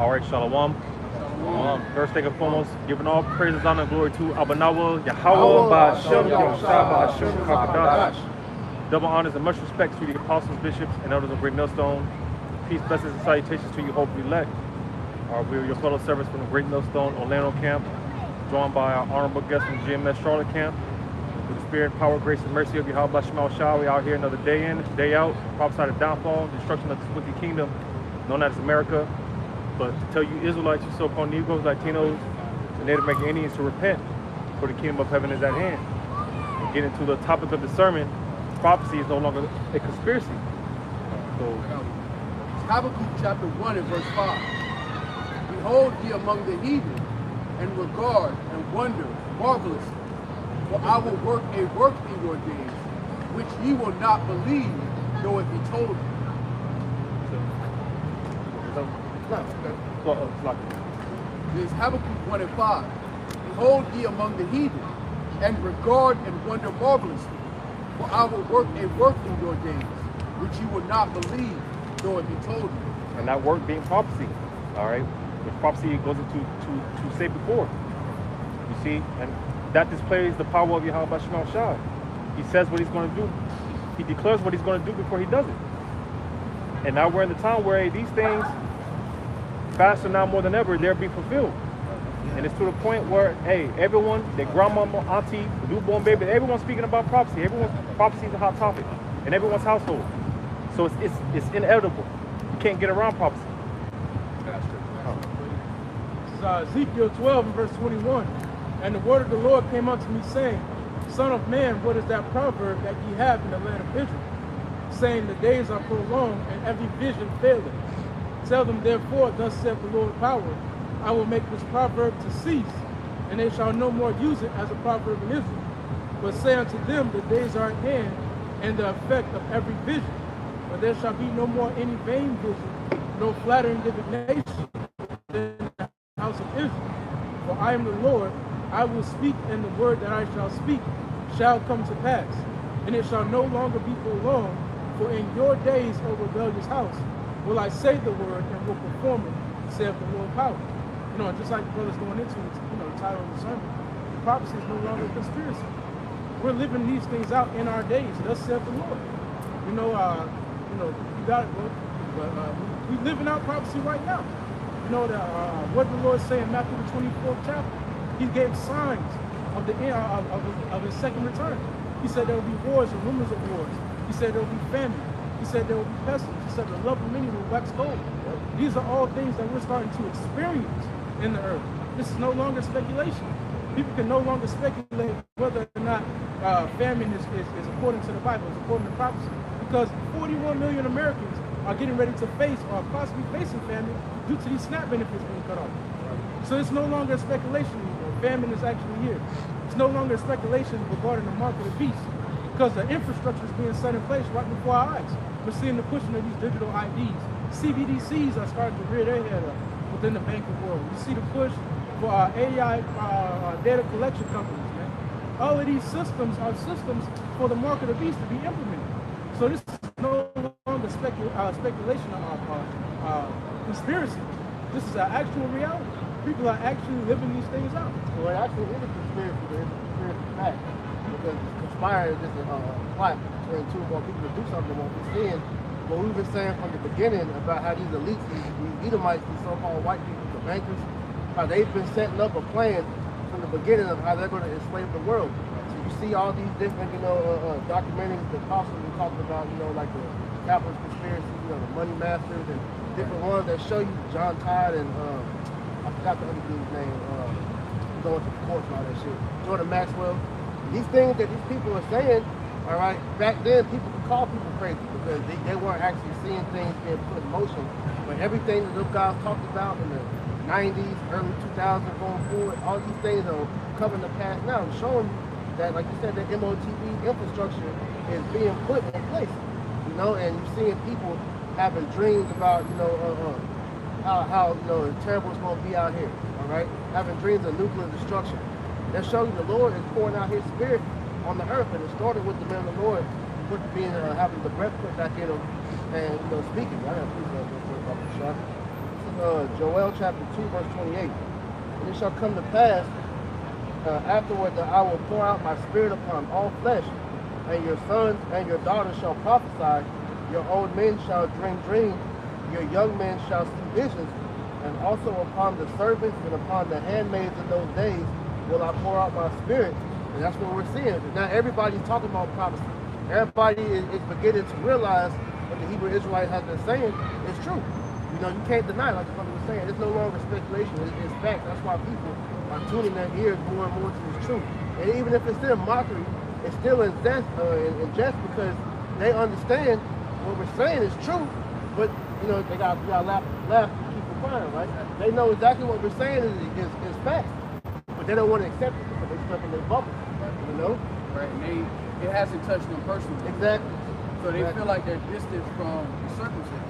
All right, Shalom. First thing and foremost, giving all praises, honor, and glory to Abanawa, Yahweh, Ba'ashem, Yahushua, Ba'ashem, Kakadash. Double honors and much respect to the apostles, bishops, and elders of Great Millstone. Peace, blessings, and salutations to you, hope elect. We are your fellow servants from the Great Millstone Orlando camp, joined by our honorable guests from GMS Charlotte camp. With the spirit, power, grace, and mercy of Yahweh Shema Shah, we out here another day in, day out, prophesy the downfall, destruction of this wicked kingdom known as America. But to tell you Israelites, you so-called Negroes, Latinos, and Native American Indians to repent, for the kingdom of heaven is at hand. And get into the topic of the sermon, prophecy is no longer a conspiracy. So, Habakkuk chapter 1 and verse 5. Behold ye among the heathen, and regard and wonder marvelously. For I will work a work in your days, which ye will not believe, though it be told you. This is Habakkuk 1 and 5. Behold ye among the heathen, and regard and wonder marvelously. For I will work a work in your days, which you will not believe, though it be told you. And that work being prophecy, all right? The prophecy goes into to say before. You see, and that displays the power of Yahweh Shema Shah. He says what he's going to do. He declares what he's going to do before he does it. And now we're in the time where these things, faster now more than ever, they'll be fulfilled. And it's to the point where, hey, everyone, their grandmama, auntie, the newborn baby, everyone's speaking about prophecy. Prophecy is a hot topic in everyone's household. So it's inevitable. You can't get around prophecy. This is Ezekiel 12 and verse 21. And the word of the Lord came unto me, saying, Son of man, what is that proverb that ye have in the land of Israel? Saying, the days are prolonged, and every vision faileth. Tell them therefore, thus saith the Lord of power, I will make this proverb to cease, and they shall no more use it as a proverb in Israel. But say unto them, the days are at hand, and the effect of every vision. But there shall be no more any vain vision, no flattering divination in the house of Israel. For I am the Lord, I will speak, and the word that I shall speak shall come to pass. And it shall no longer be prolonged, for in your days, O rebellious house, will I say the word and will perform it, saith the Lord power. You know, just like the brother's going into, the title of the sermon, the prophecy is no longer a conspiracy. We're living these things out in our days, thus saith the Lord. You got it, bro. But we living out prophecy right now. You know, what the Lord say in Matthew the 24th chapter, he gave signs of the end of his second return. He said there will be wars and rumors of wars. He said there will be famine. He said there will be pestilence. He said the love of many will wax cold. These are all things that we're starting to experience in the earth. This is no longer speculation. People can no longer speculate whether or not famine is according to the Bible, is according to prophecy. Because 41 million Americans are getting ready to face or possibly facing famine due to these SNAP benefits being cut off. So it's no longer speculation anymore. Famine is actually here. It's no longer speculation regarding the mark of the beast, because the infrastructure is being set in place right before our eyes. We're seeing the pushing of these digital IDs. CBDCs are starting to rear their head up within the banking world. You see the push for AI data collection companies, man. All of these systems are systems for the mark of the beast to be implemented. So this is no longer speculation or conspiracy. This is an actual reality. People are actually living these things out. Well, it actually is a conspiracy, but it's a conspiracy fact. Because conspiring is just a plot between two or more people to do something what we're seeing. What we've been saying from the beginning about how these elites, these Edomites, these so-called white people, the bankers, how they've been setting up a plan from the beginning of how they're going to enslave the world. So you see all these different, documentaries, the apostles we talked about, like the capitalist conspiracy, the money masters, and different ones that show you John Todd and I forgot the other dude's name, going to the courts and all that shit. Jordan Maxwell. These things that these people are saying, all right, back then people could call people crazy because they weren't actually seeing things being put in motion. But everything that those guys talked about in the 90s, early 2000s going forward, all these things are covering the past now, showing you that, like you said, the MOTV infrastructure is being put in place, and you're seeing people having dreams about, how terrible it's going to be out here, all right? Having dreams of nuclear destruction. That shows you the Lord is pouring out his spirit on the earth, and it started with the man of the Lord having the breath put back in him and speaking. I got to preach that real quick about the shot. Joel chapter 2, verse 28. And it shall come to pass afterward that I will pour out my spirit upon all flesh, and your sons and your daughters shall prophesy, your old men shall dream dreams, your young men shall see visions, and also upon the servants and upon the handmaids in those days will I pour out my spirit. And that's what we're seeing. Now everybody's talking about prophecy. Everybody is beginning to realize what the Hebrew Israelite has been saying is true. You know, you can't deny, like the brother was saying, it's no longer speculation, it's fact. That's why people are tuning their ears more and more to this truth. And even if it's still mockery, it's still in jest because they understand what we're saying is true, but you know, they gotta laugh to keep from crying, right? They know exactly what we're saying is fact, but they don't want to accept it because they're stuck in their bubble, you know? Right, and it hasn't touched them personally. Exactly. So they feel like they're distant from the circumstance.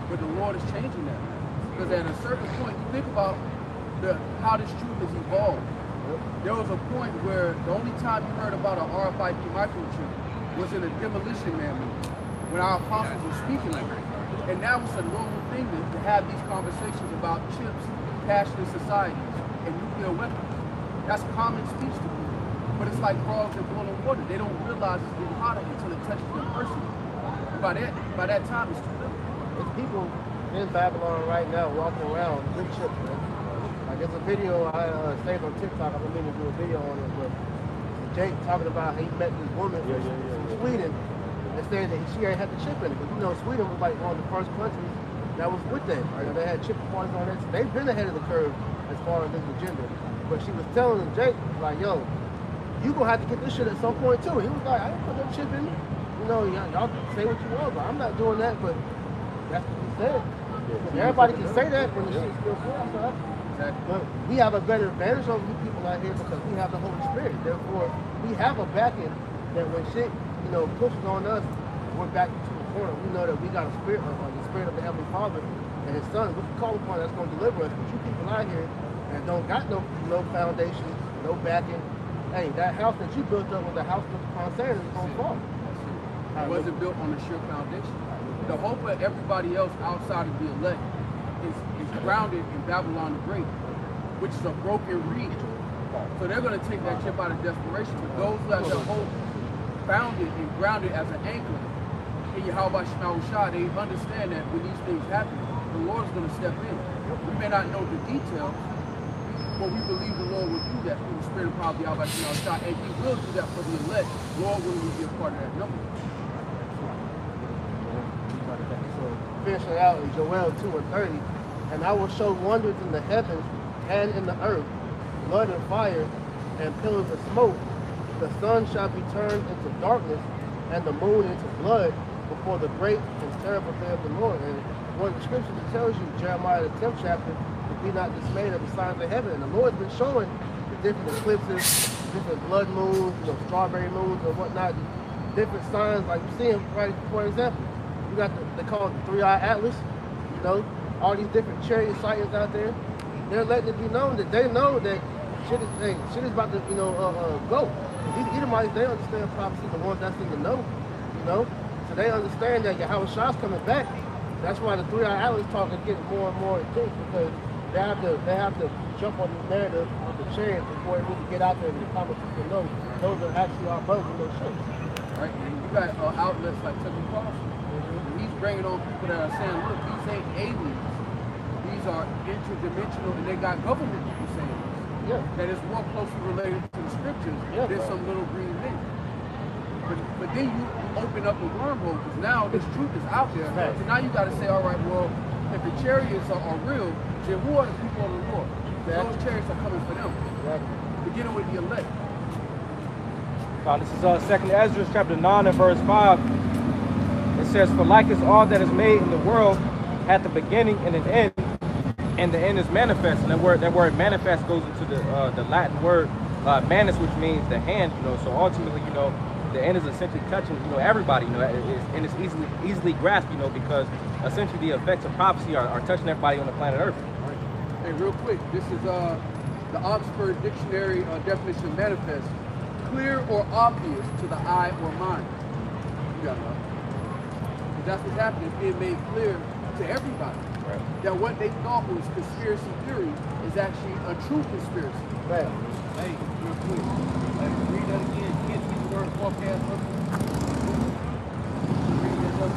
But the Lord is changing that. Because at a certain point, you think about how this truth has evolved. There was a point where the only time you heard about an RFID microchip was in a demolition man movie, when our apostles were speaking like that. And now it's a normal thing to have these conversations about chips, cashless societies, and nuclear weapons. That's common speech to people. But it's like frogs in boiling water. They don't realize it's getting hotter until it touches them personally. And by that time, it's too late. There's people in Babylon right now walking around with chips, man. Like there's a video I saved on TikTok. I've been meaning to do a video on it, but Jake talking about how he met this woman from Sweden and saying that she ain't had the chip in it. Because you know, Sweden was like one of the first countries that was with that. You know, they had chip parties on it. So they've been ahead of the curve as far as this agenda. But she was telling Jake, like, yo, you gonna have to get this shit at some point too. And he was like, I ain't put no chip in me. You know, y'all can say what you want, but I'm not doing that. But that's what he said. Everybody can say that when the shit's still going. Exactly. But we have a better advantage over you people out here because we have the Holy Spirit. Therefore, we have a backing that when shit, you know, pushes on us, we're back to the corner. We know that we got a spirit, the spirit of the Heavenly Father and His Son. We can call upon that's going to deliver us. But you people out here and don't got no foundation, no backing. Hey, that house that you built up was a house built upon sand is going to fall. It wasn't built on a sure foundation. The hope of everybody else outside of the elect is grounded in Babylon the Great, which is a broken reed. So they're going to take that chip out of desperation. But those who have their hope founded and grounded as an anchor in Yahweh Shah, they understand that when these things happen, the Lord is going to step in. We may not know the details, but we believe the Lord will do that through the Spirit of power of Yahweh Shah, and He will do that for the elect. Lord will be a part of that number. So finishing out in Joel 2:30, and I will show wonders in the heavens and in the earth, blood and fire, and pillars of smoke. The sun shall be turned into darkness, and the moon into blood, before the great and terrible day of the Lord. And one of the scriptures that tells you, Jeremiah the 10th chapter, be not dismayed at the signs of heaven. And the Lord's been showing the different eclipses, different blood moons, you know, strawberry moons and whatnot, different signs. Like you see them, right? For example, you got they call it the 3-eye atlas. You know, all these different chariot sightings out there. They're letting it be known that they know that shit is about to, you know, go. These Edomites, they understand prophecy, the ones that's in the know, you know. So they understand that Yahweh Shah's coming back. That's why the 3-eye atlas talk is getting more and more intense because they have to jump on the narrative of the chariot before it really get out there and the common people know those are actually our brothers and those ships. Right? And you got outlets like Tucker Carlson. He's bringing on people that are saying, look, these ain't aliens. These are interdimensional, and they got government people saying this. Yeah. That is more closely related to the scriptures than some little green men. But then you open up a wormhole because now this truth is out there. Right. So now you got to say, all right, well, if the chariots are real, then who are the people of the Lord? Those chariots are coming for them. Beginning with the elect. This is 2nd Ezra chapter 9 and verse 5. It says, for like as all that is made in the world hath the beginning and an end, and the end is manifest. And that word manifest goes into the Latin word manus, which means the hand, you know. So ultimately, you know, the end is essentially touching, you know, everybody, you know, and it's easily grasped, you know, because essentially the effects of prophecy are touching everybody on the planet Earth. Hey, real quick, this is the Oxford Dictionary definition of manifest. Clear or obvious to the eye or mind. You got it, right? That's what's happening. It's being made clear to everybody. Right. That what they thought was conspiracy theory is actually a true conspiracy. Man. Hey, real quick. Hey, read that again. Get the word forecast up. Read this up.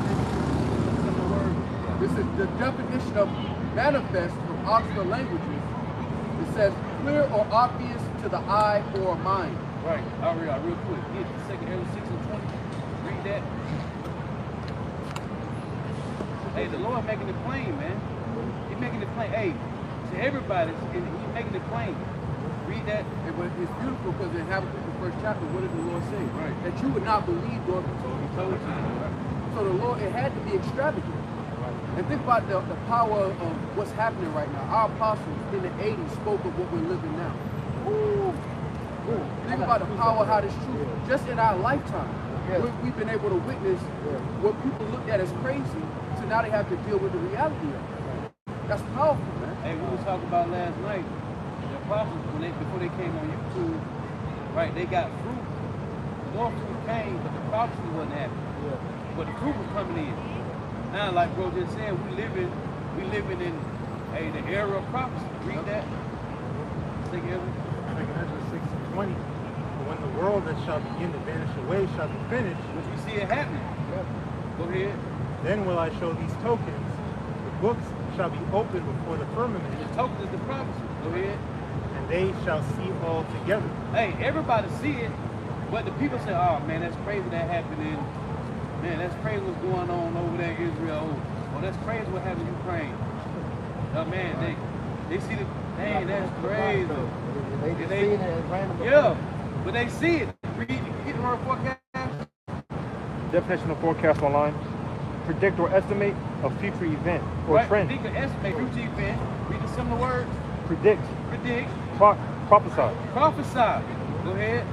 The word. This is the definition of manifest from Oxford Languages. It says clear or obvious to the eye or mind. Right. I'll read out real quick. Get the second Ezra 6 and 20. Read that. Hey, the Lord making it plain, man. He's making it plain. Hey, to everybody, he's making it plain. Read that. But it's beautiful because in Habakkuk, the first chapter, what did the Lord say? Right. That you would not believe nor be told. He told you. Right. So the Lord, it had to be extravagant. And think about the power of what's happening right now. Our apostles in the 80s spoke of what we're living now. Ooh. Think about the power of how this true. Just in our lifetime, Yeah. we've been able to witness what people looked at as crazy, so now they have to deal with the reality of it. That's powerful, man. Hey, we were talking about last night. The apostles, before they came on YouTube, right? They got fruit. More fruit came, but the prophecy wasn't happening. Yeah. But the fruit was coming in. Now, like bro just said, we living in the era of prophecy. Read that. Take it. Second Ezra 6 and 20. But when the world that shall begin to vanish away shall be finished, Which we see it happening. Go ahead. then will I show these tokens. The books shall be opened before the firmament, The token is the prophecy. Go ahead. and they shall see all together. Hey, everybody see it, but the people say, "Oh man, that's crazy that happened in. Man, that's crazy what's going on over there in Israel. Oh, that's crazy what happened in Ukraine. Oh man, they see the dang, that's crazy. They just seen it as random. Yeah, but they see it. Read, get the word forecast. Definition of forecast online. Predict or estimate a future event or Right, trend. predict or estimate future event. Read the similar words. Predict. Predict. Prophesy. Prophesy. Go ahead.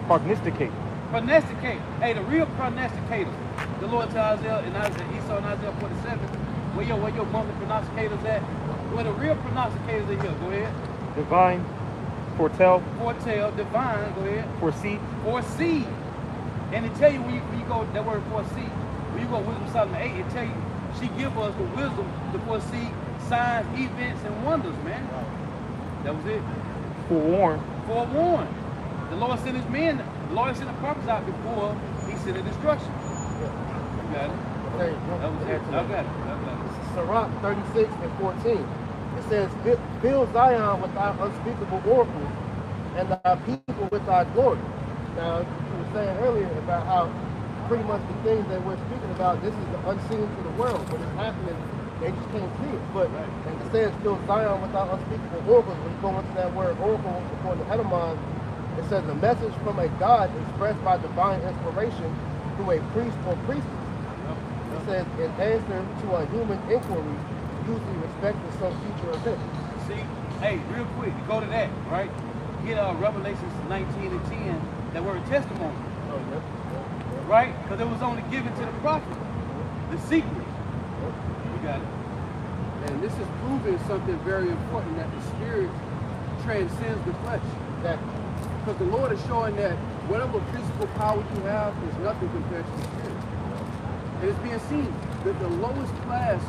Prognosticate. Prognosticate. Hey, the real prognosticator. The Lord tells Isaiah in Esau in Isaiah 47. Where your monthly prognosticators at? Where the real prognosticators are here. Go ahead. Divine. Foretell. Foretell, divine. Go ahead. Foresee. Foresee. And it tell you when you go that word foresee. When you go Wisdom Solomon 8, it tell you she give us the wisdom to foresee signs, events, and wonders, man. That was it. Forewarn. Forewarn. The Lord sent his men. The Lord sent the prophets out before he sent the destruction. You got it. Okay, That was it. I got it. Sirach 36 and 14. It says, fill Zion with thy unspeakable oracles, and thy people with thy glory. Now, you were saying earlier about how pretty much the things that we're speaking about, this is the unseen to the world. When it's happening, they just can't see it. But and it says, fill Zion with thy unspeakable oracles. When you go into that word oracle, according to Hedemon, it says a message from a God expressed by divine inspiration through a priest or priestess. It says, in answer to a human inquiry, usually respecting some future event. See, hey, real quick, go to that, right? Get Revelation 19 and 10, that word testimony, Oh, yeah. right? Because it was only given to the prophet, the secret. You got it. And this is proving something very important, that the spirit transcends the flesh. Exactly. Because the Lord is showing that whatever physical power you have is nothing compared to the spirit. And it's being seen that the lowest class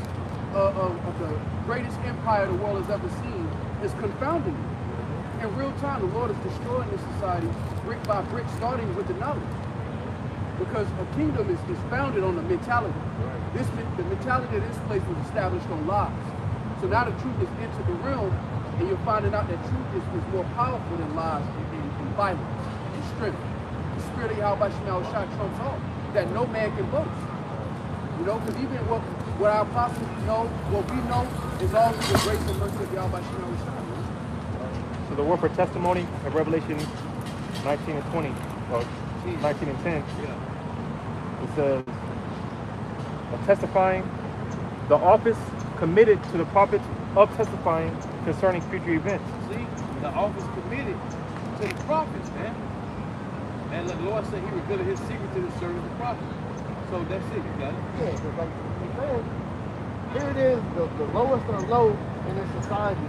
of the greatest empire the world has ever seen is confounding you. In real time, the Lord is destroying this society brick by brick, starting with the knowledge. Because a kingdom is founded on the mentality. The mentality of this place was established on lies. So now the truth has entered the realm, and you're finding out that truth is more powerful than lies and violence and strength. The spirit of Yahweh Shemel Shah trumps all, that no man can boast. You know, because even what our apostles know, what we know, is all through the grace and mercy of Yahweh Shemel Shah. So the word for testimony in Revelation 19 and 20, or 19 and 10, it says, testifying, the office committed to the prophets of testifying concerning future events. See, the office committed to the prophets, man. And the Lord said he revealed his secret to the servants of the prophets. So that's it, you got it. Yeah, because like you're saying, here it is, the lowest of low in this society.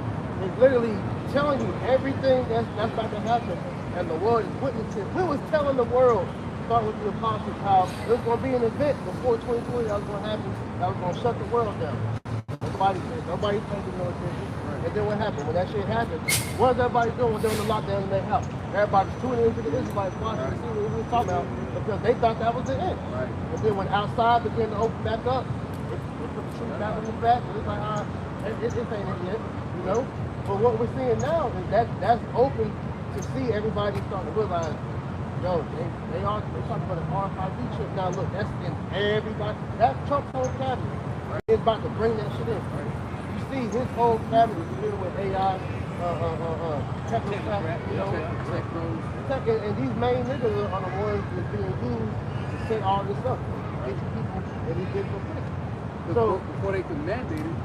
It's literally telling you everything that's about to happen, and the world is witnessing. We was telling the world, starting with the apostles, how there's going to be an event before 2020 that was going to happen, that was going to shut the world down. nobody paid no attention. And then what happened? When that shit happened, what was everybody doing when they were in the lockdown in their house? Everybody's tuning into the Israelites watching to see what we were talking about because they thought that was the end. And then when outside began to open back up, they put the truth back on the back, and it's like, it ain't it yet, you know? But what we're seeing now is that's open to see everybody starting to realize, yo, they talking about an RFID chip. Now look, that's in everybody. That Trump's whole cabinet is about to bring that shit in. You see his whole cabinet is dealing with AI, technocrat, you know, and these main niggas are the ones that's being used to set all this up. These people and these digital things. So before they can mandate it,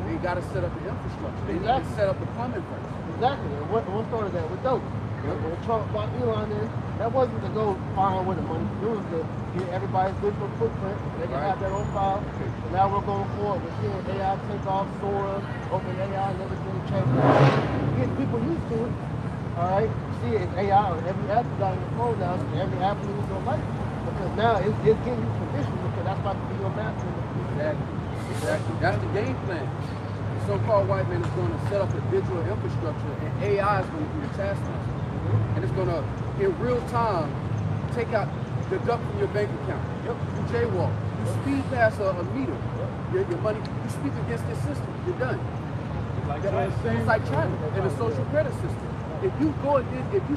they got to set up the infrastructure. They need to set up the plumbing first. Exactly. And what started that with dope? When Trump bought Elon in, that wasn't to go find where the money. It was to get everybody's digital footprint. They can have that on file. So now we're going forward. We're seeing AI take off, Sora, open AI, and everything change. Getting people used to it. All right. You see it's AI on every app you got on your phone now. So every app you use your life. Because now it's getting you conditioned because that's about to be your master in the future. Exactly. That's the game plan. The so-called white man is going to set up a digital infrastructure, and AI is going to be the taskmaster. And it's going to, in real time, deduct from your bank account. You jaywalk. You speed past a meter. Your money, you speak against this system. You're done. It's like China and the social credit system. If you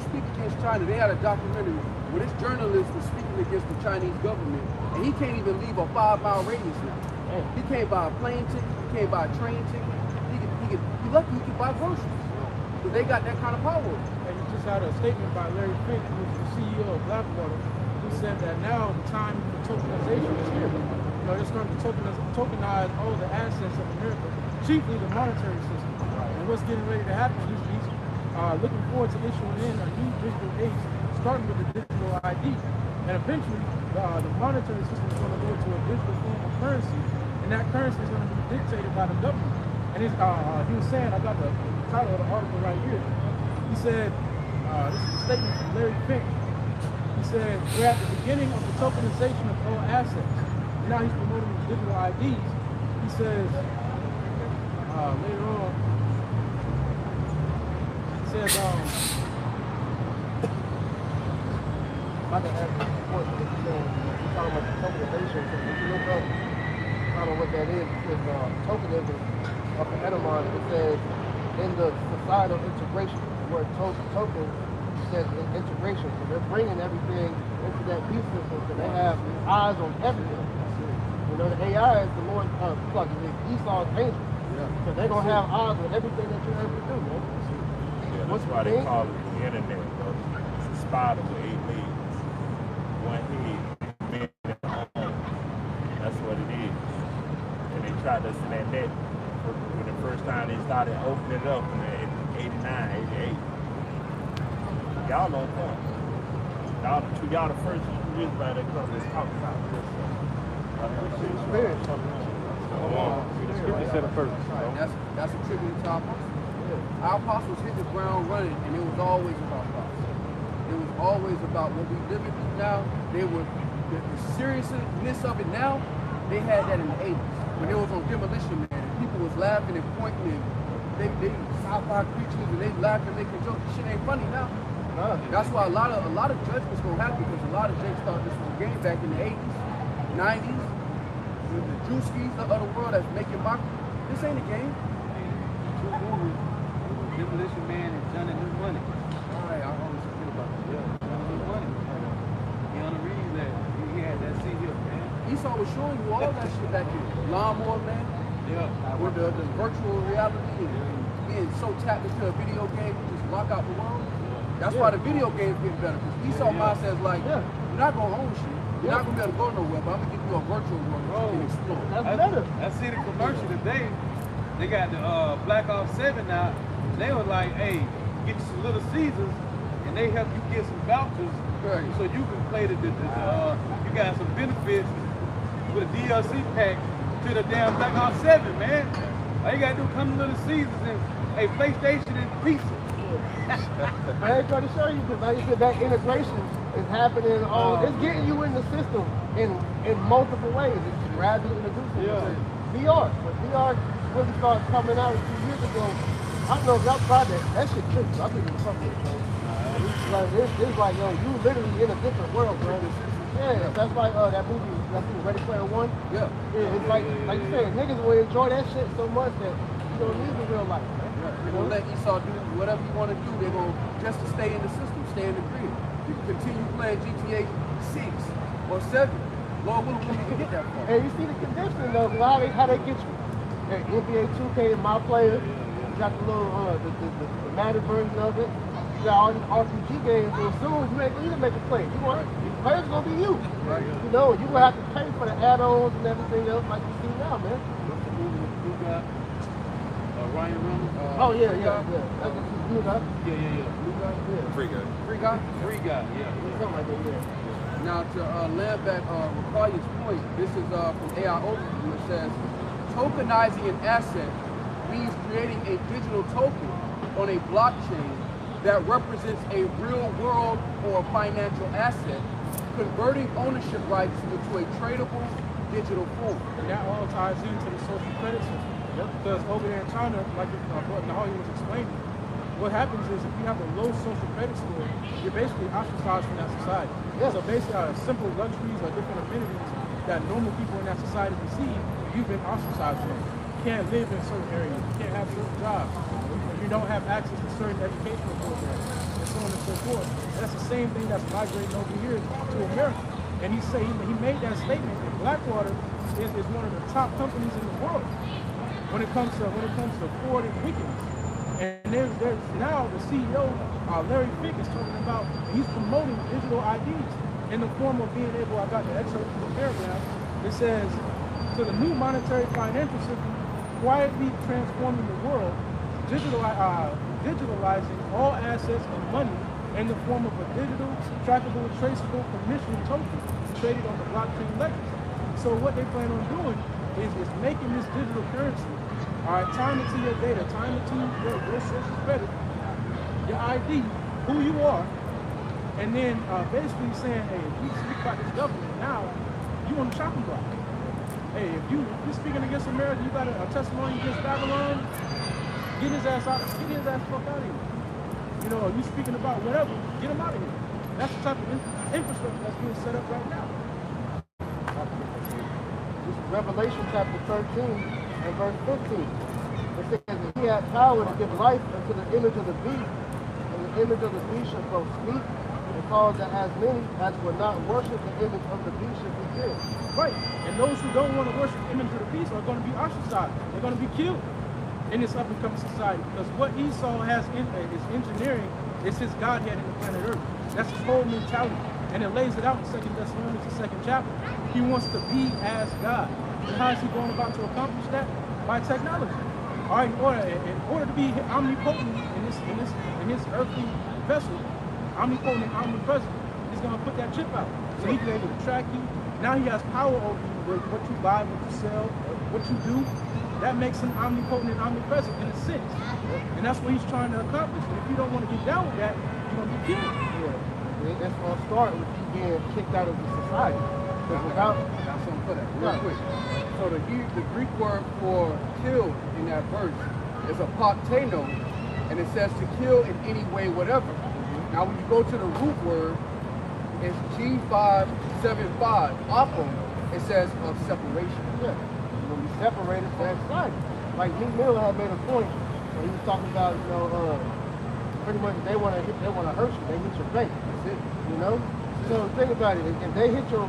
speak against China, they had a documentary where this journalist was speaking against the Chinese government, and he can't even leave a 5-mile radius now. He can't buy a plane ticket. He can't buy a train ticket. He lucky he can buy groceries. But they got that kind of power. And you just had a statement by Larry Fink, who's the CEO of Blackwater, who said that now the time for tokenization is here. You know, they're starting to tokenize all the assets of America, chiefly the monetary system. And what's getting ready to happen is he's looking forward to issuing in a new digital age, starting with the digital ID. And eventually, the monetary system is going to go to a digital form of currency, and that currency is going to be dictated by the government. And he was saying, I got the title of the article right here. He said, this is a statement from Larry Fink. He said, we're at the beginning of the tokenization of all assets. Now he's promoting the digital IDs. He says, later on, he says, I can add this point to what you're talking about the tokenization. So if you look up kind of what that is, it says tokenism of the etymology. It says in the societal integration, the word token says in integration. So they're bringing everything into that beast system, so they have eyes on everything. You know, the AI is the Lord, Esau's angel. So they're going to have eyes on everything that you ever do, man. Yeah, that's why they call it the internet, bro. It's a spider with 8 legs. One head, that's what it is. And they tried us in that net when the first time they started opening it up in 89, 88. Y'all on point. Y'all the first Israelite that comes to talk about this. The scripture said it first. That's a tribute to our apostles. Our apostles hit the ground running, and it was always about prophecy. It was always about what we live in now. They were the seriousness of it now. They had that in the 80s when it was on Demolition Man. And people was laughing and pointing, and they sci-fi creatures, and they laughed and making jokes. Shit ain't funny now. That's why a lot of judgments gonna happen, because a lot of Jakes thought this was a game back in the 80s, 90s. With the Drewskis of the world that's making mockery. This ain't a game. Demolition Man and Johnny New Money. Alright, I always forget about that. Johnny New Money. Keanu Reeves, he had that scene here, man. Esau was showing you all that shit back here. Lawnmower Man. Yeah. With the virtual reality and being so tapped into a video game, you just lock out the world. That's why the video games get better. Because Esau mindset is like, you're not gonna own shit. You're not gonna be able to go nowhere, but I'm gonna give you a virtual world that you can explore. That's better. I see the commercial today. They got the Black Ops 7 now. They were like, hey, get you some Little Caesars, and they help you get some vouchers, so you can play you got some benefits with a DLC pack to the damn Black Ops 7, man. All you gotta do, come to Little Caesars and a PlayStation and pizza. I ain't trying to show you, because like you said, that integration is happening. It's getting you in the system in multiple ways. It's gradually introducing you to VR. But VR really started coming out a few years ago. I don't know if y'all tried that. That shit tricky. I think it's something, bro. Like, it's like, yo, you literally in a different world, bro. Yeah, that's like that movie, Ready Player One. Yeah. Yeah, it's like you said, niggas will enjoy that shit so much that you don't need in real life, man. They're gonna let Esau do whatever you want to do. They're gonna just to stay in the system, stay in the grid. You can continue playing GTA 6 or 7. Lord willing, when you can get that far. And you see the conditioning though, how they get you. Hey, NBA 2K, my player. You got the little the Madden version of it. You got all these RPG games. So as soon as you need to make a play, your player's gonna be you. Right. You know, you gonna have to pay for the add-ons and everything else like you see now, man. Blue guy, Ryan Reynolds. Oh yeah. That's what you do, huh? Yeah. Blue guy? Yeah. Free guy? Free guy, yeah. Something like that, yeah. Now to land back Rakaya's point, this is from AI Overview. It says, tokenizing an asset means creating a digital token on a blockchain that represents a real world or financial asset, converting ownership rights into a tradable digital form. And that all ties into the social credit system. Because over there in China, like Nahoya was explaining, what happens is if you have a low social credit score, you're basically ostracized from that society. Yeah. So basically, simple luxuries or different amenities that normal people in that society receive, you've been ostracized from. You can't live in certain areas. You can't have certain jobs. You don't have access to certain educational programs, and so on and so forth. And that's the same thing that's migrating over here to America. And he made that statement that Blackwater is one of the top companies in the world when it comes to Ford and Wiggins. And there's now the CEO, Larry Fink, is talking about, he's promoting digital IDs in the form of being able, I got the excerpt from the paragraph, it says, to the new monetary financial system, quietly transforming the world, digitalizing all assets and money in the form of a digital, trackable, traceable, permission token traded on the blockchain ledgers. So what they plan on doing is making this digital currency, all right, time it to your data, time it to your social credit, your ID, who you are, and then basically saying, hey, if you speak about this government, now you on the chopping block. Hey, if you're speaking against America, you got a testimony against Babylon, get his ass fuck out of here. You know, you speaking about whatever, get him out of here. That's the type of infrastructure that's being set up right now. This is Revelation chapter 13 and verse 15. It says that he had power to give life unto the image of the beast, and the image of the beast shall both speak, and cause that as many as will not worship the image of the beast should be killed. Right. And those who don't want to worship the image of the beast are going to be ostracized. They're going to be killed in this up-and-coming society. Because what Esau has is engineering is his Godhead in the planet Earth. That's his whole mentality. And it lays it out in 2 Thessalonians, the 2nd chapter. He wants to be as God. And how is he going about to accomplish that? By technology. All right, in order to be omnipotent in his earthly vessel, omnipotent and omnipresent, he's going to put that chip out. So he can be able to track you. Now he has power over you with what you buy, what you sell, what you do. That makes him omnipotent and omnipresent in a sense. And that's what he's trying to accomplish. And if you don't want to get down with that, you're going to be killed. Yeah. That's going to start with you being kicked out of the society. Because without... I got something for that, real quick. So the Greek word for kill in that verse is apokteno, and it says to kill in any way, whatever. Now when you go to the root word, it's G575, apo, it says of separation. Yeah. When we separated from that society. Like Meek Mill had made a point when he was talking about, you know, pretty much they want to hurt you, they hit your bank. That's it. You know? So think about it. If they hit your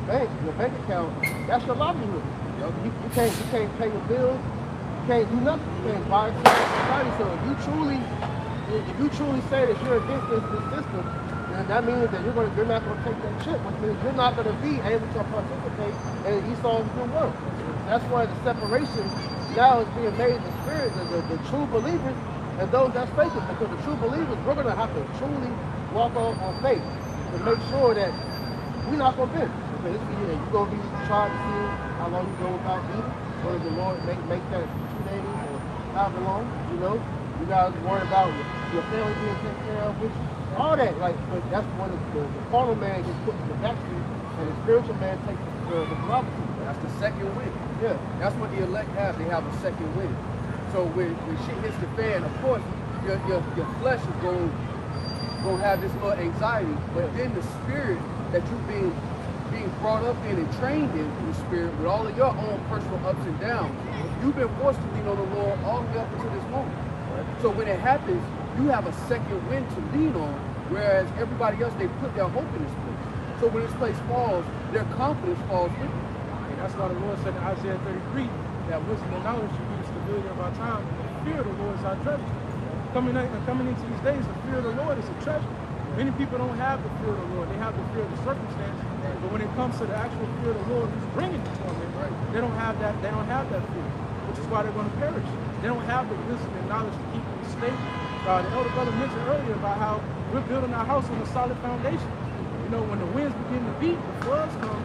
bank account, that's your livelihood. You can't pay your bills. You can't do nothing. You can't buy something. So if you truly say that you're against this system, then that means that you're not going to take that chip, which means you're not going to be able to participate in Esau's new world. That's why the separation now is being made in the spirit of the true believers and those that's faithful. Because the true believers, we're going to have to truly walk on faith to make sure that we're not going to bend. Because you're going to be trying to see how long you go without eating. Whether the Lord make that 2 days or however long, you know. You guys worry about your family being taken care of, which all that, like, but that's when the carnal man gets put in the backseat and the spiritual man takes the prerogative. That's the second wind. Yeah. That's what the elect have. They have a second wind. So when shit hits the fan, of course, your flesh is going to have this little anxiety, but then the spirit that you've being brought up in and trained in the spirit with all of your own personal ups and downs, you've been forced to lean on the Lord all the way up until this moment. So when it happens, you have a second wind to lean on, whereas everybody else, they put their hope in this place. So when this place falls, their confidence falls with it. And that's why the Lord said in Isaiah 33 that wisdom and knowledge should be the stability of our time. The fear of the Lord is our treasure. Coming into these days, the fear of the Lord is a treasure. Many people don't have the fear of the Lord. They have the fear of the circumstance. But when it comes to the actual fear of the Lord who's bringing the torment, they don't have that. They don't have that fear, which is why they're going to perish. They don't have the wisdom and knowledge to keep them stable. The elder brother mentioned earlier about how we're building our house on a solid foundation. You know, when the winds begin to beat, the floods come,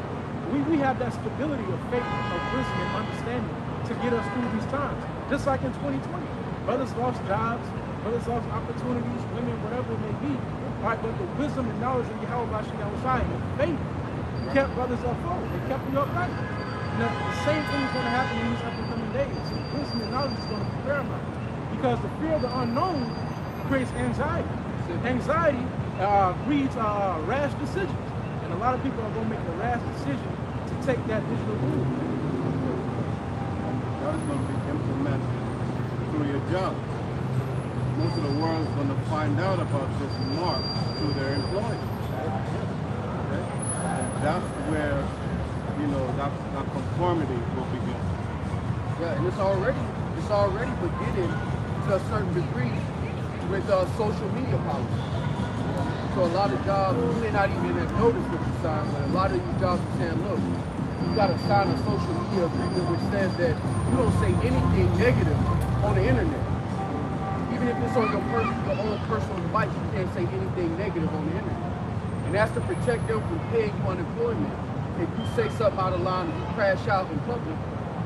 we have that stability of faith, of wisdom and understanding to get us through these times. Just like in 2020. Brothers lost jobs, brothers lost opportunities, women, whatever it may be. All right, but the wisdom and knowledge of Yahweh Shai and faith kept brothers afloat. They kept you upright. Now, the same thing is going to happen in these up-and-coming days. So wisdom and knowledge is going to be paramount. Because the fear of the unknown creates anxiety. Anxiety breeds rash decisions. And a lot of people are going to make a rash decision to take that digital move. That is going to be implemented through your job. Most of the world is going to find out about this mark through their employees. Okay? That's where, you know, that conformity will begin. Yeah, and it's already beginning to a certain degree with social media policy. So a lot of jobs, you may not even have noticed what you signed, but a lot of these jobs are saying, look, you got to sign a social media agreement which says that you don't say anything negative on the internet. Even if it's on your own personal device, you can't say anything negative on the internet. And that's to protect them from paying you unemployment. If you say something out of line and you crash out in public,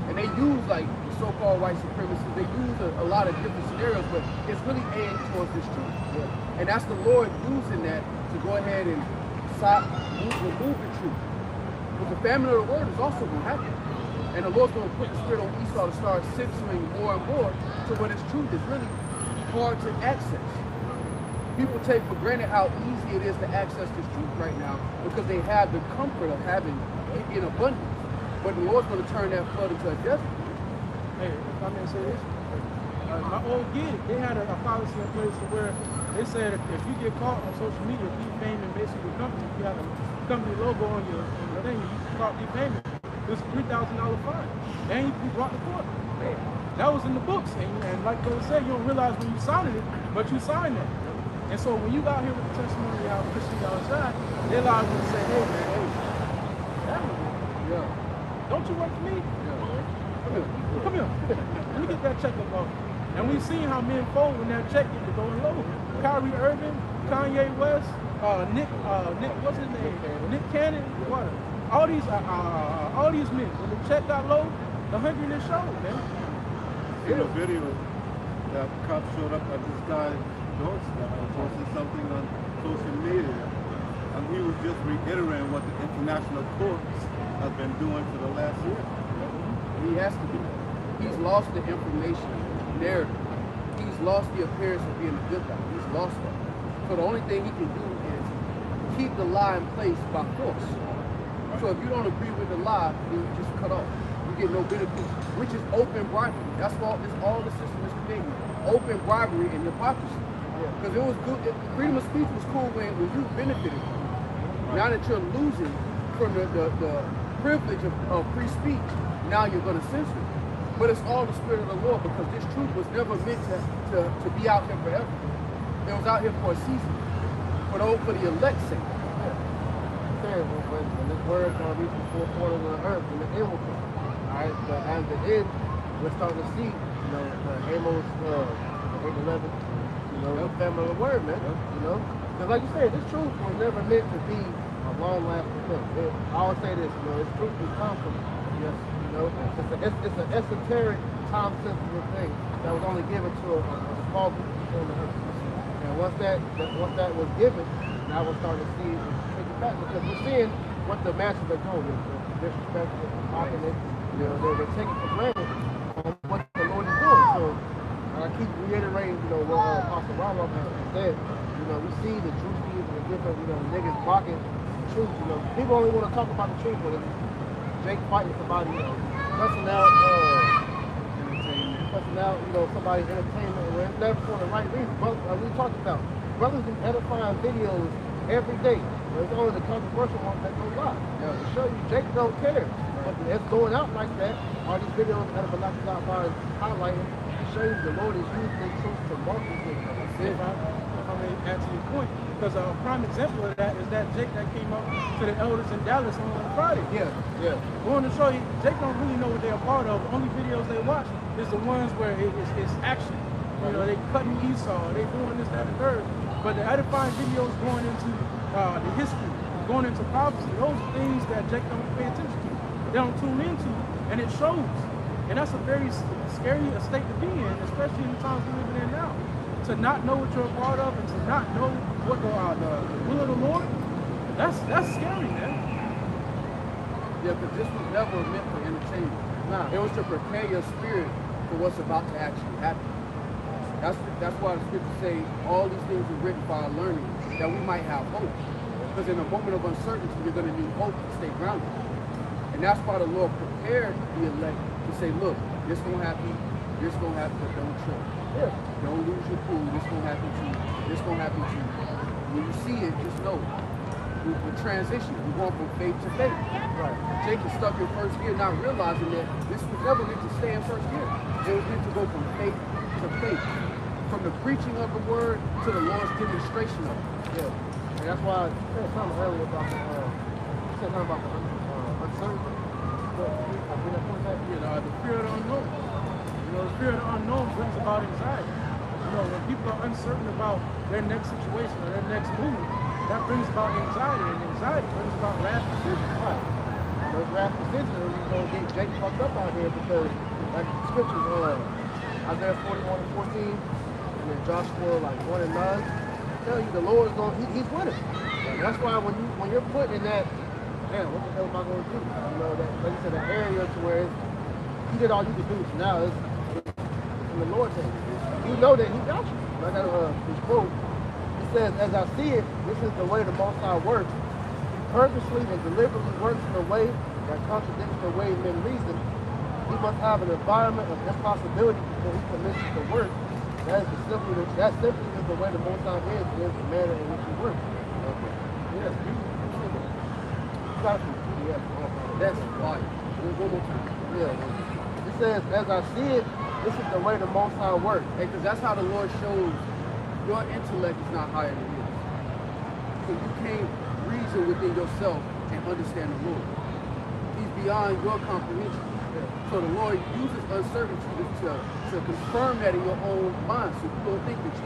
and they use like so-called white supremacists, they use a lot of different scenarios, but it's really aimed towards this truth. Yeah. And that's the Lord using that to go ahead and remove the truth. But the famine of the word is also going to happen. And the Lord's going to put the spirit on Esau to start censoring more and more to where this truth is really hard to access. People take for granted how easy it is to access this truth right now because they have the comfort of having it in abundance. But the Lord's going to turn that flood into a desert. Hey, if I may say this, my old gig, they had a policy in place to where they said if you get caught on social media defaming basically the company, you have a company logo on your thing, you caught defaming, it's a $3,000 fine. And you brought to court. That was in the books. And like they said, you don't realize when you signed it, but you signed that. And so when you got here with the testimony of Christian outside, they're allowed to say, hey man, hey, yeah. Don't you work for me? Yeah. Come here. Let me get that check up. And we've seen how men fold when that check gets going low. Kyrie Irving, Kanye West, Nick, what's his name? Nick Cannon, what? All these men, when the check got low, the $100 showed, man. In a video, that cop showed up at this guy's doorstep and posted something on social media, and he was just reiterating what the international courts have been doing for the last year. He has to be. He's lost the information narrative. He's lost the appearance of being a good guy. He's lost that. So the only thing he can do is keep the lie in place by force. So if you don't agree with the lie, then you just cut off. You get no benefits, which is open bribery. That's all the system is creating. Open bribery and hypocrisy. Because it was good. Freedom of speech was cool when you benefited from it. Now that you're losing from the privilege of free speech, now you're going to censor it. But it's all the spirit of the Lord because this truth was never meant to be out here forever. It was out here for a season, for the elect's sake. When this word is going to reach the four corners of the earth, and the end will come. All right, but at the end, we're starting to see, you know, Amos 8:11, you know, the family of the word, man. You know, because like you said, this truth was never meant to be a long-lasting thing. I always say this, you know, this truth is constant. Yes, you know, it's an esoteric, time-sensitive thing that was only given to a small group of people on the earth. And once that was given, now we're starting to see it back because we're seeing what the masses are doing. disrespectful, mocking it. You know, they're taking for granted what the Lord is doing. So I keep reiterating, you know, what Apostle Ronald has said. You know, we see the truth and the different, you know, niggas mocking the truth. You know, people only want to talk about the truth, but it's Jake fighting somebody, you know, cussing out, you know, somebody's entertainment, or it's never for the right reason. But we talked about brothers do edifying videos every day. There's only the controversial ones that go live. Yeah. To show you, Jake don't care. But it's going out like that. All these videos edifying highlighting to show you the Lord is using the truth to mark these things. If I may add to your point, because a prime example of that is that Jake that came up to the elders in Dallas on Friday. Yeah, yeah. Going to show you, Jake don't really know what they're a part of. The only videos they watch is the ones where it's action. You know, they cutting Esau, they doing this, that, and third. But the edifying videos going into the history, going into prophecy, those are things that Jake don't pay attention to. They don't tune into, and it shows. And that's a very scary state to be in, especially in the times we're living in now. To not know what you're a part of and to not know what the will of the Lord, that's scary, man. Yeah, because this was never meant for entertainment. Nah. It was to prepare your spirit for what's about to actually happen. That's why the scriptures say all these things are written for our learning, that we might have hope. Because in a moment of uncertainty, you're going to need hope to stay grounded. And that's why the Lord prepared the elect to say, look, this going to happen, but don't trip. Yeah. Don't lose your cool, this going to happen to you, this going to happen to you. When you see it, just know. We're transitioning, we're going from faith to faith. Right. Jake is stuck in first gear, not realizing that this was never meant to stay in first gear. It was meant to go from faith to faith. From the preaching of the word to the Lord's demonstration of it. Yeah. And that's why I said something earlier about the uncertainty. You know, the fear of the unknown. You know, the fear of the unknown brings about anxiety. You know, when people are uncertain about their next situation or their next move, that brings about anxiety, and anxiety brings about rash decisions. Right. Those rash decisions are going to get Jake fucked up out here because, like the scriptures, Isaiah 41:14, and then Joshua like 1 and 9, tell you the Lord is going, he's with us. And that's why when you're put in that, man, what the hell am I going to do? You know, that, like you said, that area to where you did all you could do. So now it's in the Lord's hands. You know that he got you. Like this quote, it says, as I see it, this is the way the Most High works. He purposely and deliberately works in a way that contradicts the way men reason. He must have an environment of impossibility before he commences to work. That simply is the way the Most High is the manner in which he works. Okay. Yes, That's why. One more time. Yeah. It says, as I see it, this is the way the Most High works. Because that's how the Lord shows your intellect is not higher than his. So you can't reason within yourself and understand the Lord. He's beyond your comprehension. So the Lord uses uncertainty to confirm that in your own mind, so you don't think that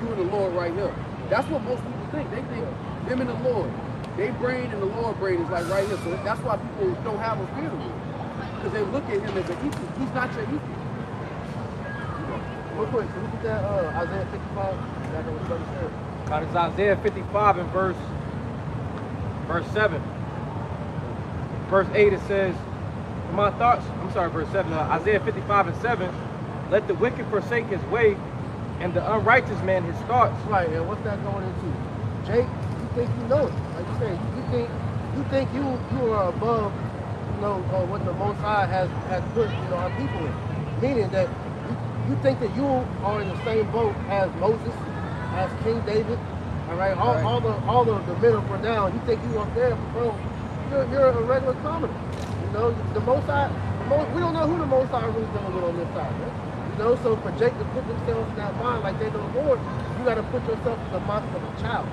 you and the Lord right here. That's what most people think. They think them and the Lord. Their brain and the Lord brain is like right here. So that's why people don't have a fear of him. Because they look at him as an equal. He's not your equal. Real quick, can you get that Isaiah 55? That was Brother Sarah. God, it's Isaiah 55 and verse 7. Verse 8 it says, verse 7, Isaiah 55 and 7, let the wicked forsake his way, and the unrighteous man his thoughts. Right, and what's that going into? Jake, you think you know it. Like you said, you think you are above, you know, what the Most High has put, you know, our people in. Meaning that you think that you are in the same boat as Moses, as King David, all right? All the men of renown. You think you up there, bro? You're a regular commoner. You know, the Most High. We don't know who the Most High really dealing with on this side, man. You know, so for Jake to put themselves in that mind like they know the Lord, you got to put yourself in the mindset of a child.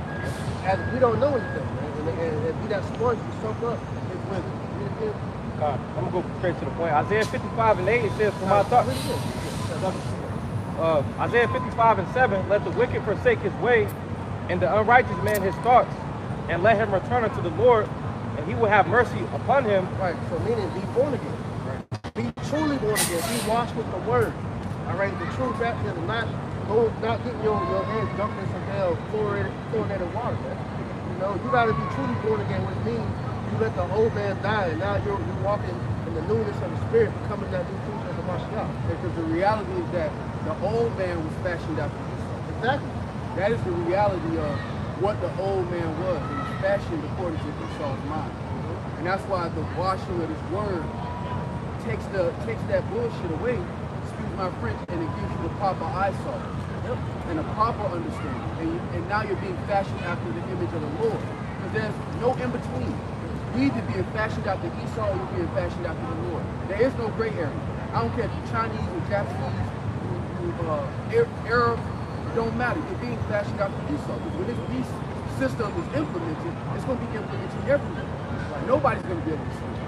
As we don't know anything, man, and be that sponge you soak up his wisdom. God, I'm gonna go straight to the point. Isaiah 55 and 8 it says, "For my thoughts." Isaiah 55 and 7, let the wicked forsake his way, and the unrighteous man his thoughts, and let him return unto the Lord, and he will have mercy upon him. Right, so meaning be born again. Right. Be truly born again. Be washed with the word. All right, the true baptism, not getting your head dunked in some damn fluoridated water, man. You know, you gotta be truly born again, which means You let the old man die, and now you're walking in the newness of the spirit, becoming that new creature of the Mashiach. Because the reality is that the old man was fashioned after Esau. Exactly. That is the reality of what the old man was. It was fashioned according to Esau's mind. And that's why the washing of this word takes that bullshit away, excuse my French, and it gives you the proper eyesight and a proper understanding. And now you're being fashioned after the image of the Lord. Because there's no in between. You either being fashioned after Esau or you're being fashioned after the Lord. There is no gray area. I don't care if you're Chinese or Japanese, Arab, it don't matter. You're being fashioned after Esau. Because when this beast system is implemented, it's going to be implemented everywhere. Nobody's going to be able to see it.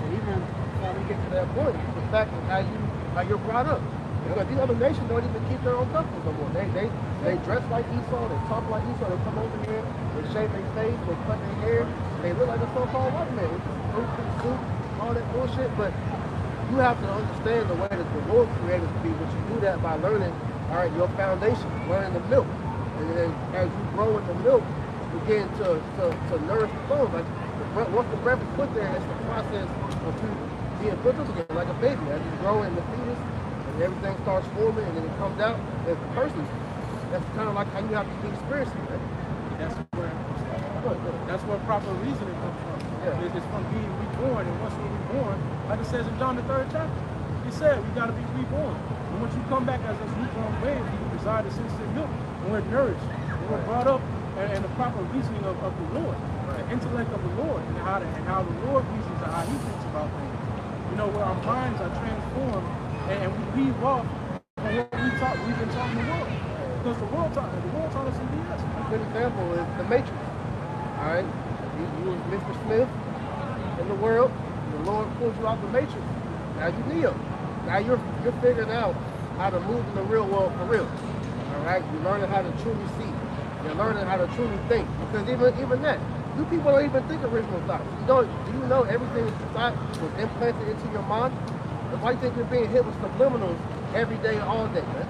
And even when we get to that point, the fact of how you're brought up. Because these other nations don't even keep their own customs no more. They dress like Esau, they talk like Esau, they come over here, they shave their face, they cut their hair, they look like a so-called white man. Suit, all that bullshit. But you have to understand the way that the Lord created us to be, but you do that by learning, all right, your foundation, learning the milk. And then as you grow in the milk, you begin to nourish the bones. Like once the breath is put there, it's the process of being put together like a baby. As you grow in the fetus, and everything starts forming, and then it comes out as a person. That's kind of like how you have to be experiencing that. That's where proper reasoning comes from. Yeah. It's from being reborn, and once we're reborn, like it says in John the 3rd chapter, he said we got to be reborn. And once you come back as a newborn baby, you desire the sincere milk, and we're nourished, and we're brought up, and the proper reasoning of the Lord, the intellect of the Lord, and how the Lord reasons and how He thinks about things. You know, where our minds are transformed, and we leave off from what we've been taught in the world. Because the world taught us some BS. A good example is the Matrix. All right, you was Mr. Smith in the world. The Lord pulled you out the Matrix. Now you Neo. Now you're figuring out how to move in the real world for real. All right, you're learning how to truly see. You're learning how to truly think. Because even that, you people don't even think original thoughts. Do you know everything that you thought was implanted into your mind? It's like you think you're being hit with subliminals every day, all day, man.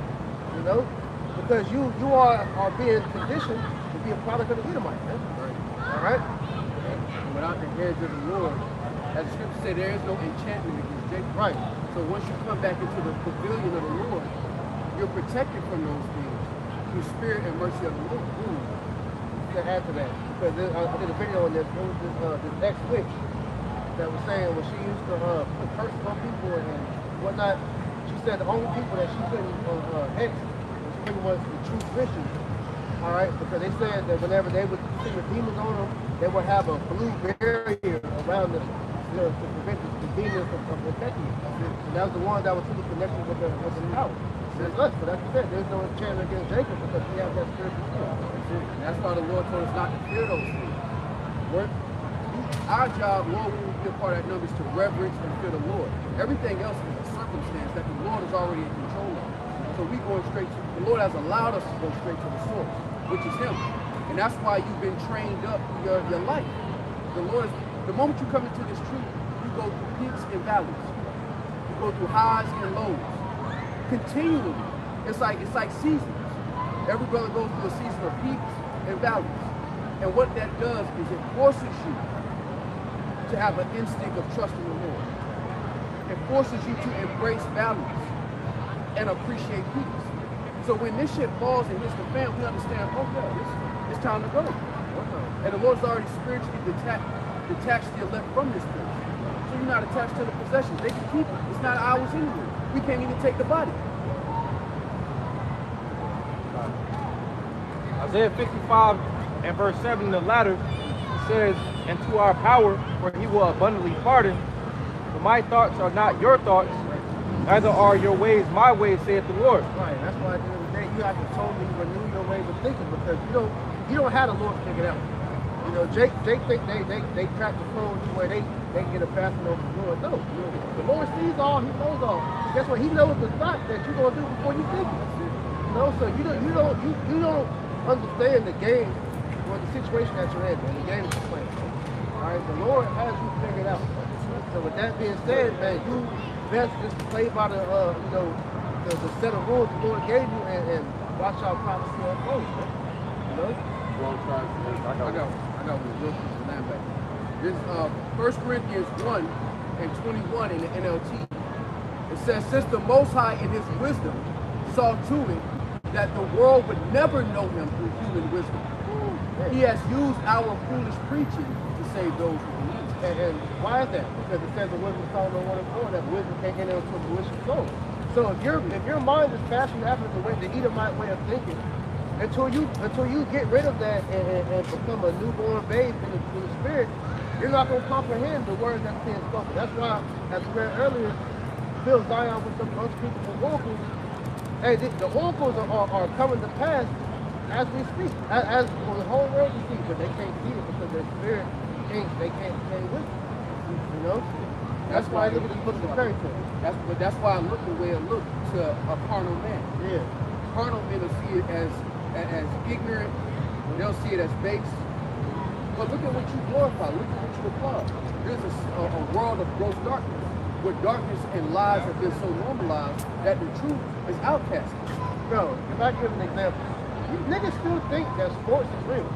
You know, because you are being conditioned to be a product of the Edomite, man. All right? Without the hands of the Lord, as the scripture said, there is no enchantment against Jacob. Right. So once you come back into the pavilion of the Lord, you're protected from those things through spirit and mercy of the Lord. To add to that, because I did a video on this. There was this ex-witch that was saying when she used to put curses on people and whatnot, she said the only people that she couldn't hex was pretty much the true Christians. All right, because they said that whenever they would see the demons on them, they would have a blue barrier around them, you know, to prevent the demons from infecting you. And that was the one that was truly connected with the power. There's us, but that's what I said. There's no enchantment against Jacob because we have that spiritual skill. And that's why the Lord told us not to fear those things. Our job, Lord, we will be a part of that number is to reverence and fear the Lord. Everything else is a circumstance that the Lord is already in control of. So we going straight to, the Lord has allowed us to go straight to the source, which is Him. And that's why you've been trained up through your life. The Lord is, the moment you come into this truth, you go through peaks and valleys. You go through highs and lows. Continually. It's like seasons. Every brother goes through a season of peaks and valleys. And what that does is it forces you to have an instinct of trust in the Lord. It forces you to embrace values and appreciate peace. So when this shit falls and hits the fan, we understand, oh yeah, it's time to go. And the Lord's already spiritually detached the elect from this place. So you're not attached to the possessions. They can keep it. It's not ours anyway. We can't even take the body. Isaiah 55 and verse 7 in the latter, it says, and to our power, for He will abundantly pardon. For my thoughts are not your thoughts, neither are your ways my ways, saith the Lord. Right, that's why at the end of the day, you have to totally renew your ways of thinking because you don't have the Lord figured out. You know, Jake think they crack the code to where they can get a passing over the Lord. No, the Lord sees all, He knows all. Guess what? He knows the thought that you're gonna do before you think it. You know, so you don't understand the game or the situation that you're in, man. The game you're playing. All right, the Lord has you figured out. So with that being said, man, you best just play by the the set of rules the Lord gave you and watch our prophecy unfold, man. You know? I got one real quick to land back. This 1 Corinthians 1 and 21 in the NLT. It says, since the Most High in his wisdom saw to it that the world would never know him through human wisdom, he has used our foolish preaching to save those who believe. And why is that? Because it says the wisdom of Solomon 1 and 4, that wisdom can't enter into a malicious soul. So if your mind is fashioned after the Edomite way of thinking, until you get rid of that and become a newborn babe in the spirit, you're not going to comprehend the words that's being spoken. That's why, as we read earlier, Bill Zion with some unspeakable oracles. Hey, the oracles are coming to pass as we speak, as for the whole world to see, but they can't see it because their spirit they can't with it. You know? That's why I look at this book of the fairy tale. That's why I look the way I look to a carnal man. Yeah. Carnal men will see it as ignorant, they'll see it as base. But look at what you glorify, look at what you applaud. There's a world of gross darkness, where darkness and lies have been so normalized that the truth is outcast. Bro, if I give an example, you niggas still think that sports is real.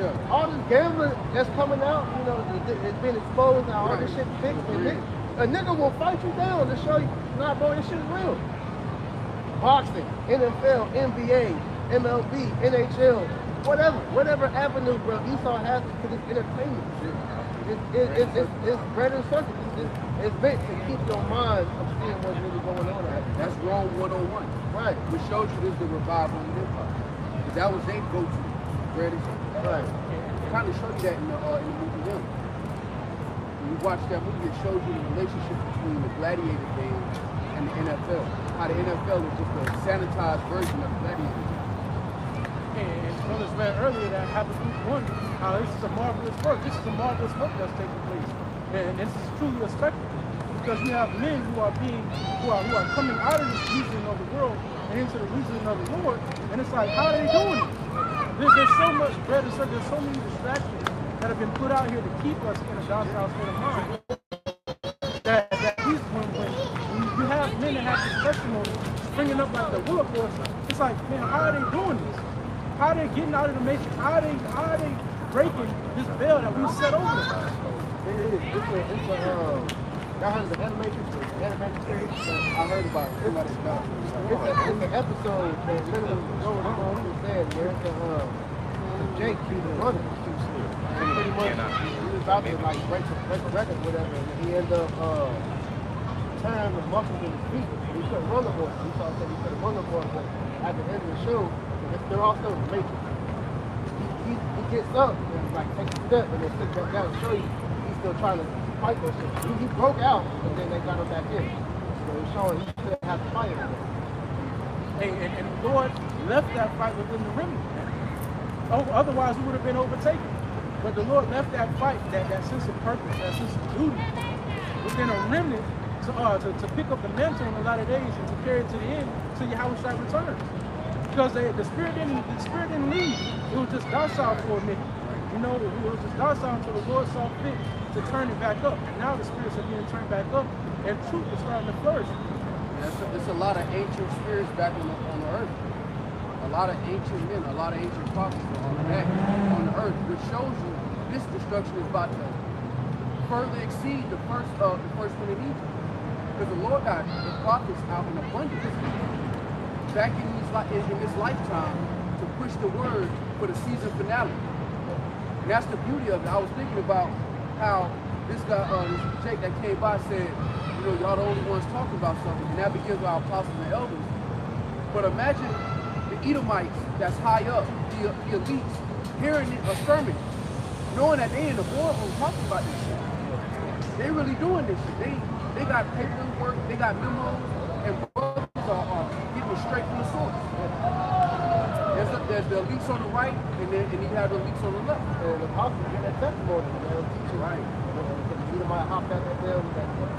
Yeah. All this gambling that's coming out, you know, it's been exposed, how all this shit fixed. A nigga will fight you down to show you, nah, bro, this shit is real. Boxing, NFL, NBA, MLB, NHL, whatever avenue, bro, Esau has because it's entertainment. It's bread and circus. It's meant to keep your mind from seeing what's really going on out there. That's Rome 101. Right. Which shows you this is the revival in hip hop. Because that was their go-to. Bread and circus. Right. It kind of showed you that in the movie Them. When you watch that movie, it shows you the relationship between the gladiator game and the NFL. How the NFL is just a sanitized version of gladiator. And brothers read earlier that Habakkuk 1, how this is a marvelous work. This is a marvelous work that's taking place. And this is truly a spectacle. Because you have men who are coming out of this reasoning of the world and into the reasoning of the Lord. And it's like, how are they doing it? There's so much bread and circus, there's so many distractions that have been put out here to keep us in a docile state of mind. That these, when you have men that have this testimony springing up like the wood for us, it's like, man, how are they doing this? How are they getting out of the matrix? How are they breaking this veil that we set over them? Y'all heard of the animated series? I heard about it. Everybody's about it. It's an episode that literally goes on. He was saying there's Jake, he's a runner. And pretty much he was out there like break a record, whatever, and he ended up tearing the muscles in his feet. He couldn't run the board. He thought that he couldn't run the board, but at the end of the show, they're all still in the matrix. He gets up and like takes a step and then sits back down and show you he's still trying to fight those shit. He broke out and then they got him back in. So it's showing he still has to fight it. And the Lord left that fight within the remnant. Otherwise, we would have been overtaken. But the Lord left that fight, that sense of purpose, that sense of duty within a remnant to pick up the mantle in a lot of days and to carry it to the end till Yahushua returns. Because the spirit didn't leave. It was just docile for a minute. You know, it was just docile until the Lord saw fit to turn it back up. And now the spirits are being turned back up and truth is starting to flourish. There's a lot of ancient spirits back on the earth. A lot of ancient men, a lot of ancient prophets on the earth, which shows you this destruction is about to further exceed the first one in Egypt. Because the Lord got the prophets out in abundance back in this lifetime to push the word for the season finale. And that's the beauty of it. I was thinking about how this guy, this Jake that came by said, you know, y'all the only ones talking about something, and that begins with our apostles and elders. But imagine the Edomites that's high up, the elites, hearing a sermon, knowing that they in the boardroom talking about this shit. They really doing this shit. They got paperwork, they got memos, and brothers are getting it straight from the source. There's the elites on the right, and you have the elites on the left. And the apostles get that testimony, and they'll teach you. Right. You might hop out that there with that truck.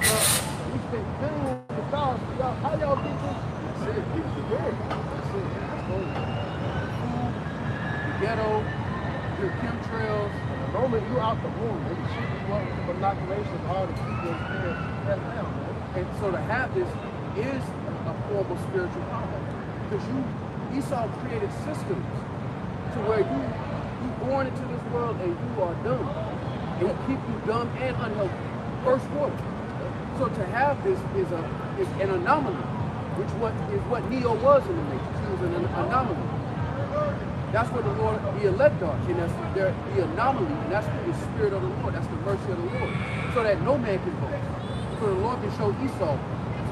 We spent billions of dollars. How y'all get this? That's it. That's it. Food, the ghetto, your chemtrails. The moment you out the womb, they shoot you up with inoculation, all the people in there. That's now, man. And so to have this is a form of spiritual combat. Because Esau created systems to where you born into this world and you are done. It will keep you dumb and unhealthy. First quarter. So to have this is an anomaly, which is what Neo was in the Matrix. He was an anomaly. That's what the Lord, the elect are, and that's the anomaly, and that's the spirit of the Lord. That's the mercy of the Lord, so that no man can boast. So the Lord can show Esau,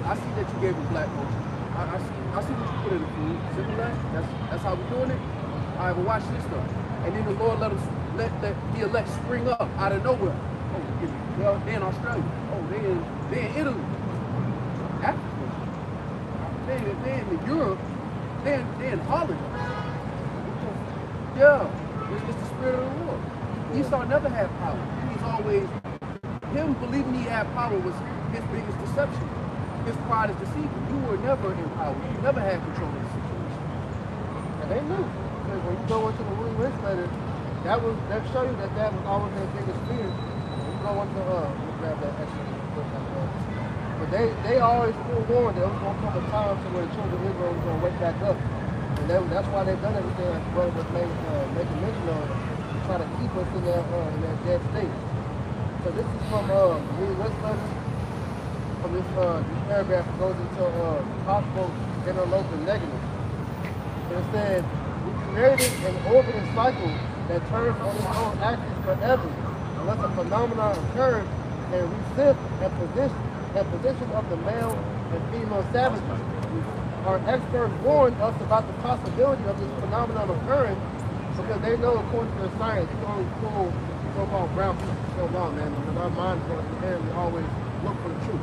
I see that you gave him black motion. I see what you put in the food. Simple that. That's how we're doing it. All right, well, watch this though. And then the Lord let the elect spring up out of nowhere. Oh, well, they in Australia. Oh, they in Italy. Africa. They in Europe. They in Holland. Yeah, it's the spirit of the Lord. Esau never had power. He's always, him believing he had power was his biggest deception. His pride is deceiving. You were never in power. You never had control of the situation. And they knew. Because when you go into the Willie Lynch letter, that show you that was always their biggest fear. When you go into we'll grab that extra. But they always forewarned there was gonna come a time to where the children of Israel was gonna wake back up. And that's why they've done everything like brother was making mention of, to try to keep us in that dead state. So this is from Willie Lynch letter. From this paragraph that goes into possible interloper negatives. And it says, we created an orbiting cycle that turns on its own axis forever, unless a phenomenon occurs and resist and position of the male and female savages. Our experts warned us about the possibility of this phenomenon occurring because they know, according to the science, you can only fool so-called brown people so long, man, because our minds are inherently always look for the truth.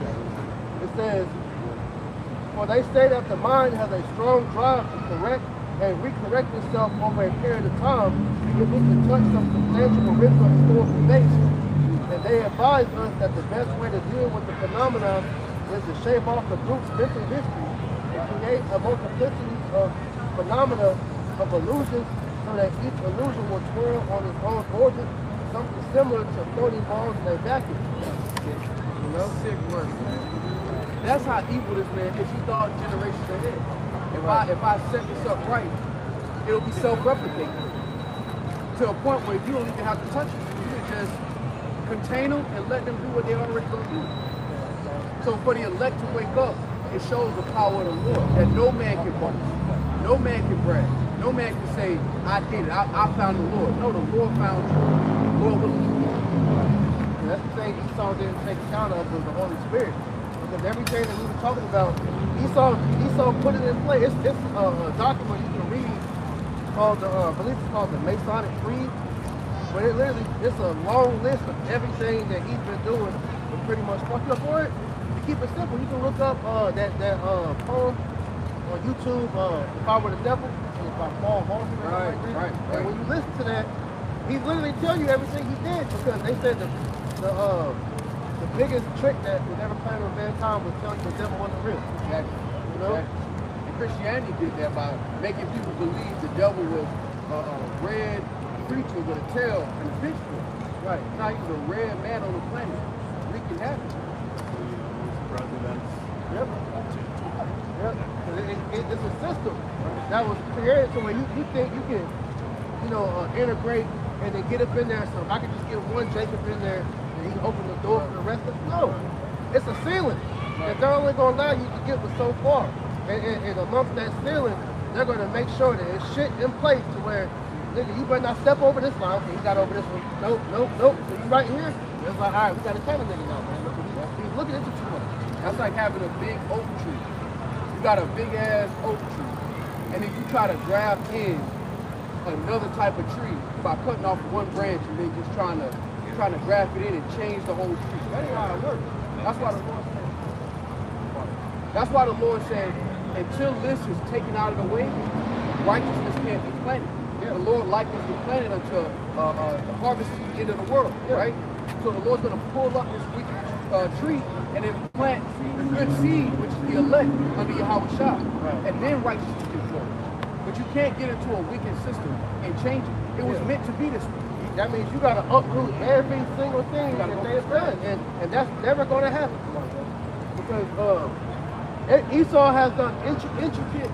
It says, for they say that the mind has a strong drive to correct and recorrect itself over a period of time if it can touch some substantial original historical base. And they advise us that the best way to deal with the phenomenon is to shave off the group's mental history and create a multiplicity of phenomena of illusions so that each illusion will twirl on its own orbit, something similar to floating balls in a vacuum. You know? Sick work, man. That's how evil this man is. He thought generations ahead. If I set this up right, it'll be self-replicating to a point where you don't even have to touch it. You can just contain them and let them do what they're already going to do. So for the elect to wake up, it shows the power of the Lord, that no man can boast, no man can brag, no man can say, I did it, I found the Lord. No, the Lord found you. The Lord will lead you. And that's the thing Esau didn't take account of was the Holy Spirit. Because everything that we were talking about, Esau put it in play. It's a document you can read called I believe it's called the Masonic Creed. But it's a long list of everything that he's been doing to pretty much fuck you up for it. To keep it simple, you can look up that poem on YouTube, If I Were the Devil. It's by Paul Halsey. Right. And when you listen to that, he literally tell you everything he did because they said the biggest trick that was ever played with mankind was telling you the devil wasn't real. Exactly. You know? Exactly. And Christianity did that by making people believe the devil was a red creature with a tail and a pitchfork. Right. Now he's a red man on the planet wreaking havoc. Presidents. Yep. It's a system that was created so when you think you can, integrate and then get up in there. So if I could just get one Jacob in there and he can open the door for the rest of us. No, it's a ceiling. And they're only going to allow you to get with so far. And amongst that ceiling, they're going to make sure that it's shit in place to where, nigga, you better not step over this line. Okay, you got over this one. Nope. So you right here. It's like, all right, we got to cut a nigga now, man. He's looking at you too much. That's like having a big oak tree. You got a big ass oak tree, and then you try to grab in another type of tree by cutting off one branch and then just trying to graft it in and change the whole tree. That ain't how it works. That's why the Lord said. That's why the Lord said, until this is taken out of the way, righteousness can't be planted. Yeah. The Lord likens the planet until the harvest is the end of the world, right? So the Lord's going to pull up this wicked tree and then plant the good seed, which is the elect, under Yahweh Shah. Right. And then righteousness can flow. But you can't get into a wicked system and change it. It was meant to be this way. That means you got to uproot every single thing that they've done. And that's never going to happen. Because Esau has done intricate,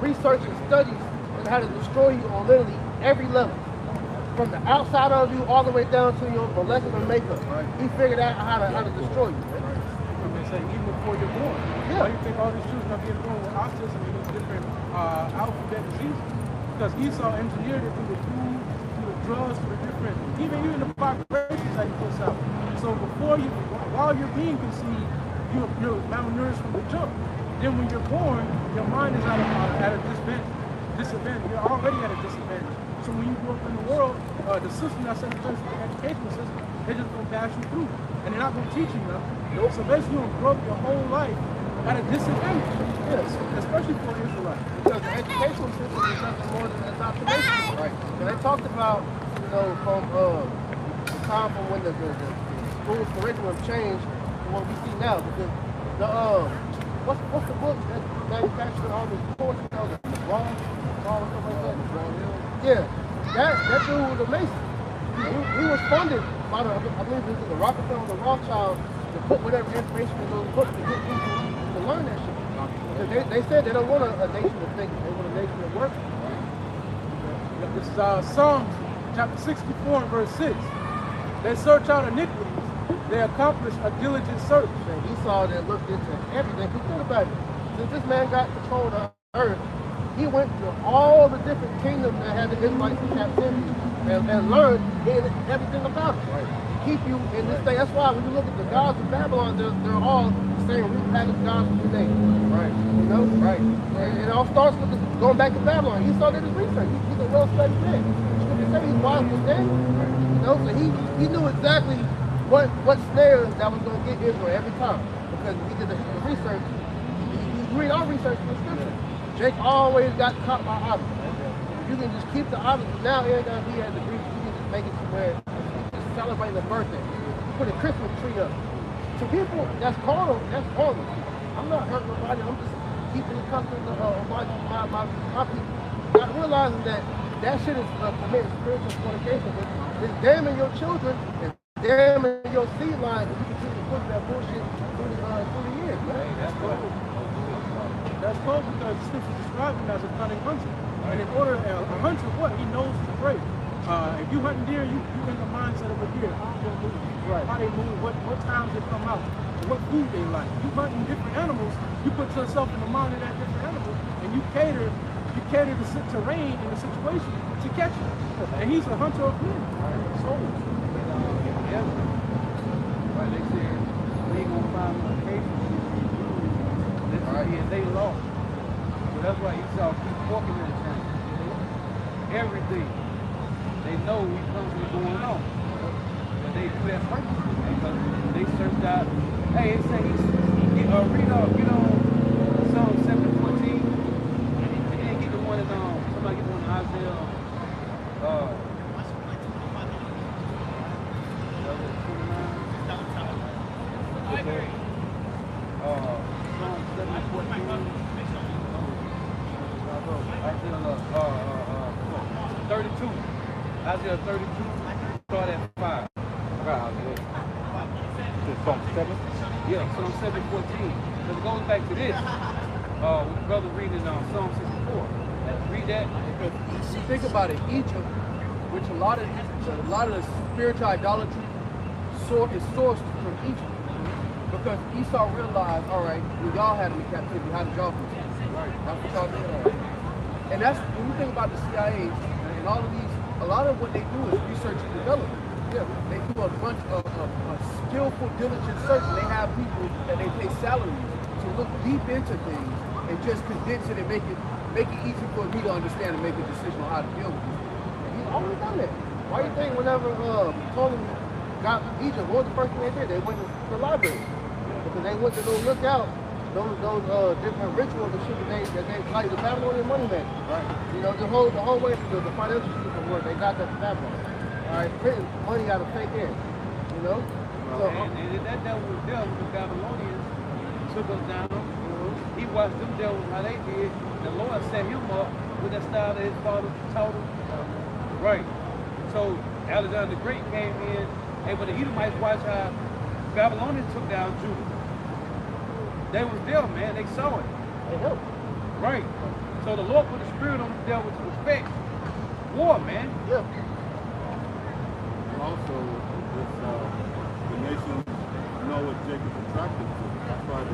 research and studies on how to destroy you on literally every level. from the outside of you all the way down to your molecular makeup. He figured out how to destroy you. Even before you're born. Yeah. Why do you think all these children are being born with autism and these different alphabet diseases? Because Esau engineered it through the food, through the drugs, through the different, even the vibrations that he puts out. So while you're being conceived, you're malnourished from the jump. Then when you're born, your mind is at a disadvantage. You're already at a disadvantage. So when you grow up in the world, the system that's in place, the educational system, they're just going to bash you through. And they're not going to teach you nothing. Nope. So basically, you're going to grow up your whole life at a disadvantage. Yes, especially for an Israelite. Because the educational system is nothing more than indoctrination. Right. And they talked about, from the time from when the school's curriculum changed to what we see now. Because the what's the book that manufactured all the courses? The Raw or something like that? Yeah. That dude was a Mason. He was funded by I believe it was the Rockefeller or the Rothschild to put whatever information in those books to get people to learn that shit. Because they said they don't want a nation to think, they want a nation to work. This is Psalms chapter 64 and verse 6. They search out iniquities. They accomplish a diligent search. And Esau that looked into everything. Because think about it. Since this man got control of the earth, he went to all the different kingdoms that had the Israelites in captivity and learned everything about it. Right. Keep you in this thing. That's why when you look at the gods of Babylon, they're all the same repackaged gods from today. Right. Right. And it all starts with going back to Babylon. Esau did his research. He's a well-studied man. You say he's wise was dead. So he knew exactly what snares that was going to get Israel every time. Because he did the research. He read our research in the scripture. Jake always got caught by others. You can just keep the others, but now it ain't gonna be at the Greek. You can just make it to where just celebrating a birthday. Put a Christmas tree up. To people, that's carnal, that's carnal. I'm not hurting nobody, I'm just keeping the customs of my people. Not realizing that shit is committing spiritual fornication. It's damning your children and damning your seed line if you continue to push that bullshit through the years, man. That's cool. That's cool because the scripture describes him as a cunning hunter. And in order, a hunter, what? He knows to prey. If you hunting deer, you in the mindset of a deer. How they move, right. How they move, what times they come out, what food they like. You hunting different animals, you put yourself in the mind of that different animal, and you cater the terrain and the situation to catch it. And he's a hunter of men. Souls. Yeah. Right, they said we ain't gonna find no occasion. This is being they law. So that's why Esau keep walking in the thing. Everything. They know we something going on. But they do that purposely because they searched out. Hey, it says read off, Psalm 7:14. And then get the one that somebody get the one in Isaiah. Psalm 7:14. 32. Isaiah 32. Start at 5. Psalm 7? Yeah, Psalm 7:14. Because it goes back to this. With the brother reading Psalm 64. Read that. Because you think about it, Egypt, which a lot of the spiritual idolatry is sourced from Egypt. Because Esau realized, all right, when y'all had them in captivity, how did y'all do? Right. That's what y'all did. And that's when you think about the CIA and all of these, a lot of what they do is research and development. Yeah. They do a bunch of skillful, diligent search, and they have people that they pay salaries to look deep into things and just condense it and make it easy for me to understand and make a decision on how to deal with it. And he's always done that. Why do you think whenever Ptolemy got Egypt, what was the first thing they did? They went to the library. Because they went to go look out those different rituals and shit that they like the Babylonian money man. Right. The whole way the financial system work, they got that from Babylon. All right, printing money out of fake air. So and that devil was there with the Babylonians took us down. He watched them devils how they did. The Lord set him up with that style that his father taught him. Right. So Alexander the Great came in, and when the Edomites watched how Babylonians took down Judah. They was there, man. They saw it. They helped. Right. So the Lord put the spirit on the devil to respect war, man. Yeah. also this, the nations know what Jacob's attracted to. That's why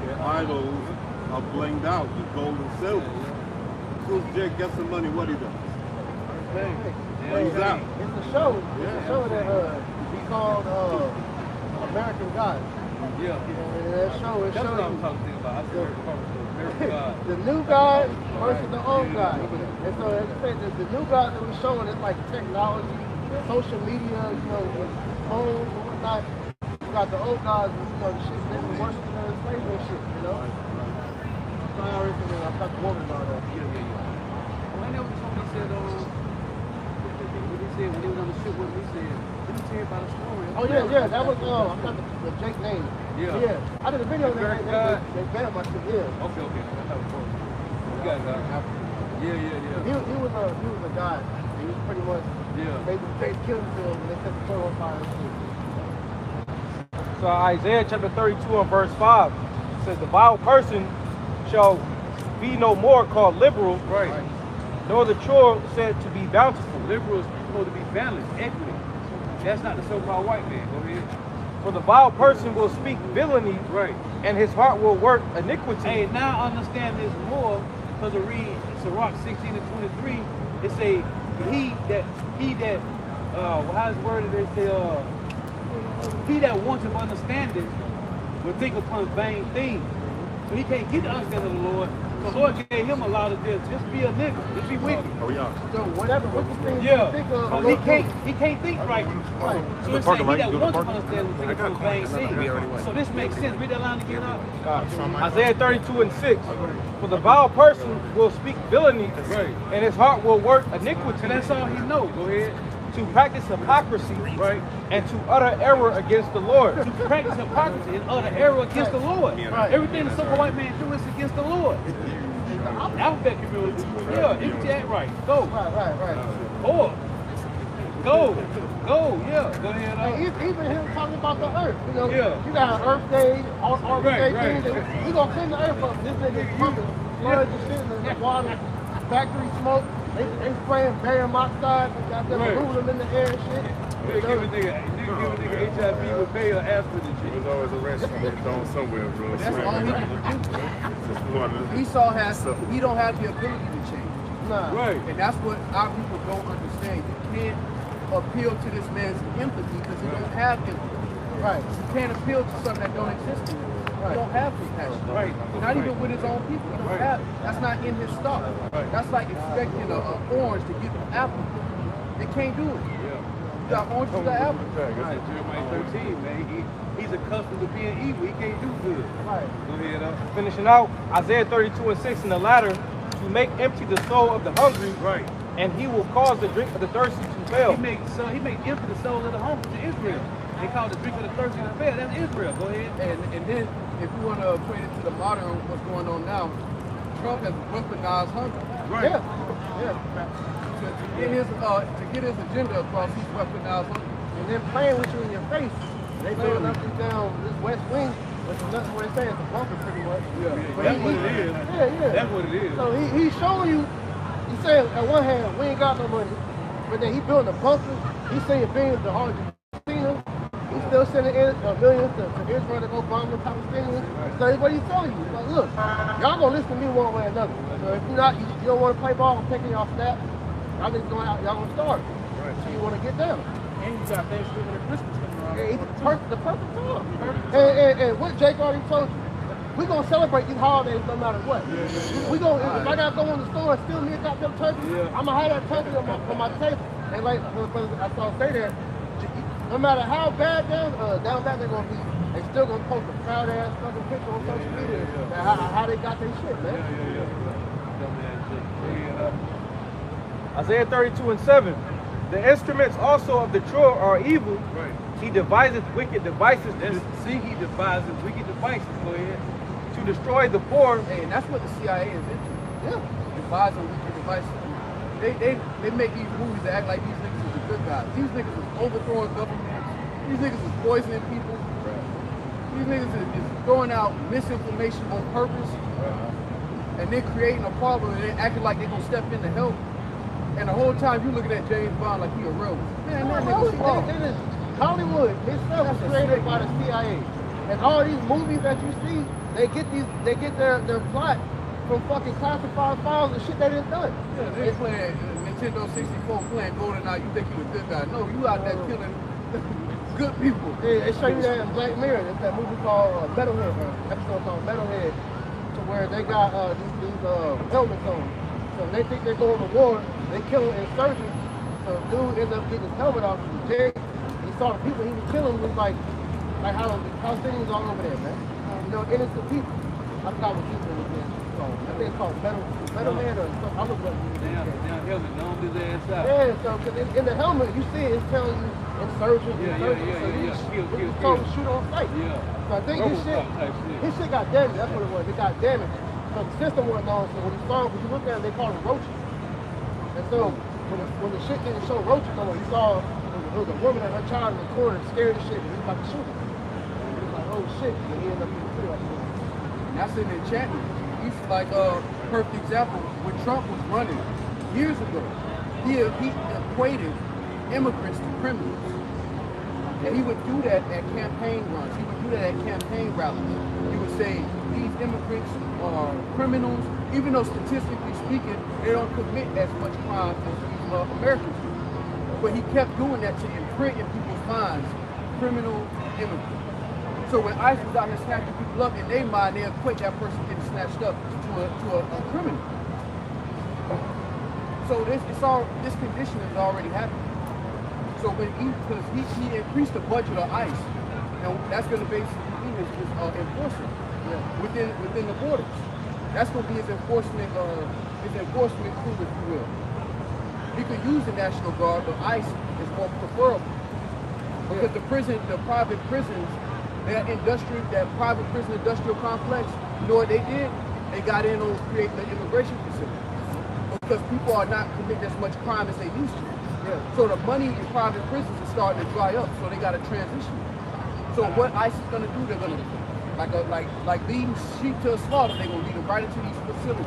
their idols are blinged out with gold and silver. As soon as Jake gets some money, what he does? Blings out. It's a show. It's a show that he called American God. Yeah. And that show, it That's shows what I'm you talking about. I said American God. the new God versus the old God. And so as I said, the new God that we're showing is like technology, social media, you know, phones and whatnot. You got the old gods, you know, the shit they've been worshiping and slavery and shit, you know. So I already think I got the woman about that. When they said, when they was on the ship with me, he said, let me tell you about a story. Oh yeah, that was I got the Jake name. Yeah. I did a video on that. They banned my shit. Yeah. Okay. That's how it works. You got that. Yeah. He was a guy. He was pretty much. They killed him and they set the show on fire. So Isaiah chapter 32 and verse 5 says, the vile person shall be no more called liberal, Right. nor the churl said to be bountiful. Liberal is supposed to be balanced, equity. That's not the so-called white man. Go ahead. For the vile person will speak villainy, Right. and his heart will work iniquity. Hey, now I understand this more because I read Sirach 16 and 23. It say he that how's it worded? They say he that wants of understanding will think upon vain things. So he can't get the understanding of the Lord. So the Lord gave him a lot of this. Just be a nigga. Just be wicked. Oh yeah. So whatever thing Yeah. you think of, So he can't think right. So it's saying he that wants to understand will think upon vain things. So this makes sense. Read that line again out. Isaiah 32 and 6. For the vile person will speak villainy, and his heart will work iniquity. And that's all he knows. Go ahead. To practice hypocrisy, and to utter error against the Lord. To practice hypocrisy and utter error against the Lord. Everything the so-called white man do is against the Lord. Alphabet community. Yeah, if you act right. Go. Right. Or go. Yeah. Go ahead. Hey, even him talking about the earth, you know, Yeah. you got an Earth Day, Earth Day Right. thing. He gonna clean the earth up. This nigga is pumping floods and shit in the water, factory smoke. They spraying barium oxide, got them aluminum in the air and shit. Give a nigga HIV with pay or aspirin and shit. He was always arrested and thrown somewhere, bro. That's all he can do. He don't have the ability to change. Nah. Right. And that's what our people don't understand. You can't appeal to this man's empathy because he don't have empathy. Right. You can't appeal to something that don't exist in him. He don't have compassion. Right. Not even with his own people. He don't have. That's not in his stock. That's like expecting an orange to give an apple. They can't do it. You got orange, you got apple. Right. Jeremiah 13, man. He's accustomed to being evil. He can't do good. Right. Go ahead. Finishing out, Isaiah 32 and 6 in the latter, to make empty the soul of the hungry, Right. and he will cause the drink of the thirsty to fail. He makes empty the soul of the hungry to Israel. They call it the drink of the thirsty to fail. That's Israel. Go ahead. And then if you want to equate it to the modern what's going on now, Trump has weaponized hunger. Right. Yeah. To get his agenda across, he's weaponized hunger. And then playing with you in your face. They building up and down this West Wing, which is nothing what they say, it's a bunker pretty much. Yeah. That's what it is. Yeah. That's what it is. So he's showing you, he's saying at one hand, we ain't got no money, but then he building a bunker, he's sending billions to Argentina, he's still sending millions to Israel to go bomb the Palestinians. So what he's telling you, like, look, y'all gonna listen to me one way or another. So if you're not, you don't want to play ball, I'm taking y'all snap, y'all just going out, y'all gonna starve. So you want to get down. And you got Thanksgiving and Christmas coming around. Yeah, the perfect time. And what Jake already told you, we're going to celebrate these holidays no matter what. We gonna, if I got to go in the store and steal me a goddamn turkey, I'm going to have that turkey on my table. And like I saw say there, no matter how bad down back they're going to be, they still going to post a proud ass fucking picture on social media how they got their shit, man. Isaiah 32 and 7. The instruments also of the churl are evil. Right. He deviseth wicked devices He devises wicked devices. Go ahead. to destroy the poor. Hey, and that's what the CIA is into. Yeah. Devising wicked devices. They make these movies that act like these niggas is the good guys. These niggas is overthrowing governments. These niggas is poisoning people. These niggas is throwing out misinformation on purpose. And then creating a problem and then acting like they're gonna step in to help. And the whole time you looking at James Bond like he a real one. Man, that nigga smart. Hollywood itself was created by the CIA. And all these movies that you see, they get their plot from fucking classified files and shit they didn't done. Yeah, they playing Nintendo 64 playing GoldenEye, you think you a good guy. No, you out there killing good people. Yeah, they show you that in Black Mirror. There's that movie called Metalhead, episode called Metalhead, to where they got these helmets on. So they think they're going to war, they kill an insurgent. So dude ends up getting his helmet off of the jet. He saw the people he was killing was like how Palestinians all over there, man. You know, innocent people. I forgot what people was in. I think it's called Metalhead or something. I was Damn helmet, don't do that inside. Yeah, so cause in the helmet you see it's telling you insurgent, insurgent. So he's told to shoot on sight. Yeah. So I think his shit got damaged. That's what it was. It got damaged. So the system wasn't on. So when he saw, when you look at it, they call them roaches. And so when the shit didn't show roaches no more, he saw it was a woman and her child in the corner, scared as shit. And he was about to shoot her. He was like, oh shit. And he ended up being killed. That's an enchantment. He's like a perfect example. When Trump was running years ago, he equated immigrants to criminals. And he would do that at campaign runs. He would do that at campaign rallies. He would say, these immigrants are criminals, even though statistically speaking, they don't commit as much crime as these Americans do. But he kept doing that to imprint in people's minds, criminal immigrants. So when ICE was out here snatching people up, in their mind, they equate that person getting snatched up to a criminal. So this condition is already happening. So when he increased the budget of ICE, and that's going to basically be his enforcement within the borders. That's going to be his enforcement crew, if you will. He could use the National Guard, but ICE is more preferable because the private prisons, that private prison industrial complex, you know what they did? They got in on creating the immigration facility because people are not committing as much crime as they used to. Yeah. So the money in private prisons is starting to dry up, so they got to transition. So what ICE is going to do, they're going to like leading sheep to a slaughter. They're going to lead them right into these facilities.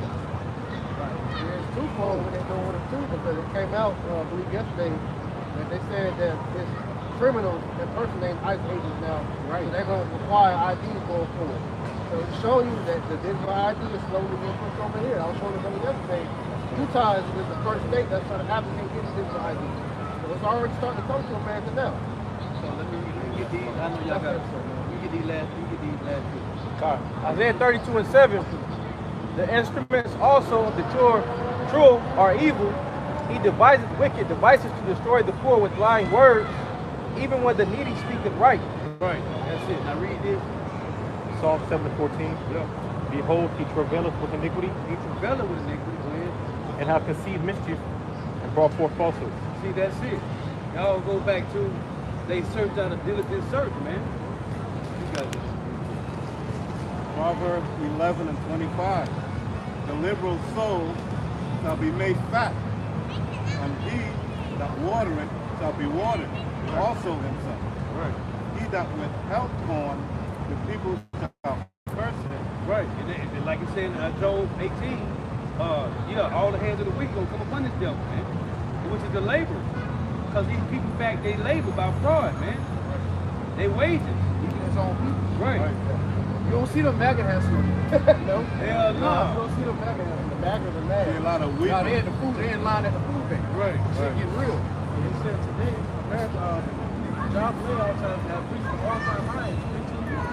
Right. There's twofold when they're doing with it too, because it came out, I believe yesterday, that they said that it's criminals impersonating ICE agents now. Right. So they're going to require IDs going forward. So to show you that the digital ID is slowly being pushed over here. I was showing them yesterday. Utah is the first state that's trying to advocate getting digital ID. So it's already starting to come to America now. So let me get these. I know y'all got it. We get these last two. All right. Isaiah 32:7. The instruments also that you're true are evil. He devises wicked devices to destroy the poor with lying words, even when the needy speaketh right. Right. That's it. Now read this. Psalm 7:14. Yeah. Behold, he travaileth with iniquity, He travailed with iniquity. Go ahead. and have conceived mischief, and brought forth falsehood. See, that's it. Y'all go back to, they search out a diligent search, man. You got this. Proverbs 11:25. The liberal soul shall be made fat, and he that watereth shall be watered, also himself. Right. He that withheld corn, the people shall curse him. Right. And like it said in Job 18, all the hands of the wicked gonna come upon this devil, man. Which is the labor. Because these people back they labor by fraud, man. Right. They wages. He get his own people. Right. You don't see them MAGA hats no more. No? Hell no. You don't see them MAGA hats. The MAGAs are mad. See a lot of Nah, weeping. they in line at the food bank. Right. Shit get real. They said today, America, job layoffs have reached an all-time high in 15 years.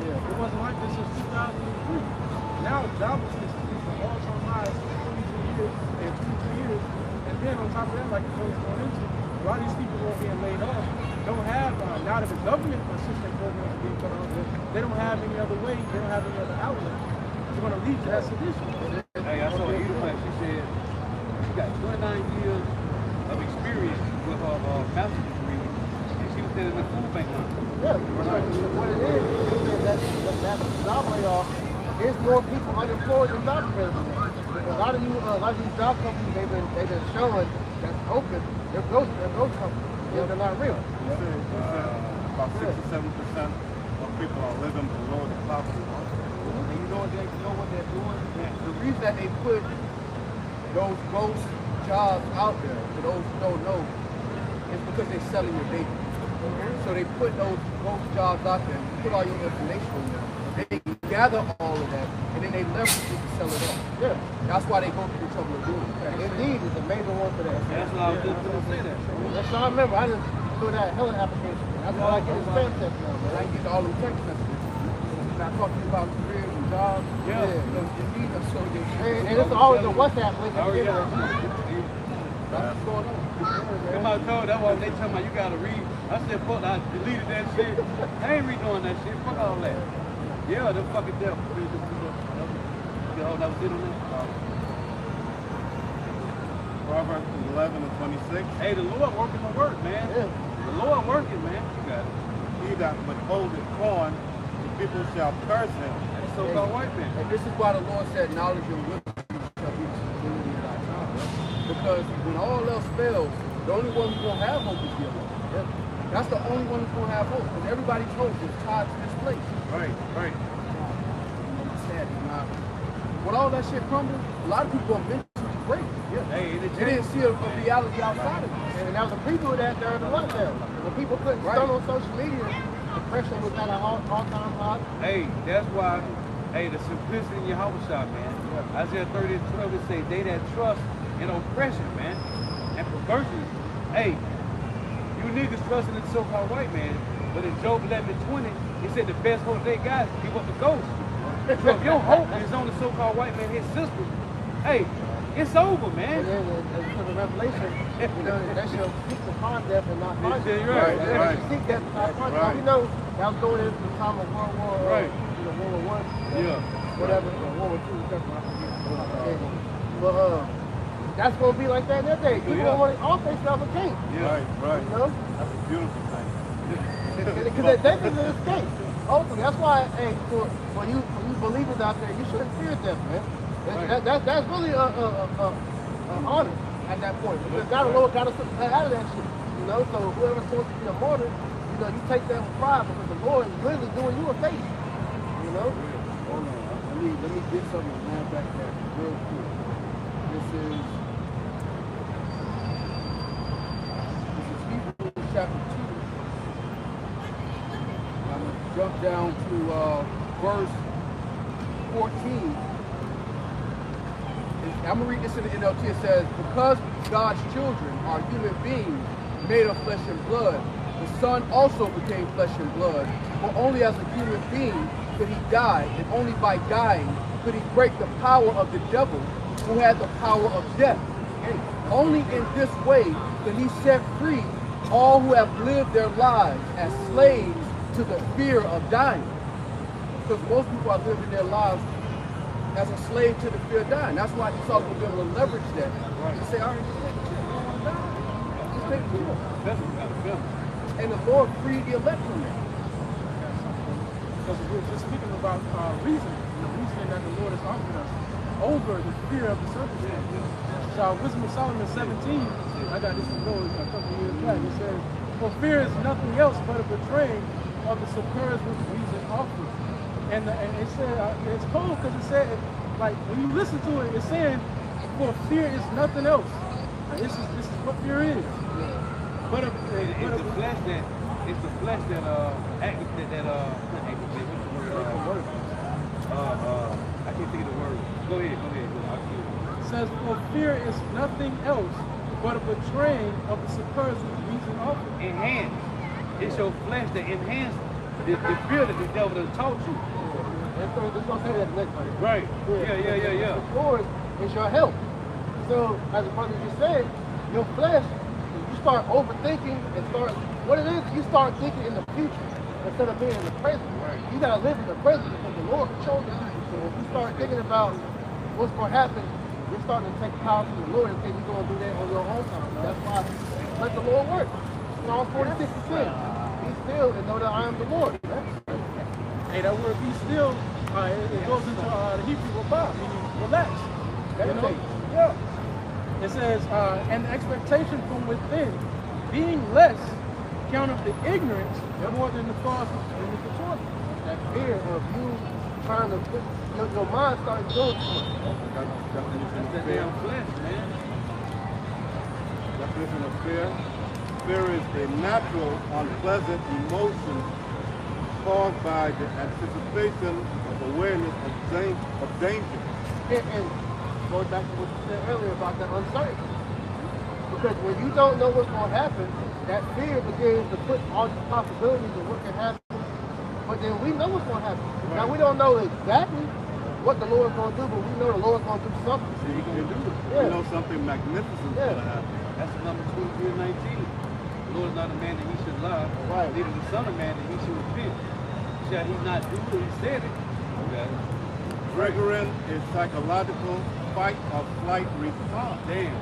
Yeah. It wasn't like this since 2003. Now joblessness has reached an all-time high in 22 years. And then on top of that, like the folks going into, a lot of these people who are being laid off don't have, now that the government assistance programs are being put on, they don't have any other way, they don't have any other outlet. It's going to lead to that sedition. Hey, I saw Edith, she said she got 29 years of experience with her master's degree, and she was standing in the food bank line. Yeah, what it is that job layoff is more people unemployed than job available. A lot of these job companies they've been showing that's open, they're ghost companies. Yeah, they're not real. About 6 or 7% of people are living below the poverty line. And you know what they're doing? The reason that they put those ghost jobs out there, for those who don't know, it's because they're selling your baby. So they put those jobs out there, you put all your information on them. They gather all of that, and then they leverage it to sell it off. Yeah. That's why they go through the trouble of doing it. Indeed, it's a major one for that. That's what I was just going to say that. That's all I remember. I didn't do that hella application. That's all I get is spam text now, man. I get all them text messages. And I talk to you about careers and jobs. Yeah. Indeed, I'm so good. And it's always a WhatsApp link at the end of it. That's what's going on. Come on, told that was they tell me you gotta read. I said, fuck, I deleted that shit. I ain't redoing that shit. Fuck all that. Yeah, the fucking devil. That was it on that. Proverbs 11 and 26. Hey, the Lord working the work, man. Yeah. The Lord working, man. You got it. He that withholdeth corn, the people shall curse him. That's so-called white man. And this is why the Lord said, knowledge and wisdom shall be the security of our time. Because when all else fails, the only one who's going to have hope is the Lord. That's the only one who's going to have hope. And everybody's hope is tied to this place. Right. It's sad. When all that shit crumbles, a lot of people are mentally break. Yeah. Hey, They didn't see a reality outside of it. And that was a preview of that during the lockdown. When people couldn't start on social media, depression was at an all-time high. Hey, that's why, hey, the simplicity in your house shop, man. Isaiah 30 and 12, it say, they that trust in oppression, man, and perversion. Hey, you niggas trusting in the so-called white man, but in Job 11 and 20, he said the best hope they got is give up the ghost. So if your hope is on the so-called white man, his sister, hey, it's over, man. And then to the revelation, that shall seek upon death and not find death. Right. Seek death and not find death. We know that was going into the time of World War I, whatever, or World War II, whatever, I forget. But that's going to be like that in that day. People don't want to off themselves a king. Right. You know? That's a beautiful thing. Because that is an escape. Ultimately, that's why, hey, for you believers out there, you shouldn't fear death, man. That's really an honor at that point. Because God alone got us out of that shit. You know, so whoever's supposed to be a martyr, you know, you take that with pride because the Lord is really doing you a favor. You know? Hold on. Let me get something man back there real quick. This is Hebrews chapter 2. I'm going to jump down to verse 14. I'm going to read this in the NLT. It says, because God's children are human beings made of flesh and blood, the Son also became flesh and blood. For only as a human being could he die, and only by dying could he break the power of the devil, who had the power of death. And only in this way could he set free all who have lived their lives as slaves to the fear of dying. Because most people are living their lives as a slave to the fear of dying. That's why Esau will be able to leverage that. Right. To say, all right, just take the kill. And the Lord freed the elect from that. Because we're just speaking about reasoning, reasoning that the Lord is offering us over the fear of the serpent. So Wisdom of Solomon 17, I got this from Noah a couple of years back. It says, for fear is nothing else but a betraying of the superiors with reason offered. And it said, it's cool because it said, like, when you listen to it, it's saying, for fear is nothing else. Like, this is what fear is. But it's the flesh that I can't think of the word. Go ahead. It says, for fear is nothing else but a betraying of the superiors with reason offered. Enhance. It's your flesh that enhances the fear that the devil has taught you. It's going to say that next time. Right. Yeah. The Lord is your help. So, as the brother just said, your flesh, you start overthinking and what it is, you start thinking in the future instead of being in the present. Right. You got to live in the present because the Lord controls the future. So if you start thinking about what's going to happen, you're starting to take power from the Lord and think you're going to do that on your own time. That's why let the Lord work. Psalm 46 says, be still and know that I am the Lord. Hey, that word be still, it goes into the Hebrew rabah, meaning relax. Yeah. It says, and the expectation from within, being less, count of the ignorance more than the cause of the choice. That fear of you trying to put your mind starting to go to it. That's that damn flesh, man. Definition of fear. Fear is a natural, unpleasant emotion caused by the anticipation of awareness of danger. And going back to what you said earlier about that uncertainty. Because when you don't know what's going to happen, that fear begins to put all these possibilities of what can happen. But then we know what's going to happen. Right. Now we don't know exactly what the Lord's going to do, but we know the Lord's going to do something. See, He can do it. Yeah. We know something magnificent is going to happen. That's number 23:19. The Lord is not a man that he should lie, Right. neither the son of man that he should repent. Shall he not do what he said it? Okay. Triggering a psychological fight or flight response. Damn.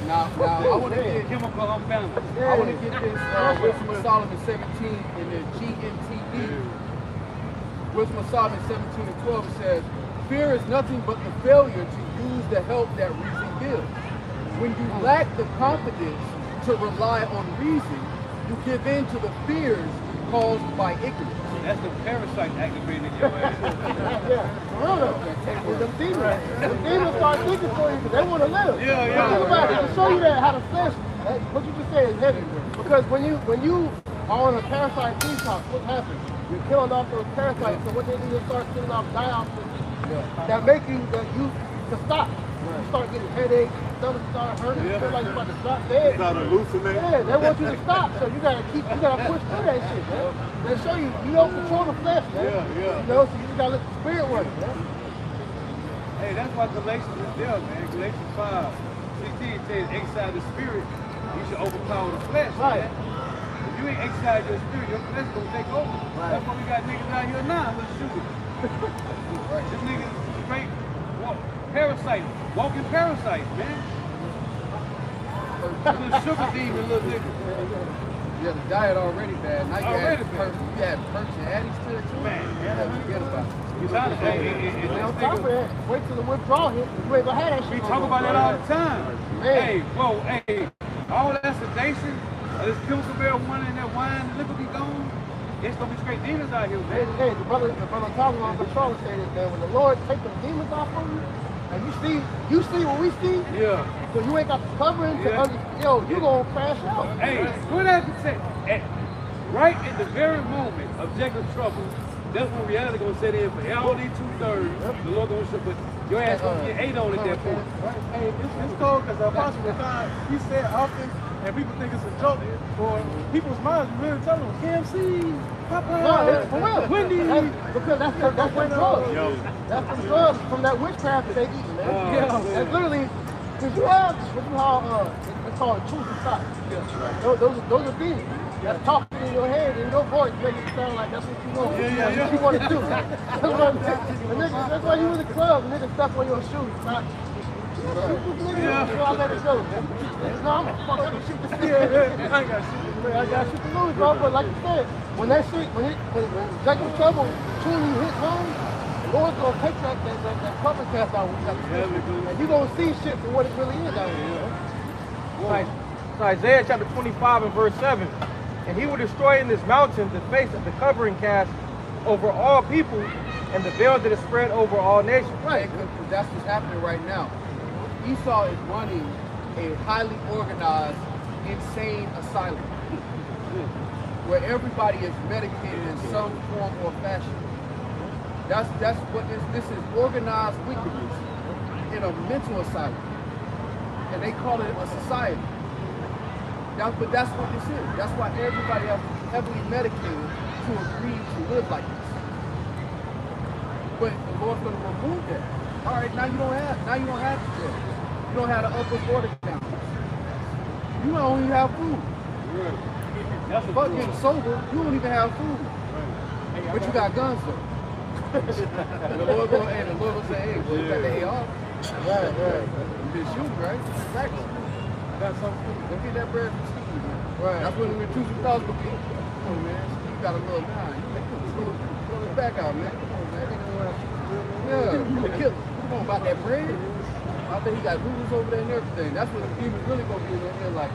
Now I want to get Chemical unbalance. I want to get this Wisdom of Solomon 17 in the GMTD. Wisdom of Solomon 17:12 says, "Fear is nothing but the failure to use the help that reason gives. When you lack the confidence to rely on reason, you give in to the fears caused by ignorance." That's the parasite activating your ass. Yeah. Well, them demons start thinking for you because they want to live. Yeah, yeah. But think about it. To show you that how the flesh, what you just said is heavy. Because when you are on a parasite detox, what happens? You're killing off those parasites. So what they do is start killing off dioxin that make you to stop. You start getting headaches, stomach start hurting, you feel like you're about to stop dead. Start hallucinating. Yeah, they want you to stop, so you gotta push through that shit, man. They show you don't control the flesh, man. Yeah. You know, so you just gotta let the spirit work, man. Hey, that's why Galatians is there, man. Galatians 5:16 says, exercise the spirit, you should overpower the flesh, Right. man. If you ain't exercise your spirit, your flesh gonna take over. Right. That's why we got niggas out here now, let's shoot it. This niggas straight parasite, walking parasites, man. Little sugar demon, little nigga. Yeah, the diet already bad. Now you Already had bad. you had perks and addies to it too. Man, Yeah, forget about it. You trying to And on top of that, wait till the withdrawal hit. You ain't gonna have that shit. we talk about that all the time. Man. Hey, whoa, hey, all that sedation, this chemical marijuana and that wine, the liquor be gone. It's gonna be straight demons out here, man. Hey, the brother talking on control said it, man. When the Lord take the demons off of you, and you see what we see, Yeah. so you ain't got the covering to you gonna crash out. Hey, what I can say, right at the very moment of Jacob's trouble, that's when reality gonna set in for all these 2/3. The Lord gonna show, but your ass gonna get 8 on at that point. Hey, it's cold because Apostle Khan, he said often, and people think it's a joke, or people's minds really tell them, KFC, Papa, No, it's for real. Wendy. Because that's what drugs. That's the drugs from that witchcraft that they eat, man. Yeah. That's literally, because you have what you call, it's called truth and thought. Those are demons. That's talking in your head, in your voice, making it sound like that's what you want. That's what you want to do. That's why you in the club, niggas stuff on your shoes. I let it go. No, I'm gonna shoot the shit. I got shit to lose, bro. But like you said, when Jacob's trouble truly hits home, the Lord's gonna take that puppet cast out with you, and you're gonna see shit for what it really is out here. Right. So Isaiah chapter 25 and verse 7. And he will destroy in this mountain the face of the covering cast over all people, and the veil that is spread over all nations. Right, because that's what's happening right now. Esau is running a highly organized, insane asylum where everybody is medicated in some form or fashion. That's what this is, organized wickedness in a mental asylum, and they call it a society. But that's what this is. That's why everybody has to be heavily medicated to agree to live like this. But the Lord's going to remove that. All right, now you don't have the jail. You don't have the upper border count. You don't even have food. That's fuck getting sober. You don't even have food. But you got guns though. And the Lord will say, hey, well, you got the AR. Right. You been shooting, right? Exactly. Got some food. Go get that bread from Steve, man. Right. That's when the intrusive thoughts will be. Come on, man. Steve got a little 9. Pull his back out, man. Come on, man. Yeah, you a killer. Come on, about that bread. I bet he got noodles over there and everything. That's what the demons really gonna be in there like.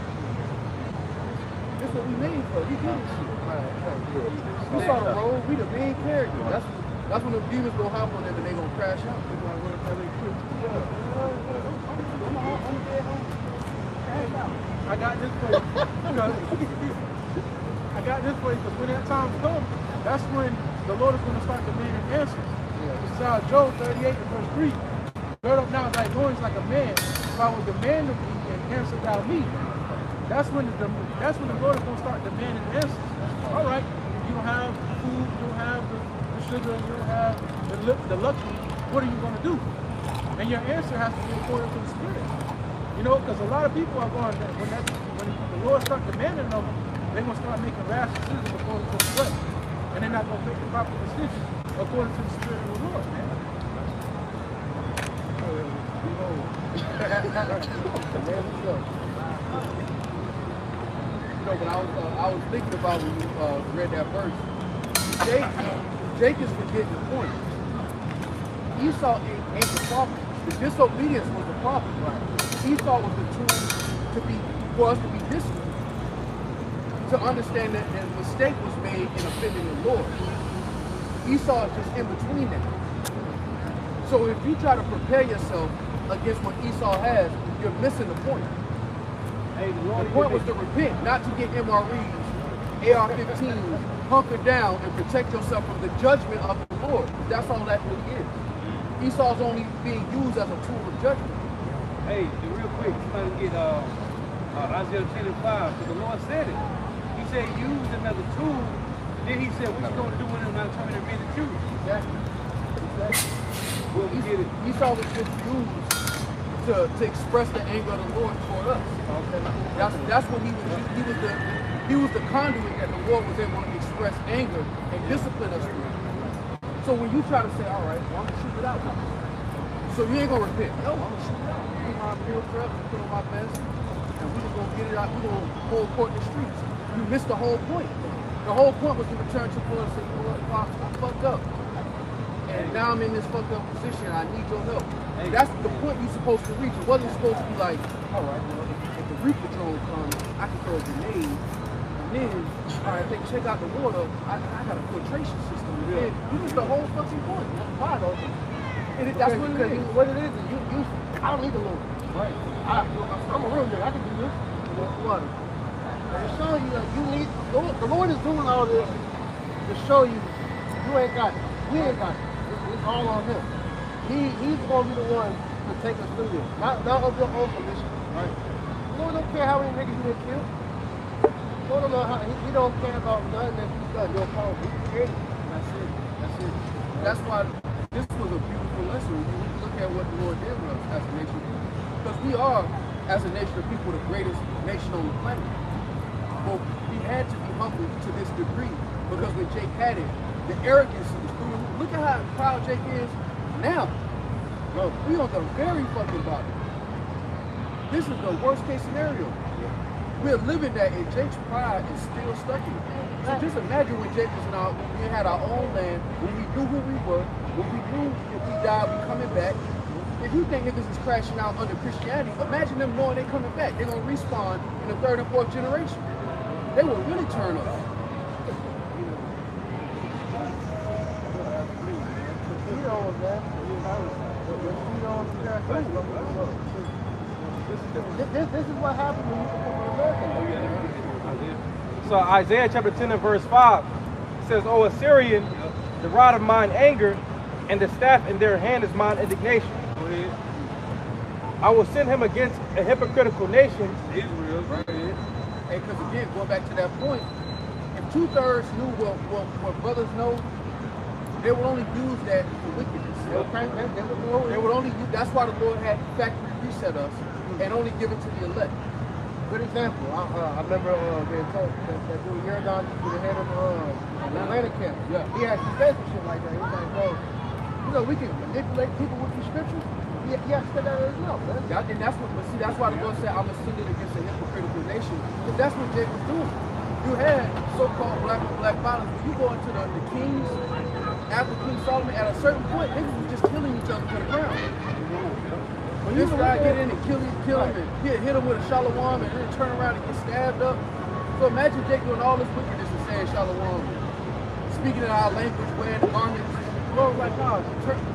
This is what we made for. We do this shit. We saw the role. We the main character. That's when the demons gonna hop on them and they gonna crash out. They gonna run up there. I'm gonna get home. Crash out. I got this for you. I got this for you because when that time comes, that's when the Lord is going to start demanding answers. It's Job 38 and verse 3. Gird up now thy loins like a man, if I will demand of thee and answer thou me. That's when the Lord is going to start demanding answers. All right, you don't have food, you don't have the sugar, you don't have the luxury. What are you going to do? And your answer has to be according to the Spirit. You know, because a lot of people are going, when the Lord starts demanding of them, they're going to start making rash decisions according to the flesh. And they're not going to make the proper decisions according to the Spirit of the Lord, man. You know, but I was thinking about when you read that verse. Jake is forgetting the point. Esau ain't the problem. The disobedience was the problem. Right. Esau was the tool for us to be disciplined, to understand that a mistake was made in offending the Lord. Esau is just in between that. So if you try to prepare yourself against what Esau has, you're missing the point. Hey, the point was to repent, not to get MREs, AR-15s, hunker down and protect yourself from the judgment of the Lord. That's all that really is. Esau's only being used as a tool of judgment. Hey, real quick, somebody get Isaiah 10 and 5, because the Lord said it. He said use them as a tool. Then he said, what you going to do when I'm coming to be the truth? Exactly. Well, we get it. Esau was just used to express the anger of the Lord toward us. Okay. That's what he was the conduit that the Lord was able to express anger and discipline us through. So when you try to say, all right, well, I'm gonna shoot it out. So you ain't gonna repent. No, I'm gonna shoot it out. Get my field truck, put on my vest, and we're just gonna get it out. We're gonna hold court in the streets. You missed the whole point. The whole point was to return to the Lord and say, you know what, I fucked up. And now I'm in this fucked up position. I need your help. That's the point you're supposed to reach. It wasn't supposed to be like, all right, well, if the reaper drone comes, I can throw a grenade. And then, all right, if they check out the water, I got a filtration system. Yeah. You missed the whole fucking point. Why though? And that's what it is. What it is, I don't need the Lord. Right. I'm a real nigga. I can do this. What? It's showing you that you need, the Lord is doing all this to show you ain't got it. We ain't got it. It's all on him. He's going to be the one to take us through this. Not of your own permission. Right. The Lord don't care how many niggas you done killed. Lord don't know how, he don't care about nothing that you've done. Your power. He created. That's it. That's it. That's why this was a beautiful lesson. When you look at what the Lord did with us as a nation. Because we are, as a nation of people, the greatest nation on the planet. But we had to be humble to this degree. Because when Jake had it, the arrogance of the student, look at how proud Jake is now. Bro, we on the very fucking bottom. This is the worst case scenario. We're living that, and Jake's pride is still stuck in it. So just imagine when Jake was when we had our own land, when we knew who we were, when we knew if we died, we coming back. If you think niggas is crashing out under Christianity, imagine them knowing they coming back. They're gonna respawn in the 3rd and 4th generation. They will really turn up. This is what happens when you become an American. So Isaiah chapter 10 and verse 5 says, O Assyrian, the rod of mine anger, and the staff in their hand is mine indignation. I will send him against a hypocritical nation. Israel, right? Hey, because again, going back to that point, if 2/3 knew what brothers know, they would only use that for wickedness. They would only use, that's why the Lord had factory reset us and only give it to the elect. Good example. I remember being told that dude Yeridon was the head of Atlanta camp. Yeah. He actually said some shit like that. He was like, bro, you know, we can manipulate people with the scriptures. He has to say that as well, man. And that's what, but see, that's why the Lord said, I'm going to send it against a hypocritical nation. Because that's what Jake was doing. You had so-called black violence. When you go into the kings, after King Solomon, at a certain point, niggas was just killing each other to the ground. When this guy get in and kill him and hit him with a shalom and then turn around and get stabbed up. So imagine Jake doing all this wickedness and saying shalom, speaking in our language, wearing garments. Lord was like, God,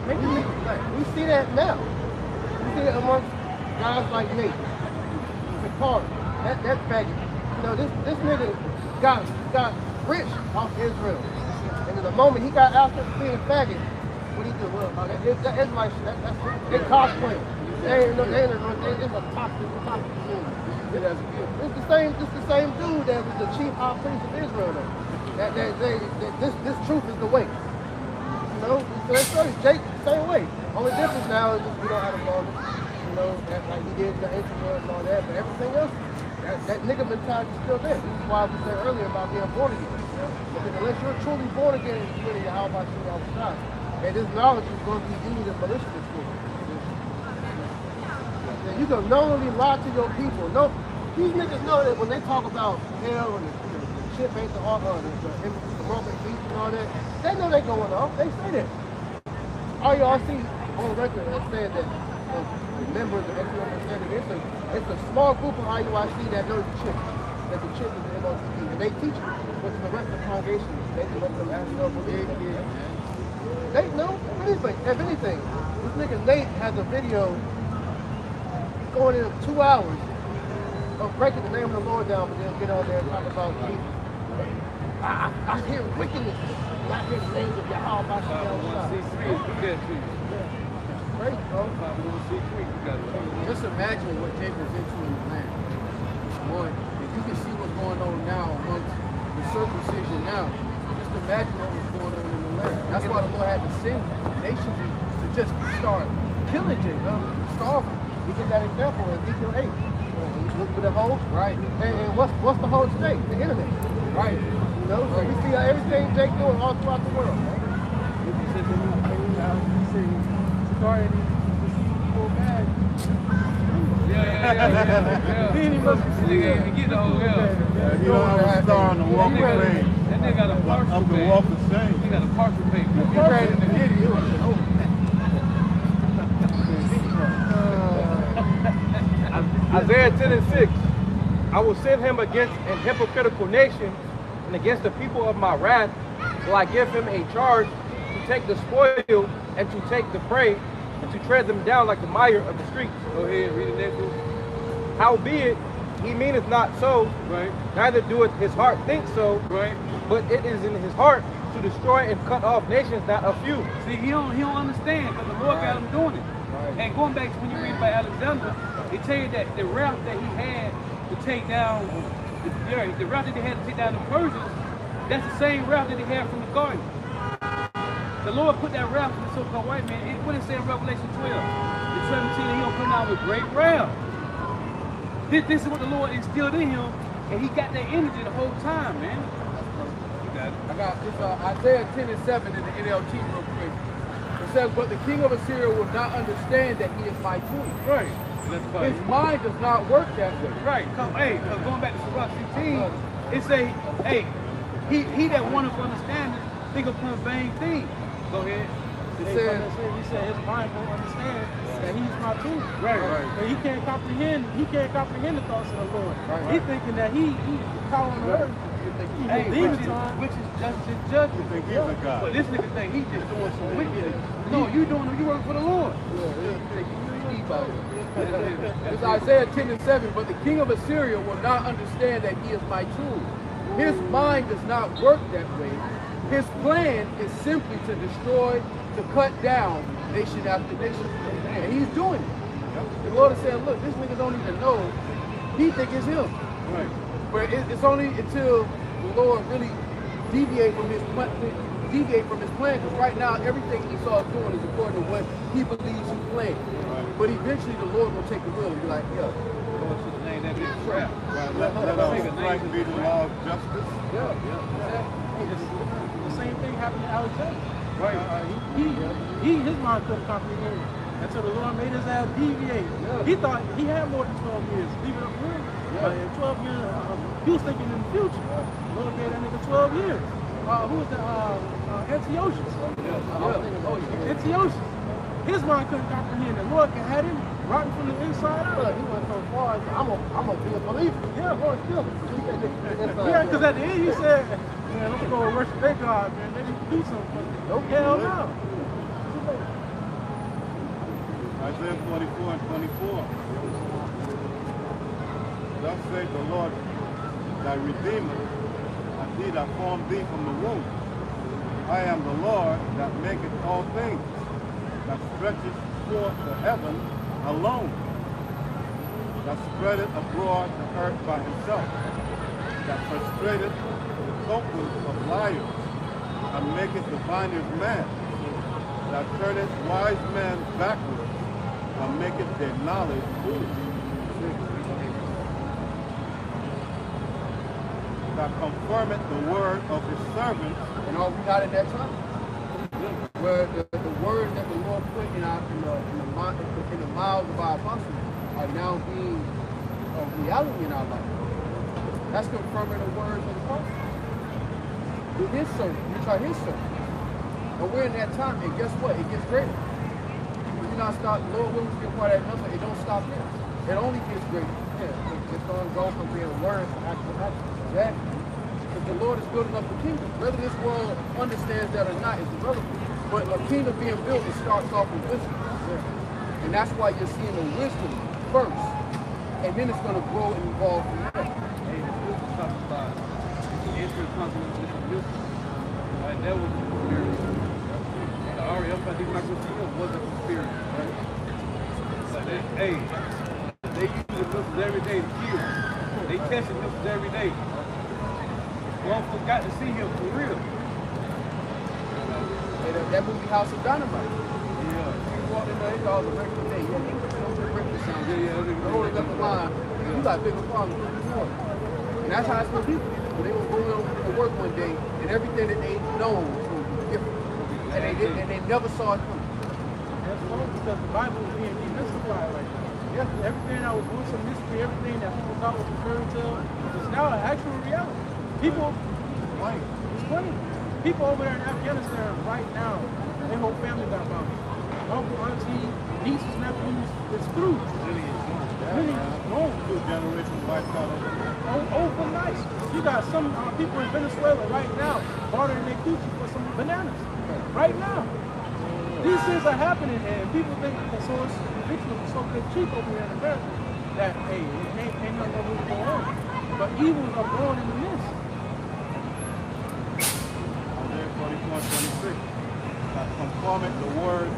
make the niggas black. We see that now. We see it amongst guys like Nate, Zakari, that faggot. You know, this nigga got rich off Israel. And in the moment he got out there being a faggot, what he do? Well, that's my shit. They cosplay. It's a toxic community. It's the same dude that was the chief high priest of Israel though. This truth is the way. You know, so that's right. Jake, same way. Only difference now is we don't have a moment. You know, like he did the introvert and all that, but everything else, that nigga mentality is still there. This is why we said earlier about being born again. Because unless you're truly born again, you're really how about you outside. And this knowledge is going to be used as malicious for you. And you can not only lie to your people. No, these niggas know that when they talk about hell and the shit ain't the Roman beast and all that, they know they going off. They say that. All y'all see on record that said that the members of XYZ, it's a small group of IUIC that knows the church. That the church is the MOTP. And they teach it. But to the rest of the congregation, they can let them ask them what they did. They know anything. If anything, this nigga Nate has a video going in 2 hours of breaking the name of the Lord down, but then get on there and talk about Jesus. I hear wickedness. I hear the names of Yahweh by Great, bro. Just imagine what Jacob's into in the land. One, if you can see what's going on now amongst the circumcision now, just imagine what was going on in the land. That's why the Lord had to send nations to just start killing Jacob, starving. We get that example in Ezekiel 8. Look for the hole. Right. And what's the hole today? The internet. Right. You know, so we see everything Jake doing all throughout the world. Right? Yeah. He must get the whole hell. You don't have a star on the walk of fame. That nigga got a partial Up the pay. walk of shame. He got a partial pay. He ran in the video. Isaiah 10:6. I will send him against an hypocritical nation and against the people of my wrath will I give him a charge to take the spoil and to take the prey and to tread them down like the mire of the streets. Go ahead, read the next one. Howbeit, he meaneth not so, Right. neither doeth his heart think so, Right. but it is in his heart to destroy and cut off nations, not a few. See, he don't understand because the Lord got him doing it. Right. And going back to when you read about Alexander, it tell you that the route that he had to take down, the route that they had to take down the Persians, that's the same route that they had from the garden. The Lord put that route for the so-called white man. What did it say in Revelation 12? In 17, he gonna come down with great wrath. This is what the Lord instilled in him, and he got that energy the whole time, man. I got this Isaiah 10:7 in the NLT real quick. It says, but the king of Assyria will not understand that he is my tool. Right. His mind does not work that way. Right. Cause going back to Surah 16, it say, hey, he that wanteth understanding, think upon vain things. Go ahead. He said his mind won't understand that he's my tool. Right. And he can't comprehend the thoughts of the Lord. He's thinking that he's calling the earth. Hey, which is just his judgment. But this nigga think he just doing some wickedness. No, you work for the Lord. It's Isaiah 10:7, but the king of Assyria will not understand that he is my tool. His mind does not work that way. His plan is simply to destroy, to cut down nation after nation. And he's doing it. The Lord is saying, look, this nigga don't even know. He think it's him. Right. But it's only until the Lord really deviate from his plan, because right now everything Esau is doing is according to what he believes he planned. Right. But eventually the Lord will take the wheel and be like, yeah. Lord should name that bitch crap. Right. Let strike be the law of justice. The same thing happened to Alexander. Right. His mind couldn't comprehend it. And so the Lord made his ass deviate. Yeah. He thought he had more than 12 years. Leave it up for him. In 12 years, he was thinking in the future. The Lord gave that nigga 12 years. Who was the Antiochus? Antiochus. His mind couldn't comprehend it. Lord had him rotten from the inside out. He went so far. I'm gonna be a believer. Yeah, Lord still. Yeah, because at the end he said, man, I'm gonna go worship their God, man. They need to do something. No, hell no. Isaiah 44:24. Thus saith the Lord, thy Redeemer, and he that formed thee from the womb. I am the Lord that maketh all things, that stretcheth forth the heaven alone, that spreadeth abroad the earth by himself, that frustrateth the company of liars, and maketh diviners mad, that turneth wise men backward, and maketh their knowledge foolish. That confirmeth the word of his servants. And are we not in that time? Where the words that the Lord put in the mouths of our apostles are now being a reality in our life. That's confirming the words of the apostles. With his servants, which are his servants. And we're in that time, and guess what? It gets greater. When you not stop, Lord willing to get part of that number, it don't stop there. It only gets greater. Yeah, it's going to go from being a word to actual action. Exactly. Because the Lord is building up the kingdom. Whether this world understands that or not is irrelevant. But a kingdom being built, it starts off with wisdom. Yeah. And that's why you're seeing the wisdom first. And then it's going to grow and evolve from there. Hey, the wisdom talks about the entry consonants with the wisdom. Right, that was a conspiracy. The RF, I think Michael Steele was a conspiracy, right? So hey, they use the missiles every day to kill. They tested missiles every day. One forgot to see him for real. That movie House of Dynamite. Yeah. He walked in there, he called the regular day. Yeah, he was the regular sound. Yeah. Holding up the line. You got bigger problems than before. And that's how it's going to be. When they were going to work one day, and everything that they know was going to be different. And they never saw it coming. That's wrong because the Bible is being demystified right now. Yeah, everything that was once a mystery, everything that people thought was a fairy tale, is now an actual reality. People, it's funny. People over there in Afghanistan right now, their whole family got bombed. Uncle, auntie, nieces, nephews, it's through. Really gone. 2 generations wiped out overnight. You got some people in Venezuela right now bartering their coochie for some bananas. Right now. These things are happening, and people think the source fictional is so good cheap over here in America that, hey, ain't nothing really going on. But evils are born in the midst. Isaiah 44:26. That conformeth the word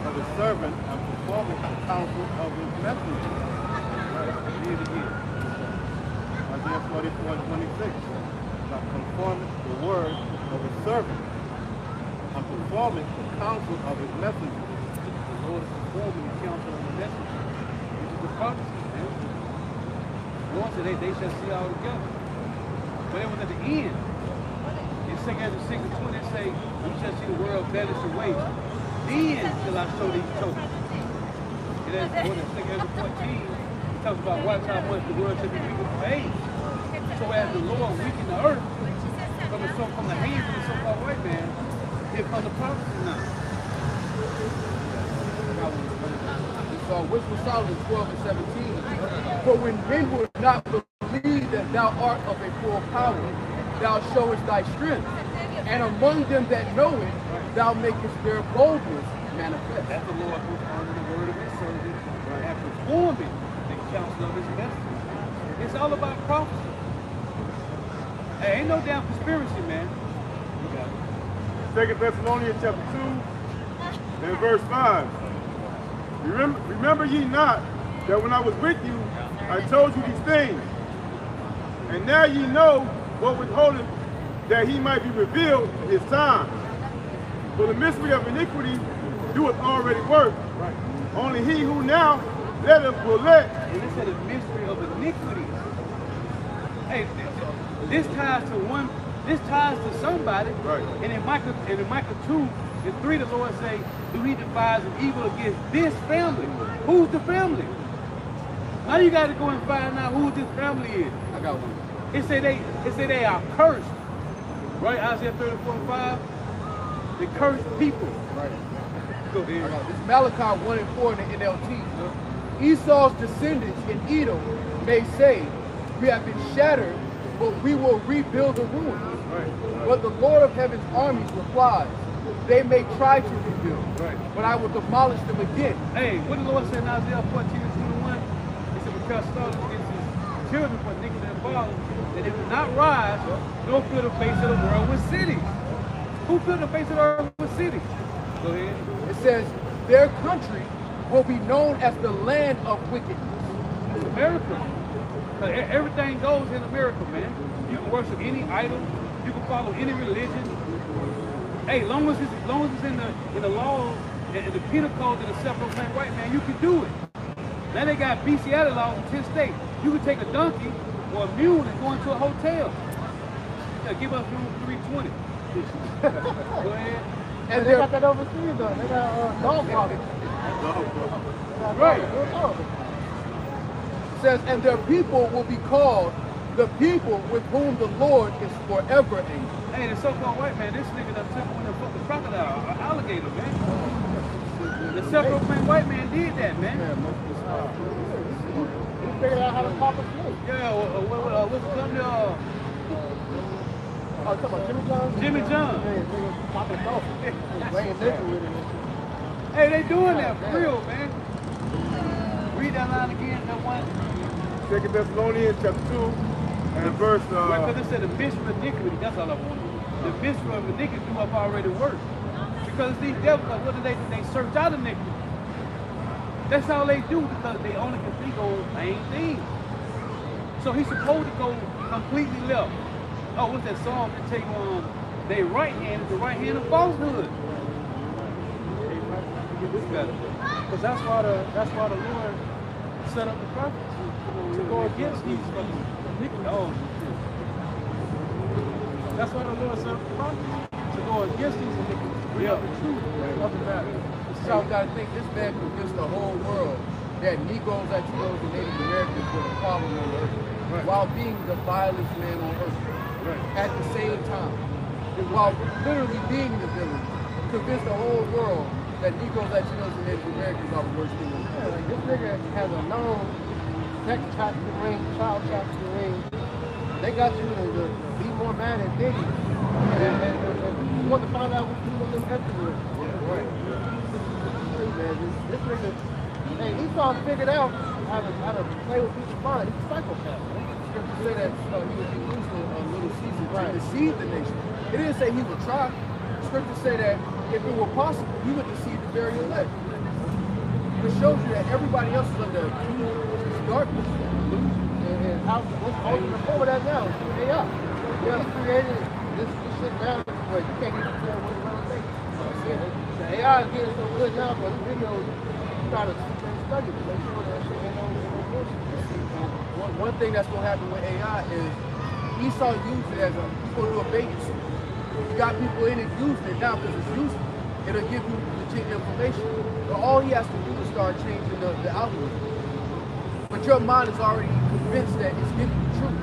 of his servant and performeth the counsel of his messenger. Read it again. Isaiah 44:26. That conformeth the word of his servant and performeth the counsel of his messenger. The Lord is performing the counsel of the messenger. Which is the prophecy, man. The Lord said they shall see all together. But it was at the end. In 2 Ezra 6:20 it say, we shall see the world vanish away. Then shall I show these tokens. And that's what in 2 Ezra 14, it talks about watch how much the world shall be weakened from age. So as the Lord weakened the earth from the hands of the so-called white man, here comes the prophecy now. Which was Solomon 12:17. For when men would not believe that thou art of a full power, thou showest thy strength, and among them that know it, thou makest their boldness manifest. That's the Lord who's honoring the word of his servant and performing the counsel of his message. It's all about prophecy. Hey, ain't no damn conspiracy, man. You got it. 2 Thessalonians chapter 2 and verse 5. Remember ye not that when I was with you, I told you these things. And now ye know what withholdeth, that he might be revealed in his time. For the mystery of iniquity doeth already work. Right. Only he who now letteth will let. And it said the mystery of iniquity. Hey, this ties to somebody. Right. And in Micah 2:3, the Lord say, do he devise an evil against this family? Who's the family? Now you got to go and find out who this family is. I got one. It say they are cursed. Right? Isaiah 34:5. The cursed people. Right. Go ahead. This is Malachi 1:4 in the NLT. Esau's descendants in Edom may say, we have been shattered, but we will rebuild the ruins. Right. But the Lord of heaven's armies replies, they may try to rebuild, but I will demolish them again. Hey, what did the Lord say in Isaiah 14:21? He said, because Saul against his children for iniquity and fathers, that they will not rise, nor fill the face of the world with cities. Who filled the face of the earth with cities? Go ahead. It says, their country will be known as the land of wickedness. It's America. Everything goes in America, man. You can worship any idol. You can follow any religion. Hey, long as it's in the laws and the penal code that are self-proclaimed white man, you can do it. Now they got bestiality laws in 10 states. You can take a donkey or a mule and go into a hotel. Yeah, give us room 320. Go ahead. And they got that overseas though. They got dog walking. Right. It says, and their people will be called the people with whom the Lord is forever angry. Hey, the so-called white man, this nigga done took one of the fucking crocodile, an alligator, man. The self-proclaimed white man did that, man. He figured out how to pop a snake. Yeah, what's the company? Oh, you talking about Jimmy John? Jimmy John. Yeah, nigga popping dolphin. Laying naked with it. Hey, they doing that for real, man. Read that line again, that one. 2 Thessalonians chapter 2 and verse. Right, because it said the mystery of iniquity. That's all I wanted. The mystery of iniquity do up already work. Because these devils, what do? They search out iniquity. That's all they do because they only can think on main things. So he's supposed to go completely left. Oh, what's that song that take on their right hand is the right hand of falsehood? This better. Because that's why the Lord set up the prophets to go against these iniquities. Oh, that's why the Lord set up the prophets to go against these iniquities, to bring out the truth of the matter. So you gotta think this man convinced the whole world that Negroes, Latinos, and Native Americans were the problem on earth, while being the vilest man on earth. At the same time, while literally being the villain, convinced the whole world that Negroes, Latinos, and Native Americans are the worst thing on earth. Yeah, like this nigga has a known sex trafficking ring, child trafficking ring. They got you to be more mad at Diddy. And you want to find out who's doing them everywhere. Right. This nigga, hey, Esau figured out how to play with people's mind. He's a psychopath. Scripture say that he would be loose a little season to deceive the nation. It didn't say he would try. Scripture say that if it were possible, he would deceive the very elect. It shows you that everybody else is under darkness. And what's holding the forward that now? AI. He created this shit now, but you can't even tell what it's going to take. The AI is getting so good now, but the videos, you got to study to make sure that shit ain't no bullshit. One thing that's going to happen with AI is Esau used it as a bait suit. You got people in it using it now because it's useful. It'll give you legit information. But all he has to do is start changing the algorithm. But your mind is already convinced that it's giving you truth.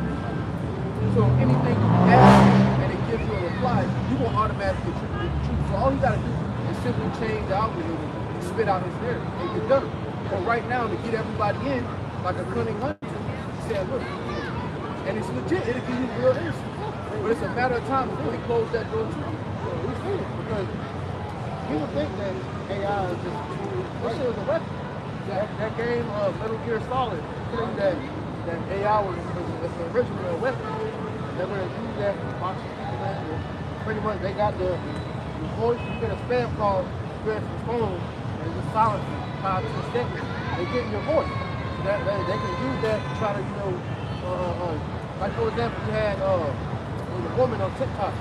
So anything you ask and it gives you a reply, you will automatically attribute the truth. So all you got to do is simply change the algorithm and spit out his narrative. And you're done. But right now, to get everybody in, like a cunning hunter, he said, look, and it's legit, it'll give you real answers. But it's a matter of time before he close that door to you. We see it because people think that AI is just, this shit was a weapon. That game of Metal Gear Solid, saying that AI was originally a weapon. They were going to use that for boxing people in. Pretty much they got the voice, you get a spam call, you get your phone, and it's silent for 5 to 10 seconds. They get your voice. So that they can use that to try to, like for example, you had a woman on TikTok.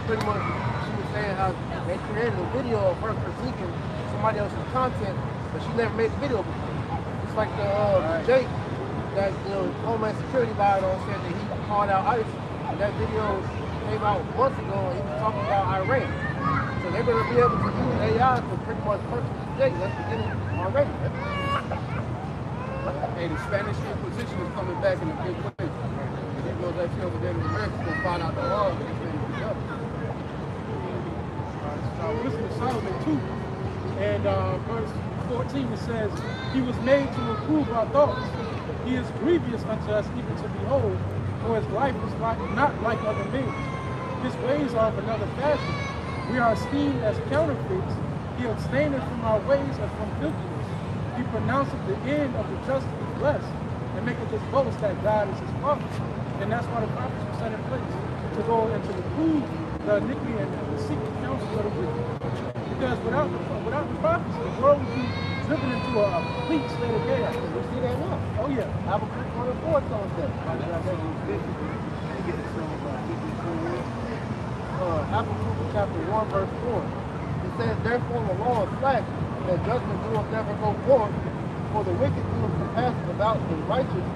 Pretty much she was saying how they created a video of her critiquing somebody else's content, but she never made the video before. It's like the Jake that Homeland Security lied on, said that he called out ICE, and that video came out months ago and he was talking about Iran. So they're going to be able to use AI to pretty much purchase the Jake. That's beginning already. Hey, the Spanish Inquisition is coming back in a big way. Negroes, Latinos, and Native Americans will find out the laws that it's been together. Listen to Solomon 2, and verse 14 it says, he was made to reprove our thoughts. He is grievous unto us even to behold, for his life is not like other men's. His ways are of another fashion. We are esteemed as counterfeits. He abstaineth from our ways and from filthiness. He pronounceth the end of the just to be blessed. and make it this boast that God is his father. And that's why the prophets were set in place to go and to reprove the iniquity and the secret counsels of the wicked. Because without the prophets, the world would be driven into a complete state of chaos. We see that now. Oh yeah. Habakkuk 1:4 tells that. Habakkuk chapter 1 verse 4. It says, therefore the law is slack, that judgment doeth never go forth, for the wicked doeth compasseth about the righteous,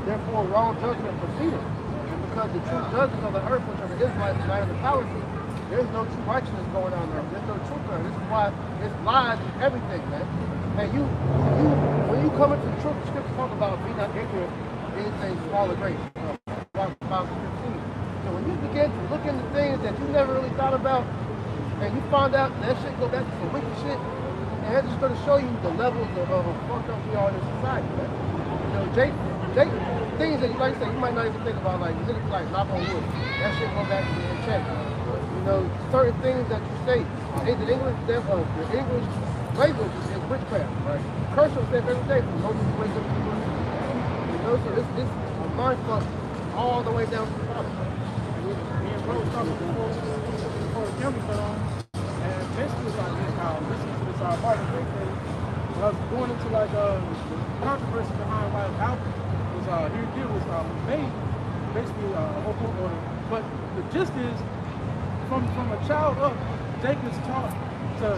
therefore wrong judgment proceedeth. And because the true judges of the earth, which are the Israelites, not in the palaces, there's no true righteousness going on there. There's no truth there. This is why it's lies and everything, man. And when you come into the truth, the scripture talk about be not ignorant, anything small or great. About 15. So when you begin to look into things that you never really thought about, and you find out that shit go back to some wicked shit, and that's just going to show you the levels of fucked up we are in society, man. You know, Jake, things that you like to say, you might not even think about, like literally like knock on wood. That shit go back to being checked. You know, certain things that you say, the English language is witchcraft, right? Curse yourself every day from Moses to wake up to you. You know, so this is a mind fuck all the way down to the bottom. Me and bro was talking before the camera cut on, and basically it's like this, how listening to this Martin Luther King thing, when I was going into like controversy behind why his album was here was made, basically a whole court order. But the gist is, from a child up, Jacob's taught to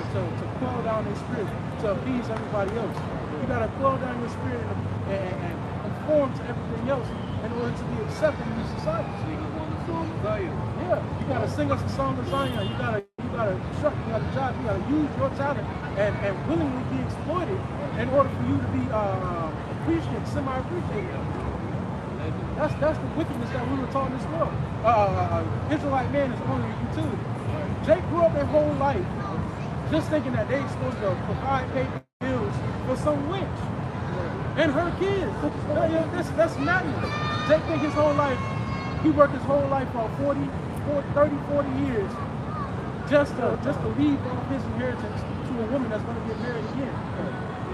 quell down their spirit, to appease everybody else. You gotta quell down your spirit and conform to everything else in order to be accepted in society. Yeah, you gotta sing us a song of Zion. You gotta truck, you gotta job, you gotta use your talent and willingly be exploited in order for you to be appreciated, semi-appreciated. That's the wickedness that we were taught in this world. Israelite man is only a utility. Jake grew up their whole life just thinking that they're supposed to pay bills for some wench and her kids. That's madness. Jake think his whole life, he worked his whole life for 30, 40 years just to leave off his inheritance to a woman that's going to get married again.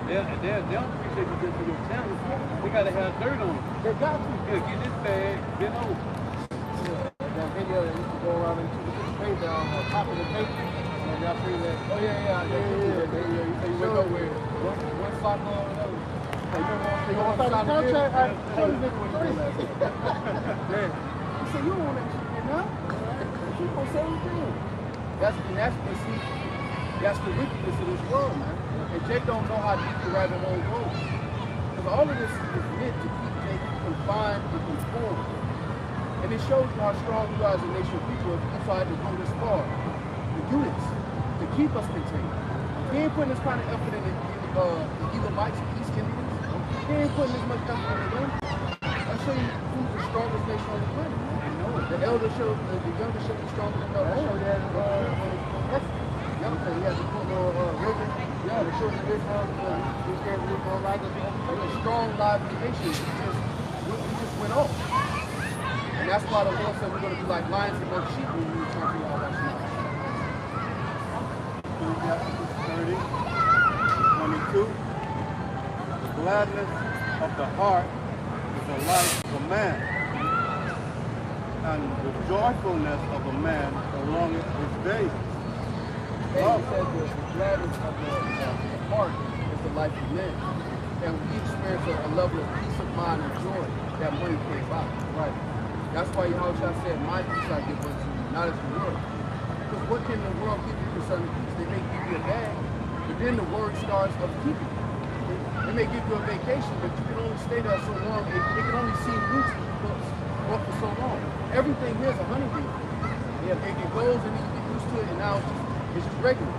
They don't appreciate you just for your talent. They got to have dirt on them. They got to. Yeah, get this bag, get over. That video that used to go around and put the face down on top of the tape. And y'all see that? Oh yeah. You say you wake up with one sock on another. You want to sign the contract? I told you nigga what you did last night. Man. You say you don't want that shit now? You gonna say anything? That's the wickedness of this world, man. And Jake don't know how deep the rabbit hole goes. Because all of this is meant to keep Jake confined and conformed. And it shows you how strong you are as a nation of people if you decide to go this far. The units, to keep us contained. He ain't putting this kind of effort in the Edomites, the East Indians. He ain't putting this much effort into them. I'll show you who's the strongest nation on the planet. The elder showed, the younger should be stronger than the elder. Showed that he had to put more river. Yeah, the children of Israel, he gave them more life. A strong lively nation. We just went off. And that's why the Lord said we're going to be like lions among sheep when we return to all that shit. Ecclesiastes 30:22. The gladness of the heart is the life of a man, and the joyfulness of a man prolongeth his days. And he said the gladness of the heart is the life of man. And we experience a level of peace of mind and joy that money can't buy. Right. That's why Yahushua said, my peace I give unto you, not as the world. Because what can the world give you concerning peace? They may give you a bag, but then the word starts of keeping. They may give you a vacation, but you can only stay there so long. They can only see roots for so long. Everything here is a honeybee. Yeah, it goes and you get used to it, and now it's just regular.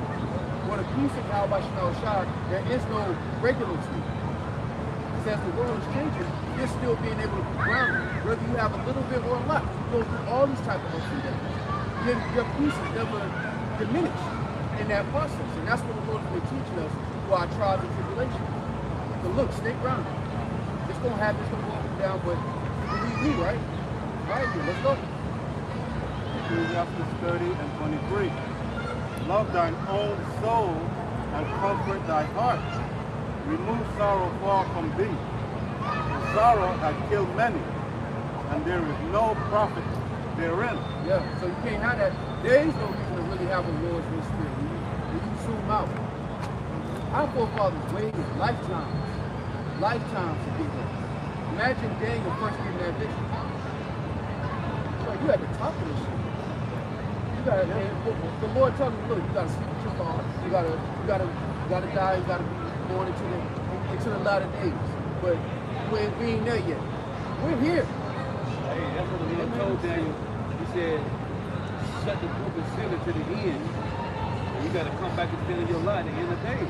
For the peace of Yahushua, there is no regularity. It says the world is changing, you're still being able to be grounded, whether you have a little bit or a lot. You go through all these types of ups and downs. Your peace is never diminished in that process. And that's what the Lord has been teaching us through our trials and tribulations. So look, stay grounded. It's going to happen, it's going to go up and down, but you believe me, right? All right, then, let's go. Ecclesiastes 30:23. Love thine own soul and comfort thy heart. Remove sorrow far from thee, sorrow hath killed many, and there is no profit therein. Yeah, so you can't have that. There is no reason to really have a Lord's Will Spirit. When you zoom out, our forefathers waited lifetimes to get here. Imagine Daniel first getting that vision. So you had to talk to this shit. You gotta, the Lord told me, look, you gotta sleep with your father. You gotta die. You gotta be born into the latter days. But we ain't there yet. We're here. Hey, that's what the Lord told Daniel. He said, shut the book and seal it to the end. And you got to come back and finish your life at the end of the day.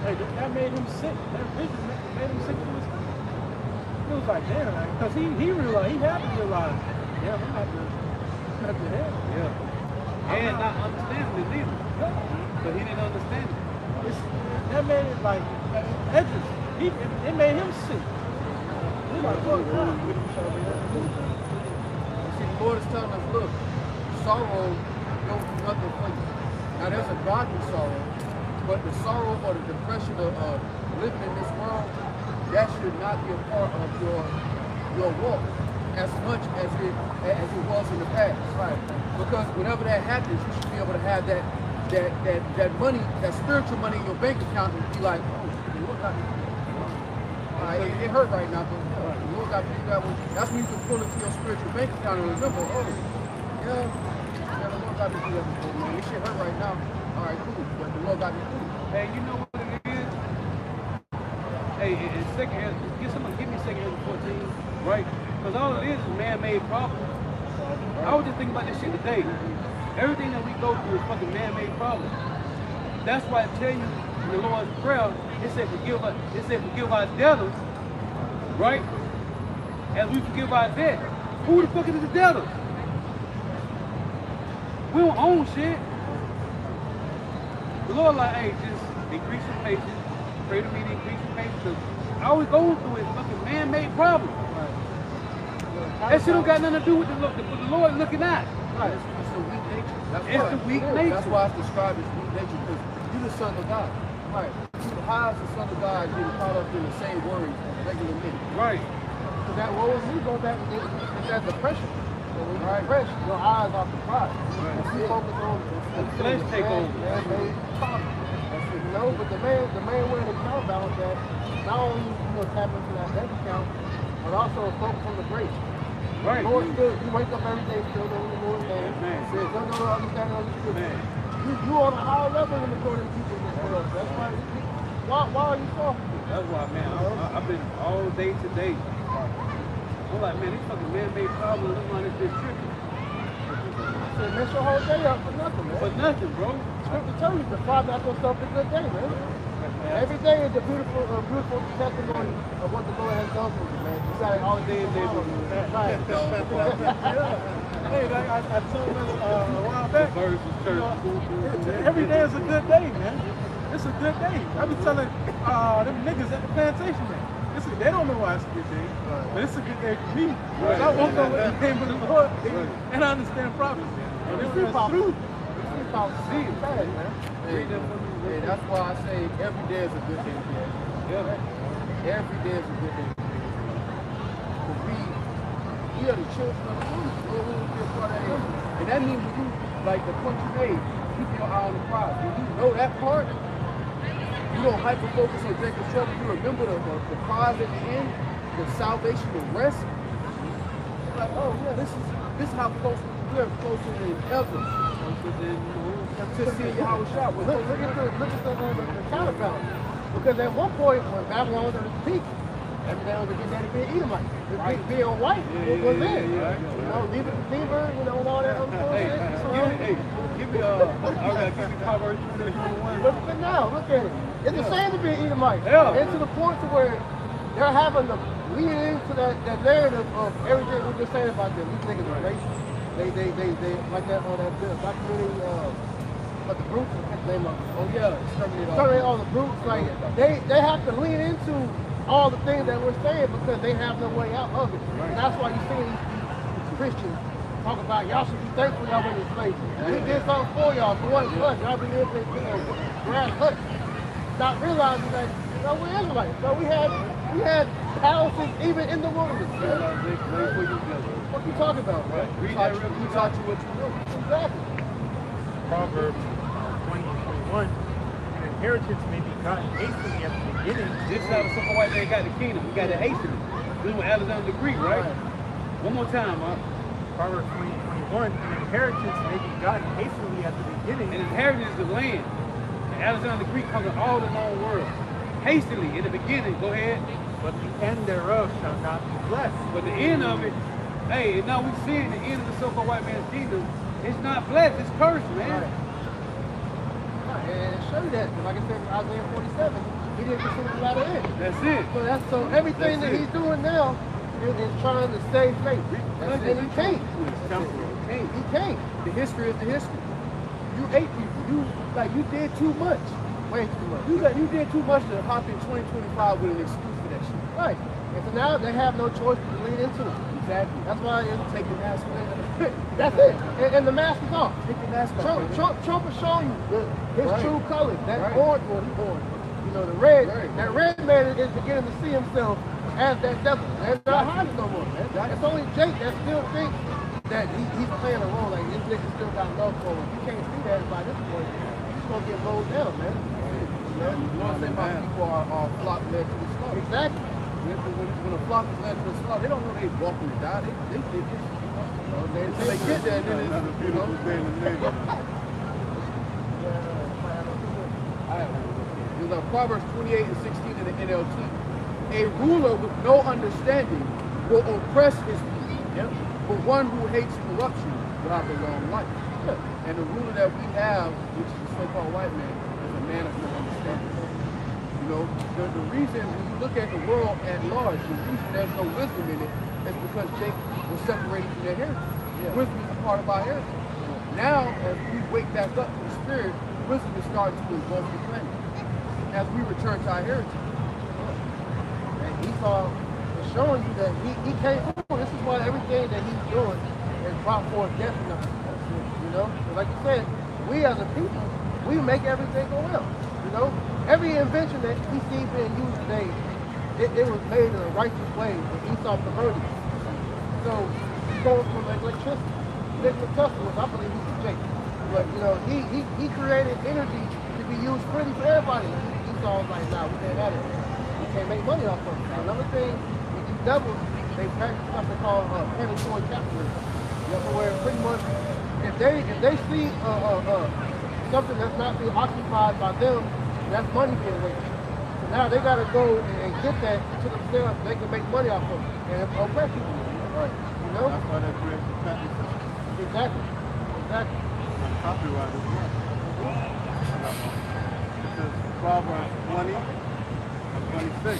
Hey, that made him sick. That vision made him sick to his stomach. It was like, damn, because he realized, he had to realize, yeah, I'm not the head. Yeah. And not understanding it either. But he didn't understand it. That made it like, Edris, it made him sick. He's like, look, See, the Lord is telling us, look, sorrow don't do nothing for you. Now there's a godly sorrow, but the sorrow or the depression of living in this world, that should not be a part of your walk as much as it was in the past. Right. Because whenever that happens, you should be able to have that money, that spiritual money in your bank account and be like, oh, the Lord got me. It hurt right now, but the Lord got me that one. That's when you can pull into your spiritual bank account and remember, oh, yeah, the Lord got me through that before, man. This shit hurt right now. All right, cool, but the Lord got me through. Hey, you know what it is? Hey, in second, give me 2 Ezra 14, right? Because all it is man-made problems. I was just thinking about this shit today. Everything that we go through is fucking man-made problems. That's why I tell you in the Lord's Prayer, it said forgive our debtors, right? As we forgive our debt. Who the fuck is the debtors? We don't own shit. The Lord like, hey, just increase your patience. Pray to me to increase your patience. Because all we going through is fucking man-made problems. That shit don't got nothing to do with the Lord looking at. Right. It's the weak nature. It's the weak nature. That's why it's described as weak nature, because you're the son of God. Right. How is the son of God getting caught up in the same worries as regular men? Right. So that what was we go back to that depression. So when you're depressed, your eyes are the prize. You focus on the flesh take over. Man-made problem. You know, but the man wearing the counterbalance that not only tap into that bank account, but also focus on the grace. Right. Lord, still, you wake up every day still doing the Lord's name. Still don't understand all the scriptures. You on a higher level than the majority of people in this world. That's why are you soft? That's why, man, I've been all day today. I'm like, man, these fucking man-made problems, this one is just tripping. So mess your whole day up for nothing, man. For nothing, bro. Scripture tells you to find out yourself a good day, man. Every day is a beautiful testimony of what the Lord has done for you, man. You got it all day and day. Right. Hey, like I told him a while back, every day is a good day, man. It's a good day. I be telling them niggas at the plantation, man. They don't know why it's a good day, but it's a good day for me. Right. So I woke up with the name of the Lord, and I understand prophecy. And it's true. See it, man. Hey, that's why I say every day is a good day for us. Yeah. Every day is a good day for us. Because we are the children of the Lord. Lord will be a part of it. And that means when you, like the point you made, keep your eye on the prize. When you know that part, you don't hyper-focus on Jacob's trouble. You remember the prize at the end, the salvation, the rest. You're like, oh yeah, this is how close we're closer than ever. To see how it shot. Look at the counterbalance. Because at one point, when Babylon was at its peak, everything was getting ready to be Edomite. Being white was in. You know, leaving the fever, and all that other bullshit. Give me Proverbs 21. Look at now, look at it. It's the same to be an Edomite. Yeah. And to the point to where they're having to lean into that narrative of everything we're just saying about them. These niggas are racist. They like that documentary, but the brutes, what's the name of it? Oh yeah, exterminate all the brutes. Like they have to lean into all the things that we're saying because they have no way out of it. And that's why you see these Christians talk about y'all should be thankful y'all in this place. We did something for y'all, for what it's us. Y'all been living in grass huts. Not realizing that No, we're Israelites. So we had palaces even in the wilderness. What you talking about, man? He taught you what you know. Exactly. Proverbs 20:21. An inheritance may be gotten hastily at the beginning. This is how the so-called white man got the kingdom. He got it hastily. This was Alexander the Greek, right? One more time, huh? Proverbs 20:21. An inheritance may be gotten hastily at the beginning. And inheritance is the land. And Alexander the Greek conquered all the known world. Hastily, in the beginning, go ahead. But the end thereof shall not be blessed. But the end of it, hey, now we see the end of the so-called white man's kingdom. It's not blessed, it's cursed, man. And show you that, like I said in Isaiah 47, he didn't consider the latter end. That's it. So everything that he's doing now is trying to save faith. And he can't. He can't. The history is the history. You ate people. You did too much. Way too much. You did too much to hop in 2025 with an excuse for that shit. Right. And so now they have no choice but to lead into it. Exactly. That's why it's Take the mask off. That's it. And the mask is off. Take the mask off. Trump is showing you his true colors. That orange one, you know, the that red man is beginning to see himself as that devil. They're not hiding no more, man. It's only Jake that still thinks that he's playing a role. Like, this nigga still got love for him. You can't see that by this point. He's going to get mowed down, man. You want to say my people are flock led to the slaughter. Exactly. When a flock is led to the slaughter, they don't know they walking to die. They think it's, they get there and then it's, you know. Proverbs 28 and 16 in the NLT. A ruler with no understanding will oppress his people, but one who hates corruption will have a long life. And the ruler that we have, which is the so-called white man, is a man of no understanding. You know, the reason when you look at the world at large, the reason there's no wisdom in it is because Jacob was separated from their heritage. Wisdom is a part of our heritage. Now, as we wake back up to the spirit, wisdom is starting to engulf the planet as we return to our heritage. And Esau is showing you that he can't rule. This is why everything that he's doing is brought forth death in us. You know? Like you said, we as a people, we make everything go well. You know? Every invention that we see being used today, it was made in a righteous way, and Esau perverted it. So he's going from electricity. Nikola Tesla was, I believe, he's a Jake. But you know, he created energy to be used freely for everybody. Esau was like, nah, we can't have it. We can't make money off of it. Another thing, with these devils, they practice something called predatory capitalism. You know, where pretty much if they see something that's not being occupied by them, that's money being wasted. So now they got to go and get that to themselves. They can make money off of it and oppress people. Right. You know? That's why they create the patent system. Exactly. And copyright as well. This is Proverbs 20 and 26.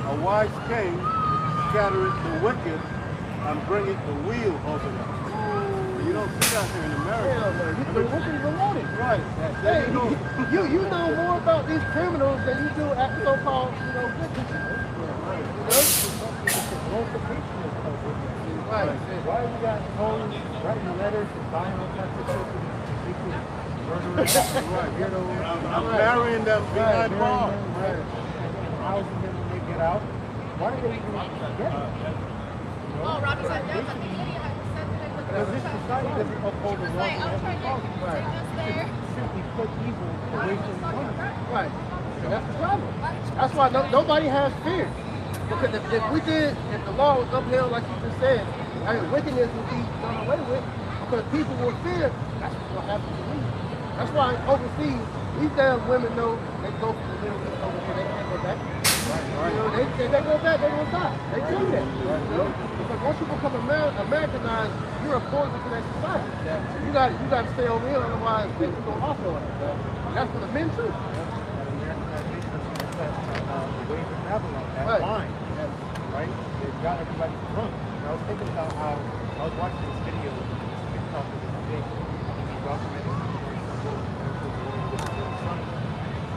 A wise king scattereth the wicked and bringeth the wheel over them. You don't see that here in America. Hell no, the wicked is rewarded. Right. Hey, you know more about these criminals than you do at so-called, you know, good people. Right. You know? Right. Why you got phones writing letters and buying all kinds of stuff and people murdering I'm marrying them behind bars. Right. And housing them when they get out. Why are they even getting it? You know? Because this society doesn't uphold the law of every cause. Right. Simply put evil away from one. Right. And that's the problem. That's why nobody has fear. Because if the law was upheld like you just said, I mean, wickedness would be done away with, because people will fear. That's what happens to me. That's why overseas, these damn women know they go from the Middle East over here, they can't go back. Right. You know, if they go back, they're gonna die. They tell you that. Right. You know? Because once you become Americanized, you're a poison to that society. Yeah. So you got to stay over here, otherwise they will go off your ass. Yeah. That's for the men too. The ways of Babylon, that line, right? They've got everybody drunk. And I was thinking about how I was watching this video with TikTok the other day, and he documented his son,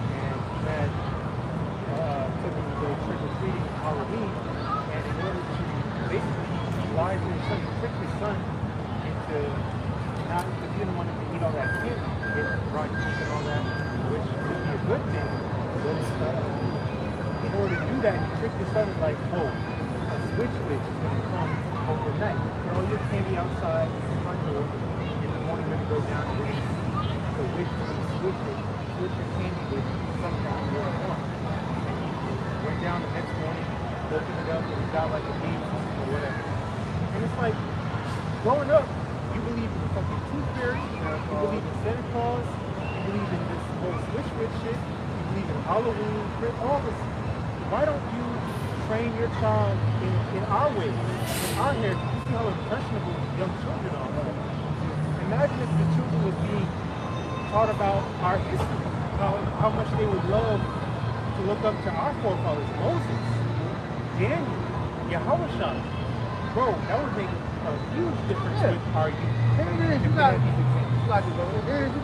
and he had took him to go trick or treating on Halloween, and in order to basically lie to his son, trick his son into not, because he didn't want him to eat all that candy, get fried cheese and all that, which would be a good thing, but it's that he tricked his son like, oh, a switch is going to come overnight. Throw your candy outside the front door. In the morning, you're going to go down to the witch is going to switch your candy with something you don't want. And he went down the next morning, opened it up, and it got like a game or whatever. And it's like, growing up, you believe in the fucking tooth fairy, you believe in Santa Claus, you believe in this whole switch shit, you believe in Halloween, all this. Why don't you train your child in our ways, in our heritage? You see how impressionable young children are. Imagine if the children was being taught about our history, how much they would love to look up to our forefathers, Moses, Daniel, Yahushua. Bro, that would make a huge difference with our youth. And it is, you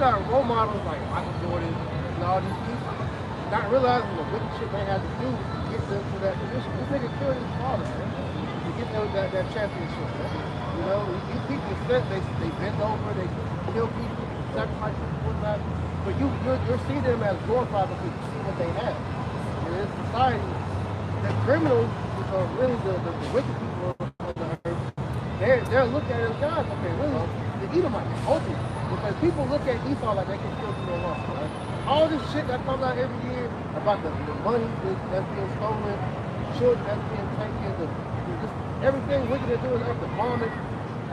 got role models like Michael Jordan and all these people, not realizing the wicked shit they had to do to get them to that position. This nigga killed his father, man, to get them that championship, man. You know, these people said they bend over, they kill people, sacrifice people, whatnot. But you're seeing them as glorified because you see what they have. And in society, the criminals, which are really the wicked people of the earth, they're looked at as gods. Okay, really, the Edomites, ultimately. Because people look at Esau like they can still do no wrong, right? All this shit that comes out every year about the money that's being stolen, children that's being taken, just everything wicked they're doing, like the bombing,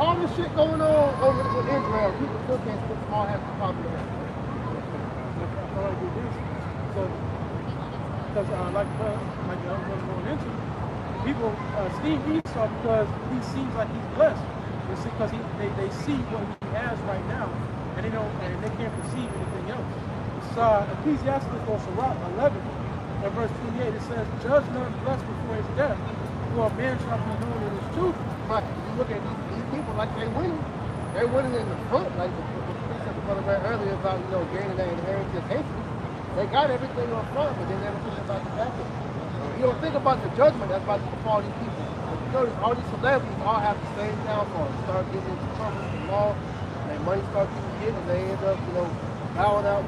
all this shit going on over in Israel, people still can't put small hats to pop in the head. So, because like the other one going into, people esteem Esau because he seems like he's blessed. Because they see what he has right now, and they can't perceive anything else. It's Ecclesiastes or Sirach 11, and verse 28. It says, "Judge none blessed before his death, for a man shall be known in his children." But you look at these people like they're winning in the front, like the brother read earlier about gaining that inheritance hastily. They got everything on front, but they never think about the back end. You don't think about the judgment that's about to befall these people. You notice all these celebrities all have the same downfall. They start getting into trouble with the law, and their money starts getting hit, and they end up, bowing out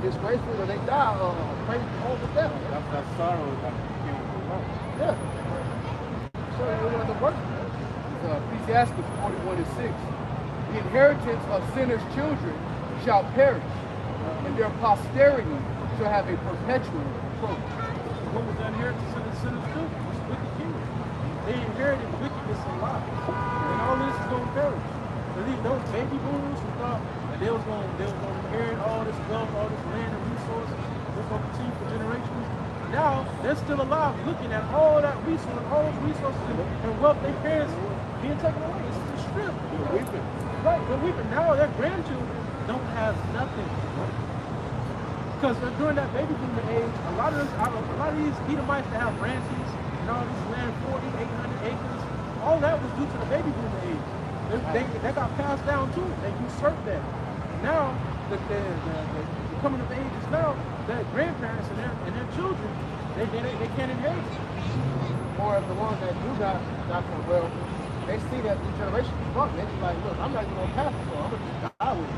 disgracefully, or they die crazy horrible death. That sorrow that came from life. Yeah. So you're one of the worst. Ecclesiastes 41:6. The inheritance of sinners' children shall perish, and their posterity shall have a perpetual reproach. What was the inheritance of the sinners' children? It's the wicked kingdom. They inherited wickedness and lies, and all this is going to perish. Those baby boomers who thought that they was going to inherit all this wealth, all this land and resources, was going to continue for generations. Now they're still alive, looking at all that resource, all those resources and wealth their parents being taken away. It's a strip. They're weeping. Right, they're weeping. Now their grandchildren don't have nothing. Because during that baby boomer age, a lot of these Edomites that have ranches and all this land, 40, 800 acres, all that was due to the baby boomer age. They got passed down too. They usurped that. Now, the coming of age is now their grandparents and their children, they can't inherit. Or if the ones that do got some wealth, they see that the generation is fucked. They be like, look, I'm not even going to pass this on. I'm going to just die with it.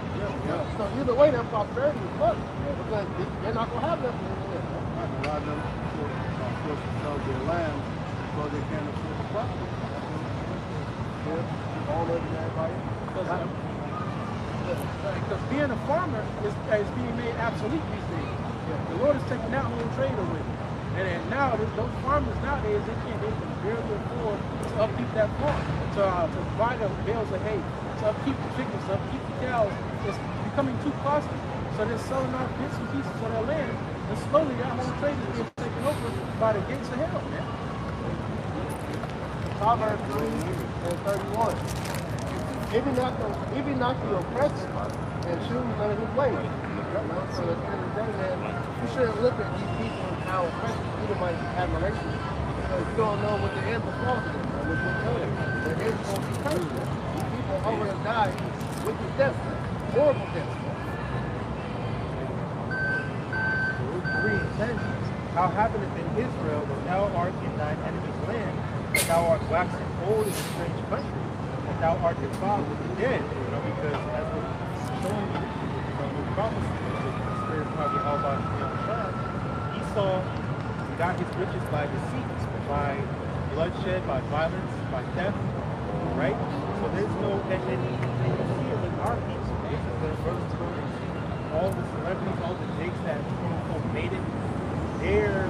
Yeah. So either way, that prosperity is fucked. Because they're not going to have nothing in there. A lot of them are forced to sell their land because they can't afford the property. All of everybody. Because being a farmer is being made obsolete these days. The Lord is taking that whole trade away. And now those farmers nowadays they can barely afford to upkeep that farm, to buy the bales of hay, to upkeep the chickens, to upkeep the cows. It's becoming too costly. So they're selling off bits and pieces of their land, and slowly that whole trade is being taken over by the gates of hell, man. Proverbs 3:31. If he not the oppressor and choose none of his ways. So at the end of the day, man, you shouldn't look at these people and how oppressive Edomites have relations. Because you don't know what the end befalls them. Their end is going to be cursed. These people are going to die with the death, horrible death. How happeneth in Israel when thou art in thine enemy's land, that thou art waxing old in a strange country, that thou art defiled with the dead? Because as we're showing you the prophecy, the spirit probably all about Esau got his riches by deceit, by bloodshed, by violence, by theft, right? So there's no, and you see it with our people. This is the first story. All the celebrities, all the jakes that made it, they're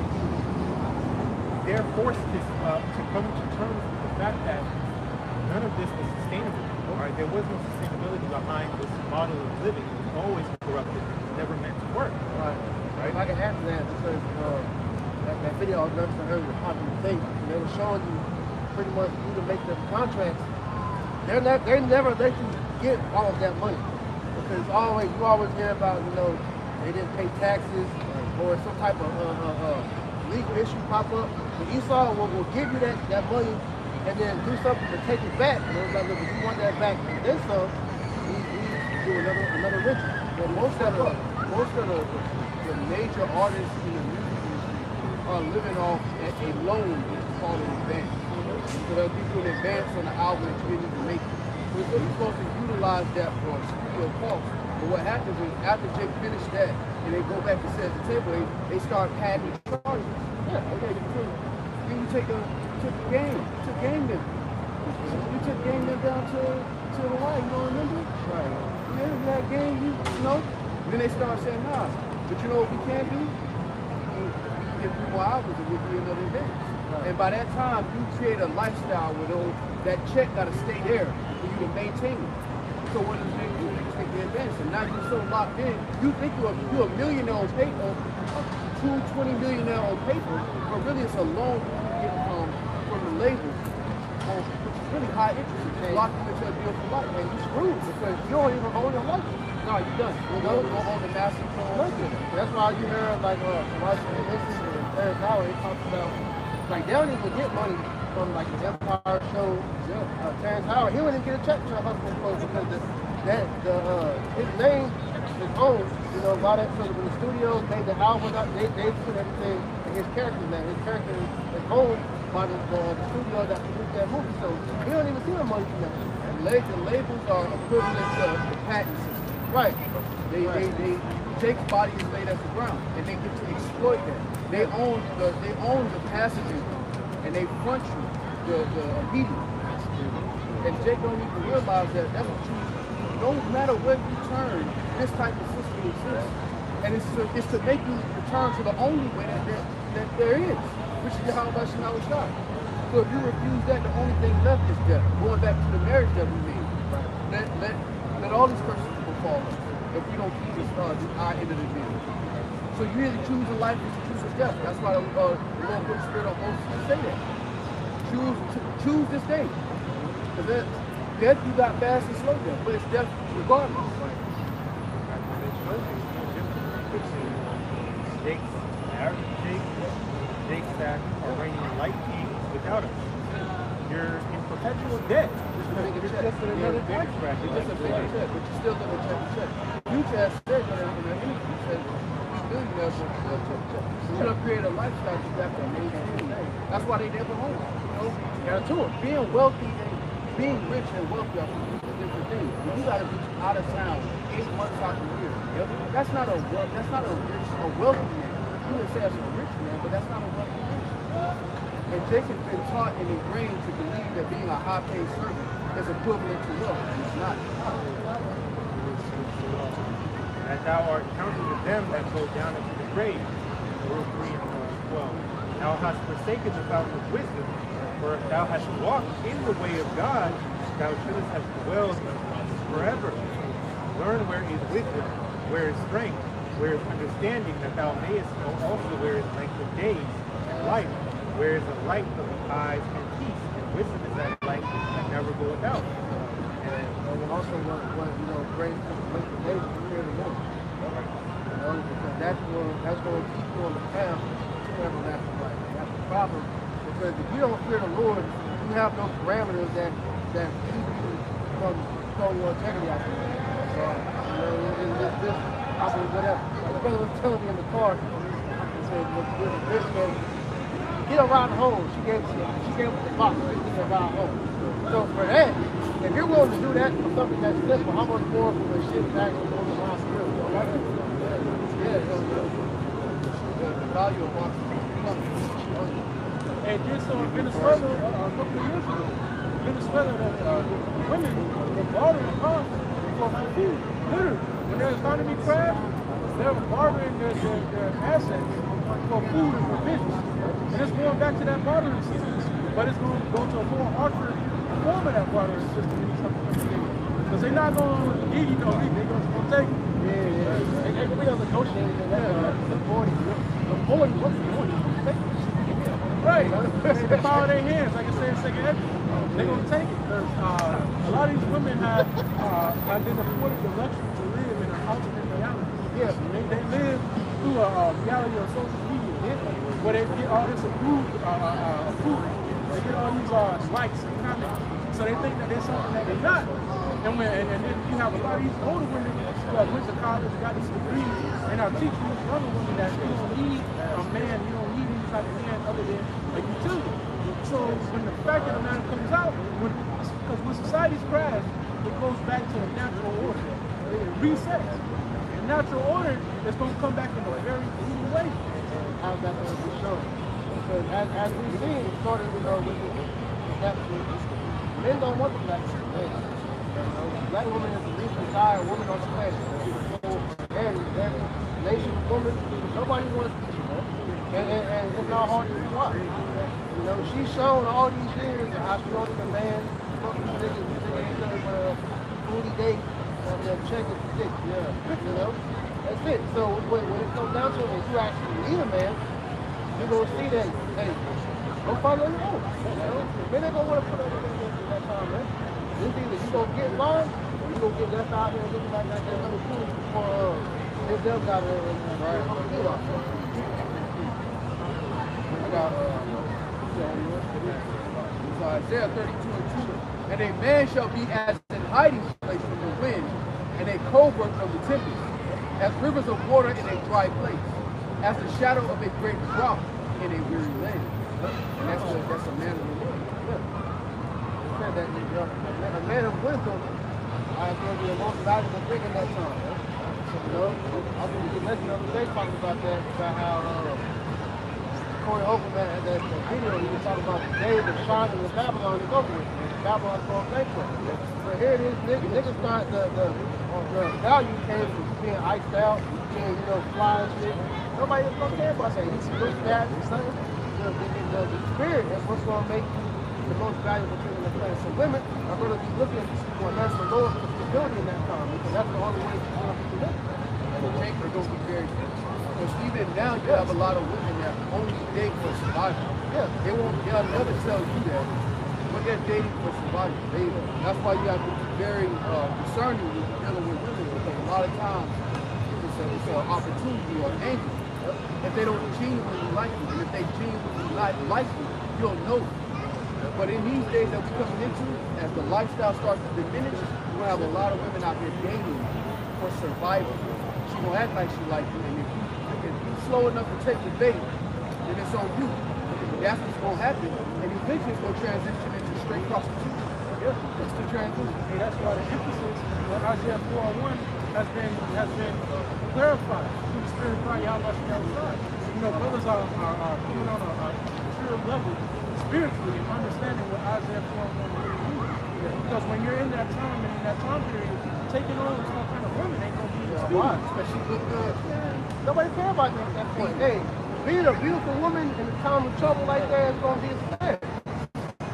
forced to come to terms with the fact that none of this was sustainable. Right? There was no sustainability behind this model of living. It was always corrupted. It was never meant to work. Right. If I can add to that, because that video I was never heard of the popular thing, and they were showing you pretty much who to make them contracts. They never let you get all of that money, because you always hear about, you know, they didn't pay taxes or some type of legal issue pop up. But Esau will give you that money and then do something to take it back. And it was like, look, if you want that back and then some, we do another ritual. But most of the major artists in the music industry are living off a loan called an advance. So they'll give you an advance on the album that you didn't even make. So you're supposed to utilize that for studio costs. But what happens is after Jake finished that and they go back and sit at the table, they start padding charges. Yeah, okay, you take the game. You took game them. You took game them down to Hawaii, you don't remember? Right. Yeah, that game, you know. Then they start saying, nah. But you know what we can do? We give people hours and we'll be another event. Right. And by that time, you create a lifestyle where that check got to stay there for you to maintain it. So what does it do? You take the advance. And now you're so locked in, you think you're a millionaire on paper, $20 million on paper, but really it's a loan you get from the label, which is really high interest. It's locked into a deal for life, and you screwed because you don't even own your life. No, you done. You don't own the master control. That's why you heard like Marshall and Terrence Howard, they talked about like they don't even get money from like the Empire show. Terrence Howard, he wouldn't get a check to Hustle Clothes because his name is owned. You know, by that, so when the studios made the album up, they put everything in his character's name. His character is owned by the studio that produced that movie, so he don't even see the money from that. The labels are equivalent to the patent system. Right. Jake's body is laid at the ground, and they get to exploit that. They own the passages, and they front you the immediate. And Jake don't even realize that that's what you. No matter where you turn, this type of system exists, and it's to make you return to the only way that there is, which is Yahweh Shema Shah. So if you refuse that, the only thing left is death. Going back to the marriage that we made. Let all these curses befall us if we don't keep this our end of the deal. So you either choose a life or you choose a death. That's why the Lord put the Spirit on Moses to say that. Choose this day. Because death you got fast and slow death, but it's death regardless. Jakes that are reigning light kings without us. You're in perpetual debt. You're just another tax bracket. You're just a bigger check, but you're still going to check. You just said in the interview, you said these billionaires will still check. You're going to create a lifestyle you have to maintain. That's why they never home. You know, there are two. Being wealthy and being rich and wealthy are two different things. You got to be out of town 8 months out the year. That's not a wealthy man. You would say that's a rich man, but that's not a wealthy man. And Jake has been taught and ingrained to believe that being a high-paid servant is equivalent to wealth, and it's not. That thou art counted with them that go down into the grave. Verse 3 and 12. Thou hast forsaken the fountain of wisdom, for if thou hast walked in the way of God, thou shouldst have dwelled forever. Learn where is wisdom, where is strength, where is understanding, that thou mayest know also where is length of days and life, where is the light of the eyes and peace, and wisdom is that light that never goeth out. And also what brings length of days is fear of the Lord. You know, because that's going to keep you on the path to everlasting life. That's the problem, because if you don't fear the Lord, you have no parameters that keep you from throwing your integrity out there. So, you know, in this whatever. My brother was telling me in the car, he said, look, there's a bitch that get a ride home. She gave us the box, just get a ride home. So for that, if you're willing to do that for something that's simple, how much more for the shit that's actually going around the real? Yeah, the value of boxes. And did so in Venezuela a couple of years ago. Venezuela, the women were bartering cars for food. Literally, when their economy crashed, they were bartering their assets for food and for business. And it's going back to that bartering system. But it's going to go to a more altered form of that bartering system in these couple of years. Because they're not going to give you no meat, they're going to take it. Yeah. And we have negotiated the 40. The 40, what's the 40? Right. The power in their hands, like I said, second entry. They're going to take it. Because a lot of these women have been afforded the luxury to live in an alternate reality. Yeah. They live through a reality of social media where they get all this approval. They get all these likes and comments. So they think that they're something that they're not. And then you have a lot of these older women who have went to college and got these degrees and are teaching these younger women that you don't need a man, you don't need any type of man other than a utility. So when the fact of the matter comes out, because when society's crash, it goes back to a natural order. It resets. And natural order is going to come back in a very brutal way. How's that going to be shown? Because as we've seen, it started with men don't want the black woman. Black woman is the least desired woman on the planet. Every nation of women, nobody wants to be her. And it's not hard to do why. You know, she's shown all these years how she wants a man, fuck these niggas, these niggas ain't nothing but a booty date, and then check it for dick. Yeah. You know? That's it. So when it comes down to it, when you actually need a man, you're gonna see that, hey, go find on your own. You know? Men ain't gonna want to put up with that time, man. It's either you gonna get mine, or you gonna get left out here and looking like that other fool before his them got it and get off. I got Isaiah 32:2. And a man shall be as an hiding place from the wind, and a covert of the tempest, as rivers of water in a dry place, as the shadow of a great drought in a weary land. And that's a man of the Lord. That a man of wisdom is going to be the most valuable thing in that time. You know, I was going to lesson the other day talking about that, about how Corey Overman had that video, he was talking about the day the shining of Babylon is over with. Babylon's going bankrupt. So here it is, niggas start the value came from being iced out, being, you know, fly and shit. Nobody is going to care about that. You see those stats and stuff. The spirit is what's going to make you the most valuable thing in the planet. So women are going to be looking for a man for Lord for stability in that time, because that's the only way to live. And the take are going to be very good. Because even now you have a lot of women that only date for survival. Yeah. They'll never tell you that. But they're dating for survival. That's why you have to be very discerning when you're dealing with women, because a lot of times it's an opportunity or angle. If they don't genuinely like you, and if they genuinely like you, you'll know. But in these days that we're coming into, as the lifestyle starts to diminish, we're going to have a lot of women out here dating for survival. She's going to act like she likes you, and if you're slow enough to take the bait, then it's on you. That's what's going to happen, and eventually it's going to transition into straight prostitution. Yeah, it's the transition. And that's why the emphasis on Isaiah 4:1 has been clarified through the Spirit of God, Yahweh outside. You know, brothers are coming on a pure level spiritually and understanding what Isaiah 4:1 really means. Because when you're in that time and in that time period, taking on some kind of woman ain't gonna be wise. But she look good. Nobody care about that at that point. Hey, being a beautiful woman in a time of trouble like that is gonna be a sad.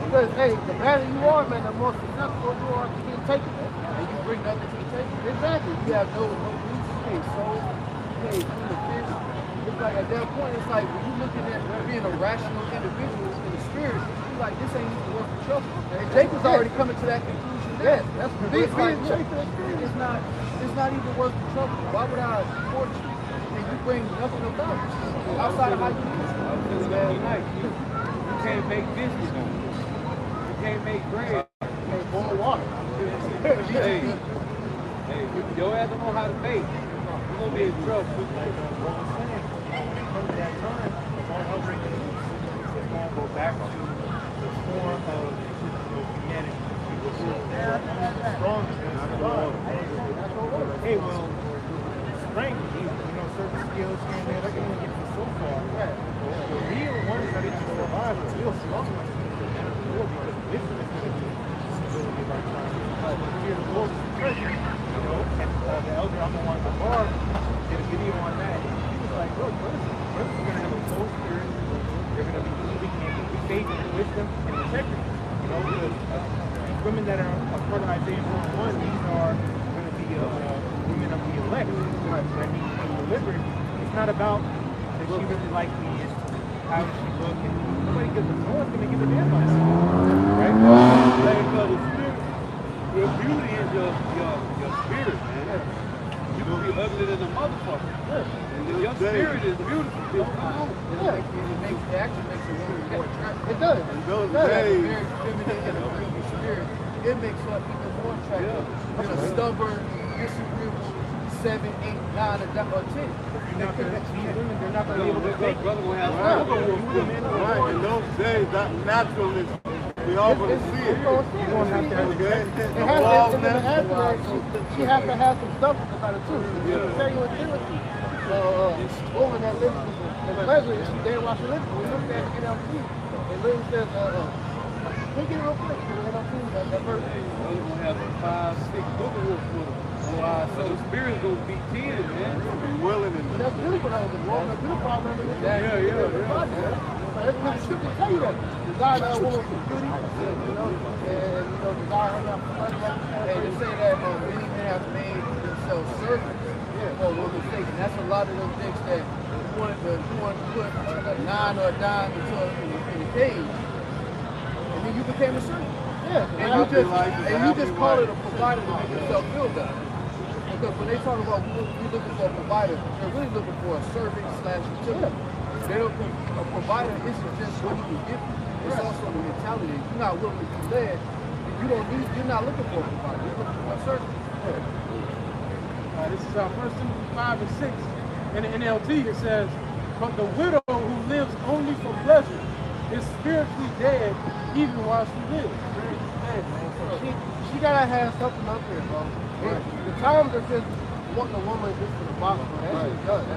Because hey, the better you are, man, the more successful you are to get taken. And you bring nothing to the table. Exactly. You have no reason to pay soul, pay food or fish. It's like at that point, it's like when you're looking at being a rational individual in the spirit, you're like, this ain't even worth the trouble. And Jacob's already coming to that conclusion. Yes, that's the It's like, it's it's not even worth the trouble. Why would I support you? And you bring nothing about you outside of how you live. I was just last night. You can't make business on it. You can't make bread. You can't boil water. Hey, if your ass don't know how to bake, you're gonna be in trouble. That time, all over again, it's going to go back to the form of humanity. Strong. Hey, well, strength, certain skills here and there, they can only get you so far. The real ones that need to survive are still The elder, I'm the one at the bar, did a video on that. He was like, look, what is it? We're going to have a full spirit. You're going to be moving in faith and wisdom and integrity. You know, the women that are a part of Isaiah 1, these are going to be women of the elect. That means being delivered. It's not about that she really like me, it's how she look, and nobody gives a, no one's going to give a damn about it. Right? Like, the spirit, your beauty is your spirit, man. You can be ugly than a motherfucker. And your spirit is beautiful. It actually makes a woman more attractive. It does. In those Very days, feminine and a beautiful spirit. It makes her even more attractive than a stubborn, disagreeable 7, 8, 9, or 10. They're not going to be able to take Brother will have right, in those days, that naturalness, we all going to see it. You're going to see it. Okay? It The has wall to, in the nest. aftermath, she has to have some stuff about it too. Yeah. Tell you what Timothy. Woman that lives in pleasure, she did while she lives. We looked at NLT. It literally says, take it real quick. NLT, that verse. Brother will have 5, 6 booger wolves with him. So the spirit's going to be 10, man. Be willing and That's beautiful though. The woman, the beautiful problem is that it's really true to tell you that. Desire that woman for beauty, and desire her not for money. And they say that many men have made themselves servants for a woman's sake. And that's a lot of those things that you want to put a 9 or a dime into in a cage. And then you became a servant. Yeah. And you just call it a provider to make yourself feel better. Because when they talk about we're looking for a provider, they're really looking for a servant / utility. They don't. A provider isn't just what he can give you. It's also the mentality. If you're not willing to be led, you're not looking for a provider. You're looking for a servant. This is 1 Timothy 5 and 6. In the NLT, it says, but the widow who lives only for pleasure is spiritually dead even while she lives. She gotta have something up there, bro. The times are just wanting a woman just for the box, bro. That shit's done.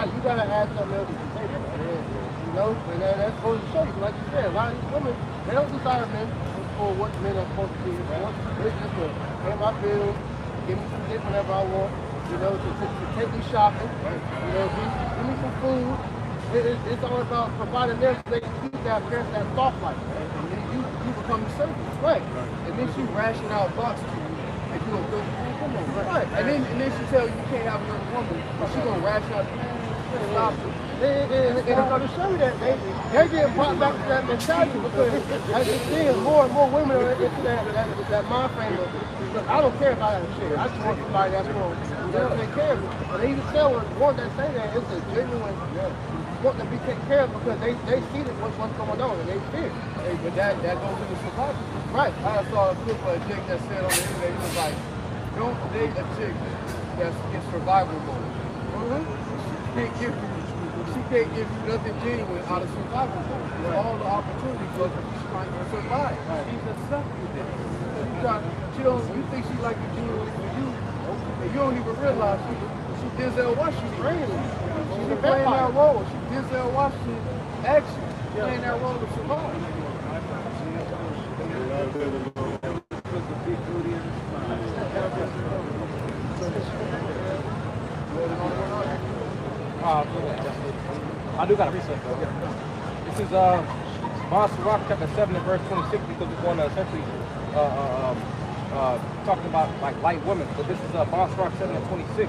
You gotta add something else to the table. You know, and that goes to show you, like you said, a lot of these women, they don't desire men for what men are supposed to be. It's just to pay my bills, give me some dick whenever I want, to take me shopping, give me some food. It's all about providing them so they can keep that parents that soft life. And then you become the servant. Right. And then she ration out bucks to you and you a good come on. Right. And then she tell you can't have another woman, but she gonna ration out stop it. And it's going to show you that they're getting brought back to that mentality because as you're seeing more and more women are into that mind frame of, look, I don't care if I have a shit. I just want somebody that's going to take care of me. And they even tell one that say that it's a genuine want to be taken care of because they see that what's going on and they fear. Hey, but that goes into survival. Right. I saw a clip of a chick that said on the internet, it was like, don't date a chick that's in survival mode. She can't give you nothing genuine out of survival mode. All the opportunities was she's trying to survive. She's a sucker. You think she like the genuine for you, and you don't even realize she Denzel Washington. She's playing that role. She Denzel Washington action, playing that role to survive. I do got a research though. This is Rock chapter 7 and verse 26 because it's going to essentially talking about like light women. But this is Rock 7 and 26. It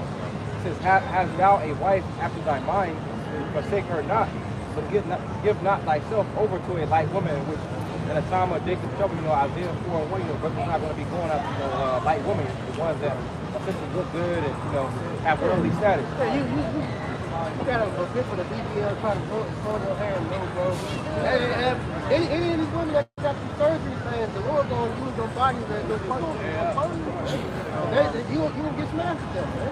says, "Hast thou a wife after thy mind? Forsake her not, but give not thyself over to a light woman, which in a time of Jacob's trouble, Isaiah 4 and 1, brother's not going to be going after light women, the ones that essentially look good and have worldly status." You gotta go fit for the BBL trying to throw your hair and nose, bro. Any of these women that got some surgery plans, the Lord gonna use their bodies and their parts. You won't get smashed at them, man.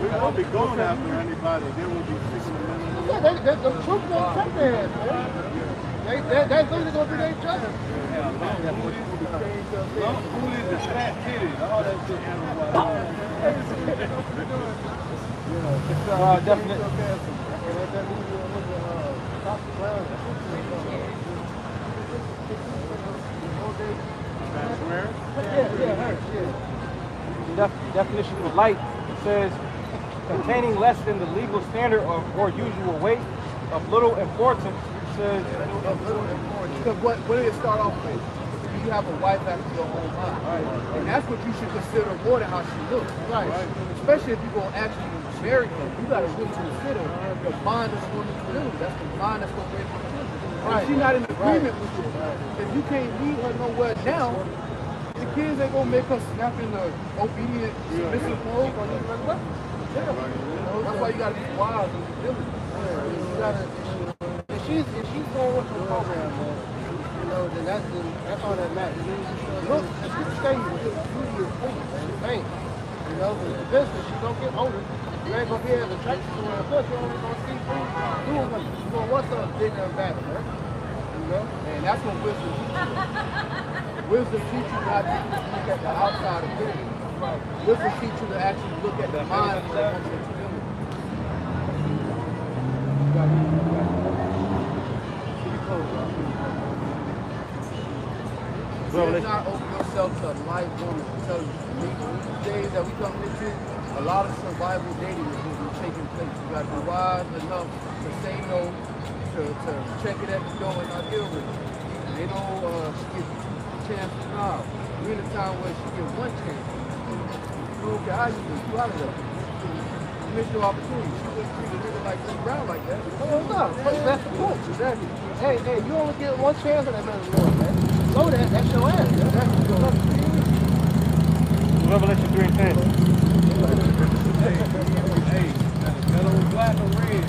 We won't be going after anybody. They will be sticking them in the Yeah, the troops gonna check their ass, man. That's literally gonna be their job. Who is the fat titties? All that shit. Definitely. definition of light, it says containing less than the legal standard or usual weight, of little importance. It says Because what did it start off with? You have a wife after your own mind. Right. And that's what you should consider more than how she looks. Right. Especially if you're going to actually marry her. You got to really consider the mind of the woman to live. That's the mind that's going to raise her children. Right. If she's not in agreement with you, if you can't lead her nowhere now, the kids ain't going to make her snap in the obedient, submissive mode or anything like that. Yeah. That's why you got to be wise and diligent. You got to, if she's going with the program, man, you know, then that's all that matters. Look, if you stay with it, beauty is free, man. It's pain. You know, but eventually she's going to get older. You ain't going to be as attracted to her. Plus, you're only going to see things doing what you're going to want something bigger and better, man. You know? And that's what wisdom teaches you. Wisdom teaches you not to look at the outside of things. Wisdom teaches you to actually look at the mind of the woman that you're dealing with. Do not open yourself to a life woman. I'm telling you, these days that we coming into, a lot of survival dating is going to be taking place. You got to be wise enough to say no, to check it at the door and not deal with it. They don't she gives you 2 chances now. We're in a time where she gives 1 chance. You don't care how you do, you out of there. You miss your opportunity. She wouldn't treat a nigga like this around like that. Oh, no, that's the point. Exactly. Hey, you only get 1 chance at that man's Lord, man. Know that, that's your ass. Revelation 3 and 10. Hey, that old black or red.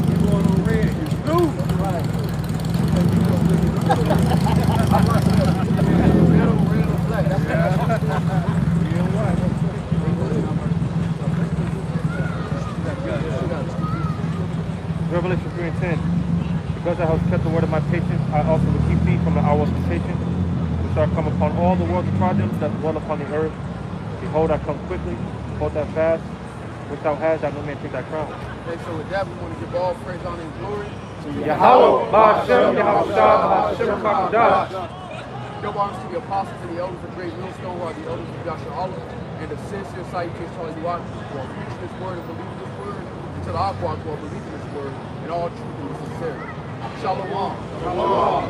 You going on red, you stupid. Right. Red or black. Revelation 3 and 10. Because thou hast kept the word of my patience, I also will keep thee from the hour of temptation, which shall come upon all the world to try them that dwell upon the earth. Behold, I come quickly. Hold that fast, which thou hast, that no man take thy crown. Okay, so with that, we want to give all praise, honor, and glory to Yahweh, Ba'ashem, Yahweh, Ba'ashem, Kakadash. Give honors to the apostles and the elders of Great Millstone, who are the elders of Joshua Allah, and the sincere salutation to all you out who are preaching this word and believing this word, and to the Aqua who are believing this word in all truth and sincerity. Shalom. Shalom.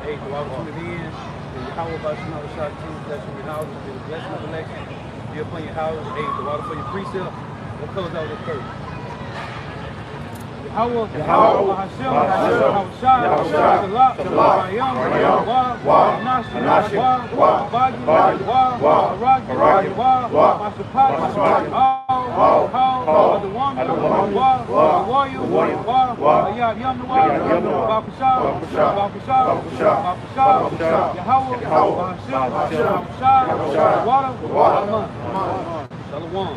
Hey, the water coming in. Yahweh Ba'ashem, Yahweh, bless your houses, be the blessing of election, be upon your houses. Hey, the water for your precept. We'll close out with the curse. Yahweh, Ba'ashem, Yahweh, Shalot, Rayam, Wa, Nashi, Wa, Bagi, Wa, Aragi, Wa, Mashapat, the woman, Wa, warrior, Wa, Yam, Yahweh, Ba'ashem, Water, Shalom.